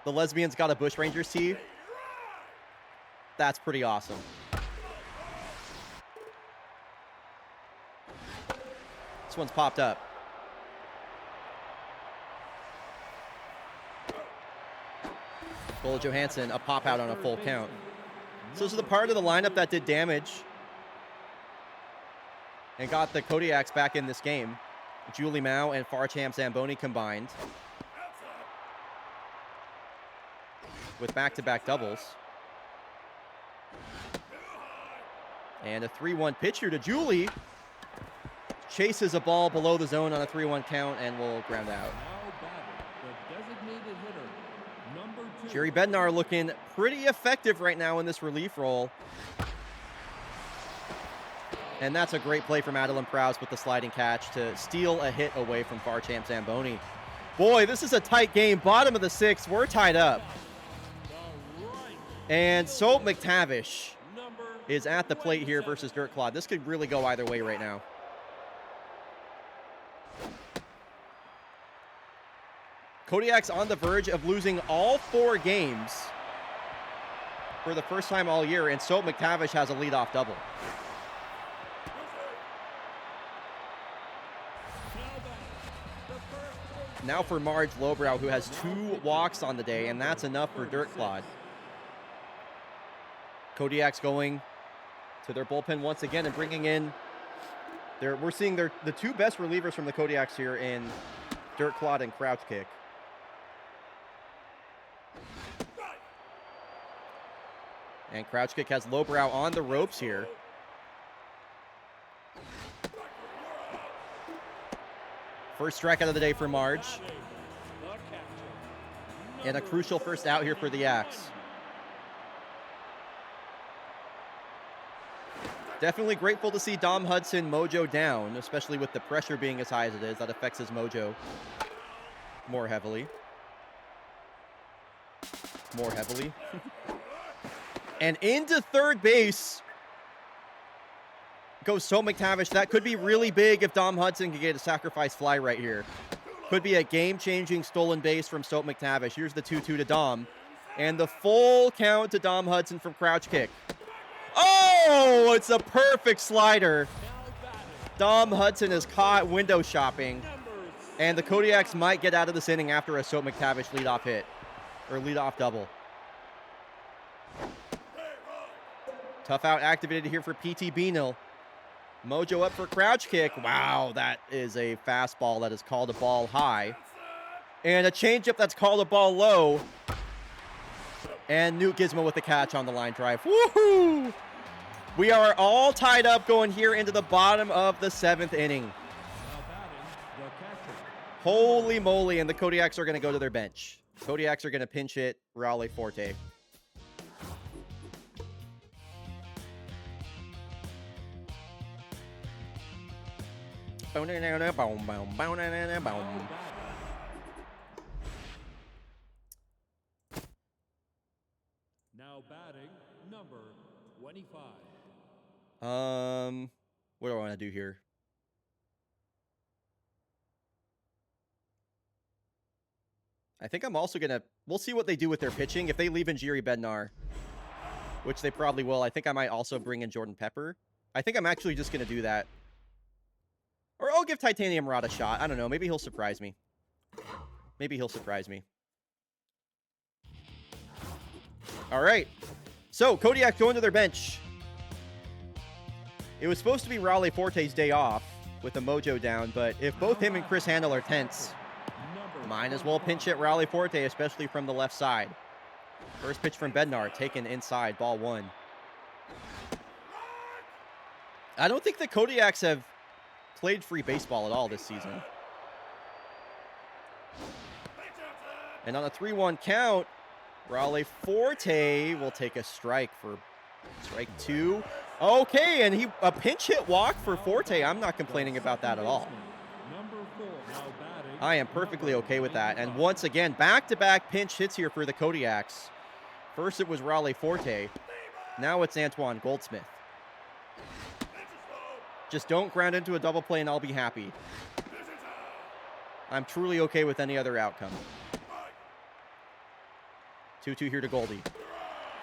The lesbians got a Bush Rangers tee. That's pretty awesome. This one's popped up. Cole Johansson, a pop out on a full count. So this is the part of the lineup that did damage and got the Kodiaks back in this game. Julie Mao and Farcham Zamboni combined with back-to-back doubles. And a 3-1 pitch here to Julie. Chases a ball below the zone on a 3-1 count and will ground out. Now batting, the designated hitter, number 2. Jerry Bednar looking pretty effective right now in this relief role. And that's a great play from Madeline Prowse with the sliding catch to steal a hit away from Farcham Zamboni. Boy, this is a tight game. Bottom of the 6th, we're tied up. And Soap McTavish is at the plate here versus Dirt Clod. This could really go either way right now. Kodiak's on the verge of losing all 4 games for the first time all year, and Soap McTavish has a leadoff double. Now for Marge Lowbrow, who has 2 walks on the day, and that's enough for Dirt Clod. Kodiak's going to their bullpen once again and bringing in we're seeing the 2 best relievers from the Kodiaks here in Dirt Clod and Crouch Kick. And Crouch Kick has Lowbrow on the ropes here. First strikeout of the day for Marge. And a crucial first out here for the Yaks. Definitely grateful to see Dom Hudson mojo down, especially with the pressure being as high as it is. That affects his mojo more heavily. And into third base goes Soap McTavish. That could be really big if Dom Hudson can get a sacrifice fly right here. Could be a game-changing stolen base from Soap McTavish. Here's the 2-2 to Dom. And the full count to Dom Hudson from Crouch Kick. Oh, it's a perfect slider. Dom Hudson is caught window shopping. And the Kodiaks might get out of this inning after a Soap McTavish leadoff hit. Or leadoff double. Tough out activated here for P.T. Beanil. Mojo up for Crouch Kick. Wow, that is a fastball that is called a ball high. And a changeup that's called a ball low. And Newt Gizmo with the catch on the line drive. Woohoo! We are all tied up going here into the bottom of the 7th inning. Holy moly, and the Kodiaks are going to go to their bench. Kodiaks are going to pinch hit Raleigh Forte. Now batting, number 25. What do I want to do here? I think I'm also going to... We'll see what they do with their pitching. If they leave in Jerry Bednar, which they probably will, I think I might also bring in Jordan Pepper. I think I'm actually just going to do that. Or I'll give Titanium Rod a shot. I don't know. Maybe he'll surprise me. All right. So, Kodiak going to their bench. It was supposed to be Raleigh Forte's day off with the mojo down, but if both him and Chris Handel are tense, might as well pinch hit Raleigh Forte, especially from the left side. First pitch from Bednar, taken inside, ball 1. I don't think the Kodiaks have played free baseball at all this season. And on a 3-1 count, Raleigh Forte will take a strike for strike 2. Okay, and a pinch hit walk for Forte. I'm not complaining about that at all. Number 4, now batting, I am perfectly okay with that. And once again, back-to-back pinch hits here for the Kodiaks. First it was Raleigh Forte. Now it's Antoine Goldsmith. Just don't ground into a double play and I'll be happy. I'm truly okay with any other outcome. 2-2 here to Goldie.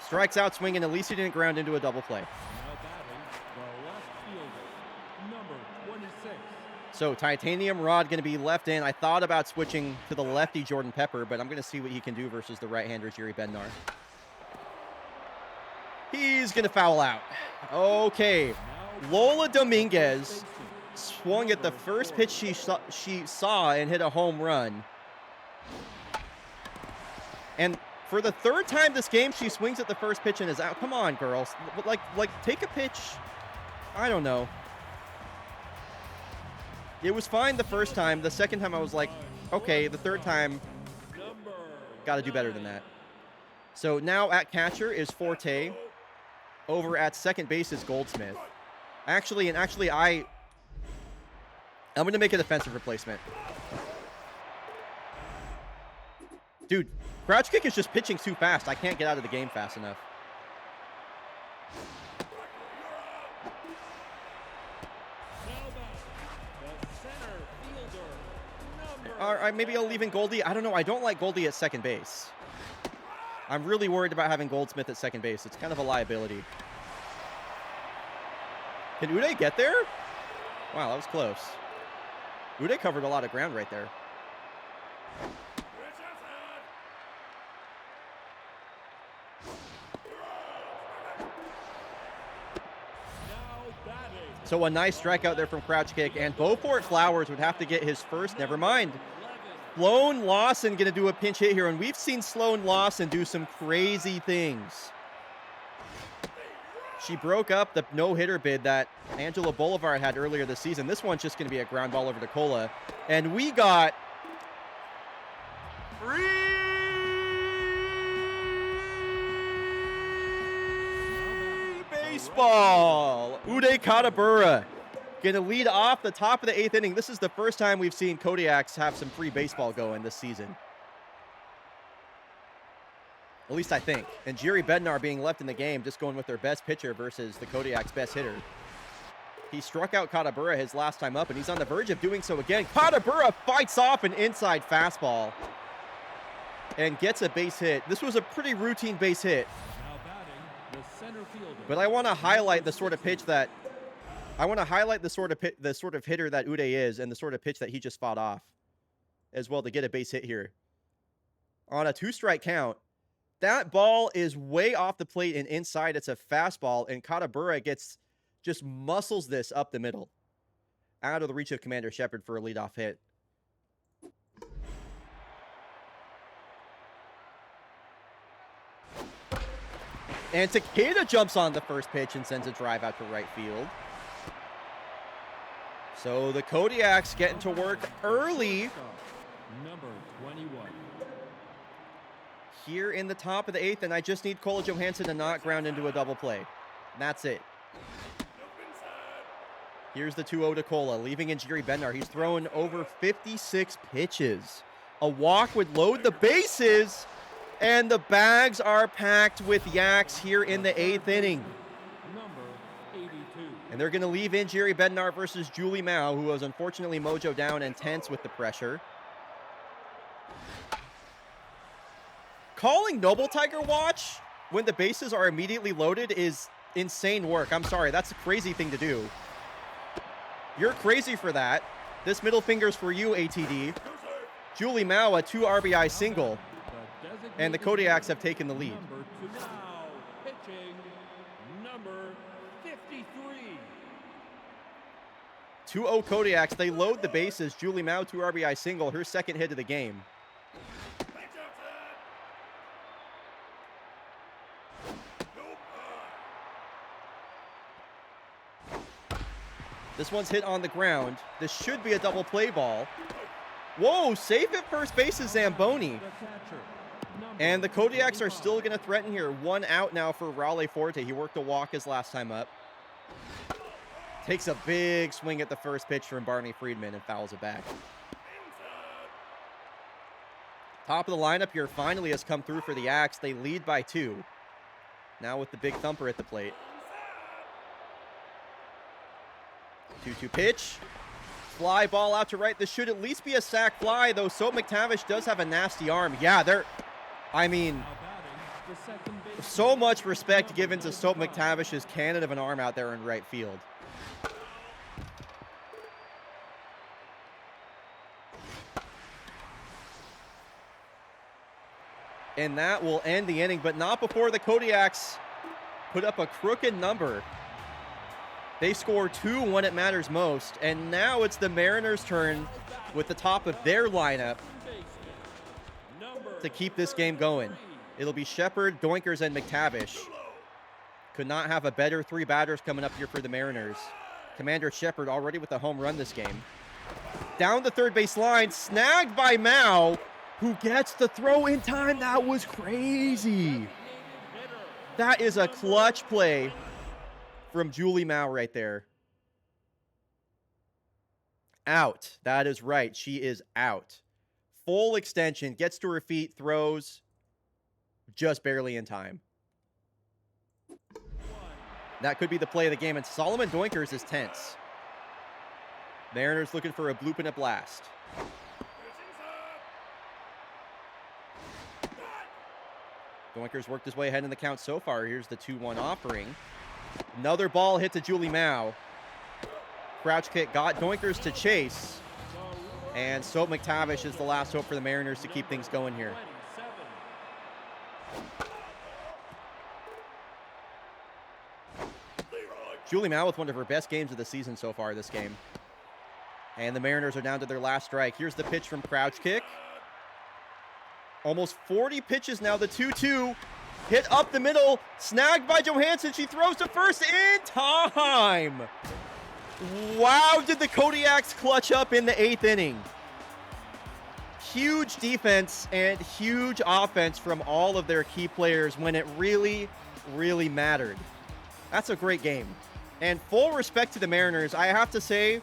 Strikes out swinging. At least he didn't ground into a double play. Now batting, the left fielder, number 26. So titanium rod going to be left in. I thought about switching to the lefty Jordan Pepper, but I'm going to see what he can do versus the right-hander Jerry Bednar. He's going to foul out. Okay. Lola Dominguez swung at the first pitch she saw and hit a home run. And for the third time this game, she swings at the first pitch and is out. Come on, girls. Like take a pitch. I don't know. It was fine the first time. The second time I was like, okay, the third time, got to do better than that. So now at catcher is Forte. Over at second base is Goldsmith. Actually, I'm going to make a defensive replacement. Dude, crouch kick is just pitching too fast. I can't get out of the game fast enough. All right, maybe I'll leave in Goldie. I don't know. I don't like Goldie at second base. I'm really worried about having Goldsmith at second base. It's kind of a liability. Can Uday get there? Wow, that was close. Uday covered a lot of ground right there. So a nice strikeout there from Crouch Kick, and Beaufort Flowers would have to get his first. Never mind. Sloan Lawson going to do a pinch hit here, and we've seen Sloan Lawson do some crazy things. She broke up the no-hitter bid that Angela Boulevard had earlier this season. This one's just going to be a ground ball over to Cola. And we got free baseball. Uday Katabura going to lead off the top of the 8th inning. This is the first time we've seen Kodiaks have some free baseball going this season. At least I think. And Jerry Bednar being left in the game, just going with their best pitcher versus the Kodiaks' best hitter. He struck out Katabura his last time up, and he's on the verge of doing so again. Katabura fights off an inside fastball and gets a base hit. This was a pretty routine base hit. Now batting, the center fielder. But I want to highlight the sort of pitch that the sort of hitter that Uday is, and the sort of pitch that he just fought off as well to get a base hit here. On a 2-strike count, that ball is way off the plate and inside. It's a fastball, and Katabura just muscles this up the middle. Out of the reach of Commander Shepard for a leadoff hit. And Takeda jumps on the first pitch and sends a drive out to right field. So the Kodiaks getting to work early. Number 21. Here in the top of the 8th, and I just need Cole Johansson to not ground into a double play. That's it. Here's the 2-0 to Cola, leaving in Jerry Bednar. He's thrown over 56 pitches. A walk would load the bases, and the bags are packed with yaks here in the 8th inning. Number 82. And they're going to leave in Jerry Bednar versus Julie Mao, who was unfortunately mojo down and tense with the pressure. Calling Noble Tiger Watch when the bases are immediately loaded is insane work. I'm sorry, that's a crazy thing to do. You're crazy for that. This middle finger's for you, ATD. Julie Mao, a 2 RBI single. And the Kodiaks have taken the lead. Number 2 now pitching number 53. 2-0 Kodiaks. They load the bases. Julie Mao, 2 RBI single, her second hit of the game. This one's hit on the ground. This should be a double play ball. Whoa, safe at first base is Zamboni. And the Kodiaks are still going to threaten here. 1 out now for Raleigh Forte. He worked a walk his last time up. Takes a big swing at the first pitch from Barney Friedman and fouls it back. Top of the lineup here finally has come through for the Axe. They lead by 2. Now with the big thumper at the plate. 2-2 pitch. Fly ball out to right. This should at least be a sac fly, though Soap McTavish does have a nasty arm. Yeah, I mean, so much respect given to Soap McTavish's cannon of an arm out there in right field. And that will end the inning, but not before the Kodiaks put up a crooked number. They score 2 when it matters most, and now it's the Mariners' turn with the top of their lineup to keep this game going. It'll be Shepard, Doinkers, and McTavish. Could not have a better 3 batters coming up here for the Mariners. Commander Shepard already with a home run this game. Down the third base line, snagged by Mao, who gets the throw in time. That was crazy. That is a clutch play from Julie Mao right there. Out. That is right. She is out. Full extension. Gets to her feet. Throws. Just barely in time. That could be the play of the game. And Solomon Doinkers is tense. Mariners looking for a bloop and a blast. Doinkers worked his way ahead in the count so far. Here's the 2-1 offering. Another ball hit to Julie Mao. Crouch kick got Doinkers to chase. And Soap McTavish is the last hope for the Mariners to keep things going here. Julie Mao with one of her best games of the season so far this game. And the Mariners are down to their last strike. Here's the pitch from Crouch kick. Almost 40 pitches now, the 2-2. Hit up the middle, snagged by Johansson. She throws to first in time. Wow, did the Kodiaks clutch up in the 8th inning. Huge defense and huge offense from all of their key players when it really, really mattered. That's a great game. And full respect to the Mariners. I have to say,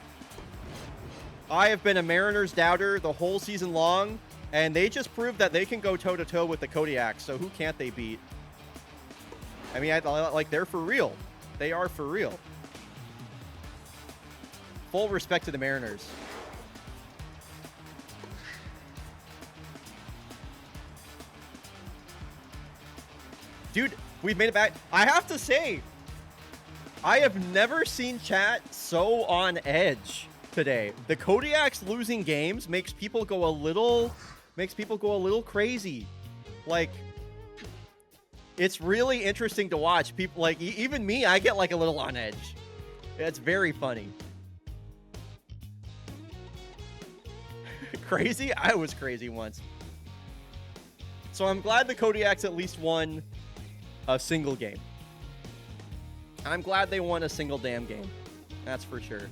I have been a Mariners doubter the whole season long. And they just proved that they can go toe-to-toe with the Kodiaks, so who can't they beat? I mean, like, they're for real. They are for real. Full respect to the Mariners. Dude, we've made it back. I have to say, I have never seen chat so on edge today. The Kodiaks losing games makes people go a little crazy. Like, it's really interesting to watch. People, like, even me, I get like a little on edge. It's very funny. Crazy? I was crazy once. So I'm glad the Kodiaks at least won a single game. I'm glad they won a single damn game. That's for sure.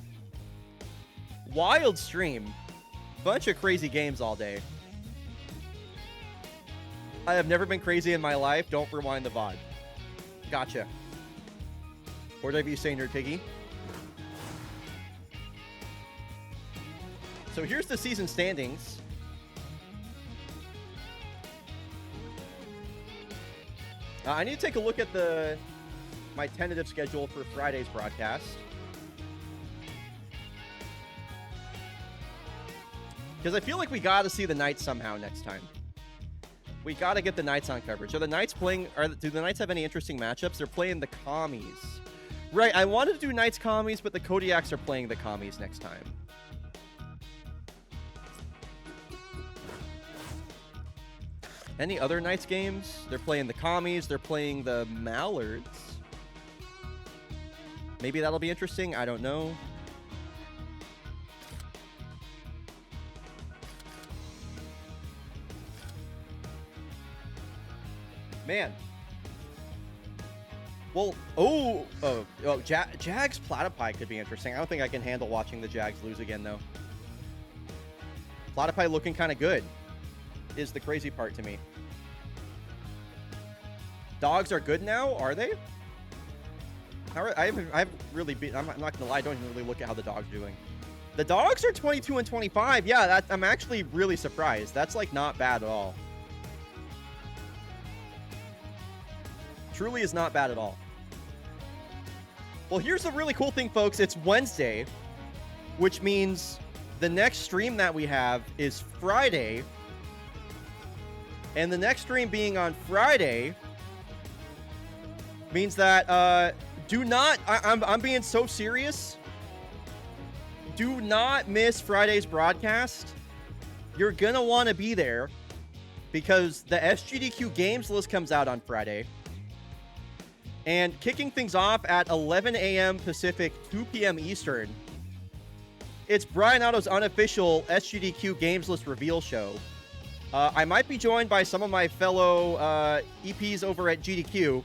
Wild stream. Bunch of crazy games all day. I have never been crazy in my life. Don't rewind the VOD. Gotcha. Whatever you say, Nerd Piggy. So here's the season standings. I need to take a look at my tentative schedule for Friday's broadcast. Because I feel like we got to see the Knights somehow next time. We got to get the Knights on coverage. Are the Knights playing? Do the Knights have any interesting matchups? They're playing the Commies. Right, I wanted to do Knights Commies, but the Kodiaks are playing the Commies next time. Any other Knights games? They're playing the Commies. They're playing the Mallards. Maybe that'll be interesting. I don't know. Man. Well, Jags Platypi could be interesting. I don't think I can handle watching the Jags lose again, though. Platypi looking kind of good is the crazy part to me. Dogs are good now, are they? I haven't really been, I'm not gonna lie, I don't even really look at how the dogs are doing. The Dogs are 22 and 25. Yeah, I'm actually really surprised. That's like not bad at all. Truly is not bad at all. Well, here's the really cool thing, folks. It's Wednesday, which means the next stream that we have is Friday. And the next stream being on Friday means that I'm being so serious. Do not miss Friday's broadcast. You're going to want to be there because the SGDQ games list comes out on Friday. And kicking things off at 11 a.m. Pacific, 2 p.m. Eastern, it's Bryonato's unofficial SGDQ games list reveal show. I might be joined by some of my fellow EPs over at GDQ.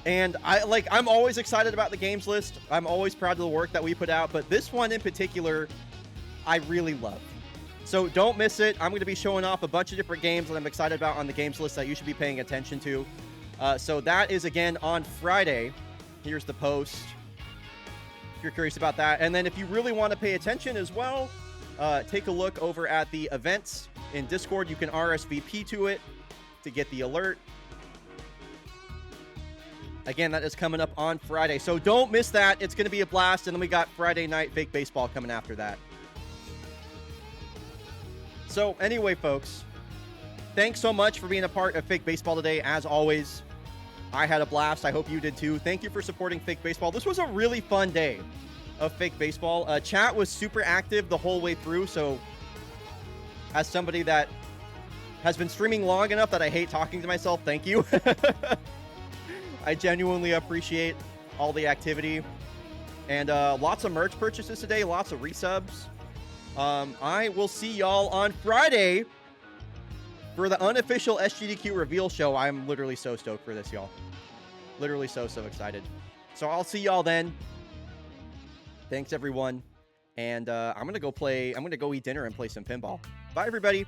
And I'm always excited about the games list. I'm always proud of the work that we put out, but this one in particular, I really love. So don't miss it. I'm going to be showing off a bunch of different games that I'm excited about on the games list that you should be paying attention to. So that is, again, on Friday. Here's the post, if you're curious about that. And then if you really want to pay attention as well, take a look over at the events in Discord. You can RSVP to it to get the alert. Again, that is coming up on Friday. So don't miss that. It's going to be a blast. And then we got Friday night fake baseball coming after that. So anyway, folks, thanks so much for being a part of Fake Baseball today. As always, I had a blast. I hope you did too. Thank you for supporting Fake Baseball. This was a really fun day of Fake Baseball. Chat was super active the whole way through. So as somebody that has been streaming long enough that I hate talking to myself, thank you. I genuinely appreciate all the activity. And lots of merch purchases today, lots of resubs. I will see y'all on Friday for the unofficial SGDQ reveal show. I'm literally so stoked for this, y'all. Literally so excited. So I'll see y'all then. Thanks, everyone. And I'm going to go eat dinner and play some pinball. Bye, everybody.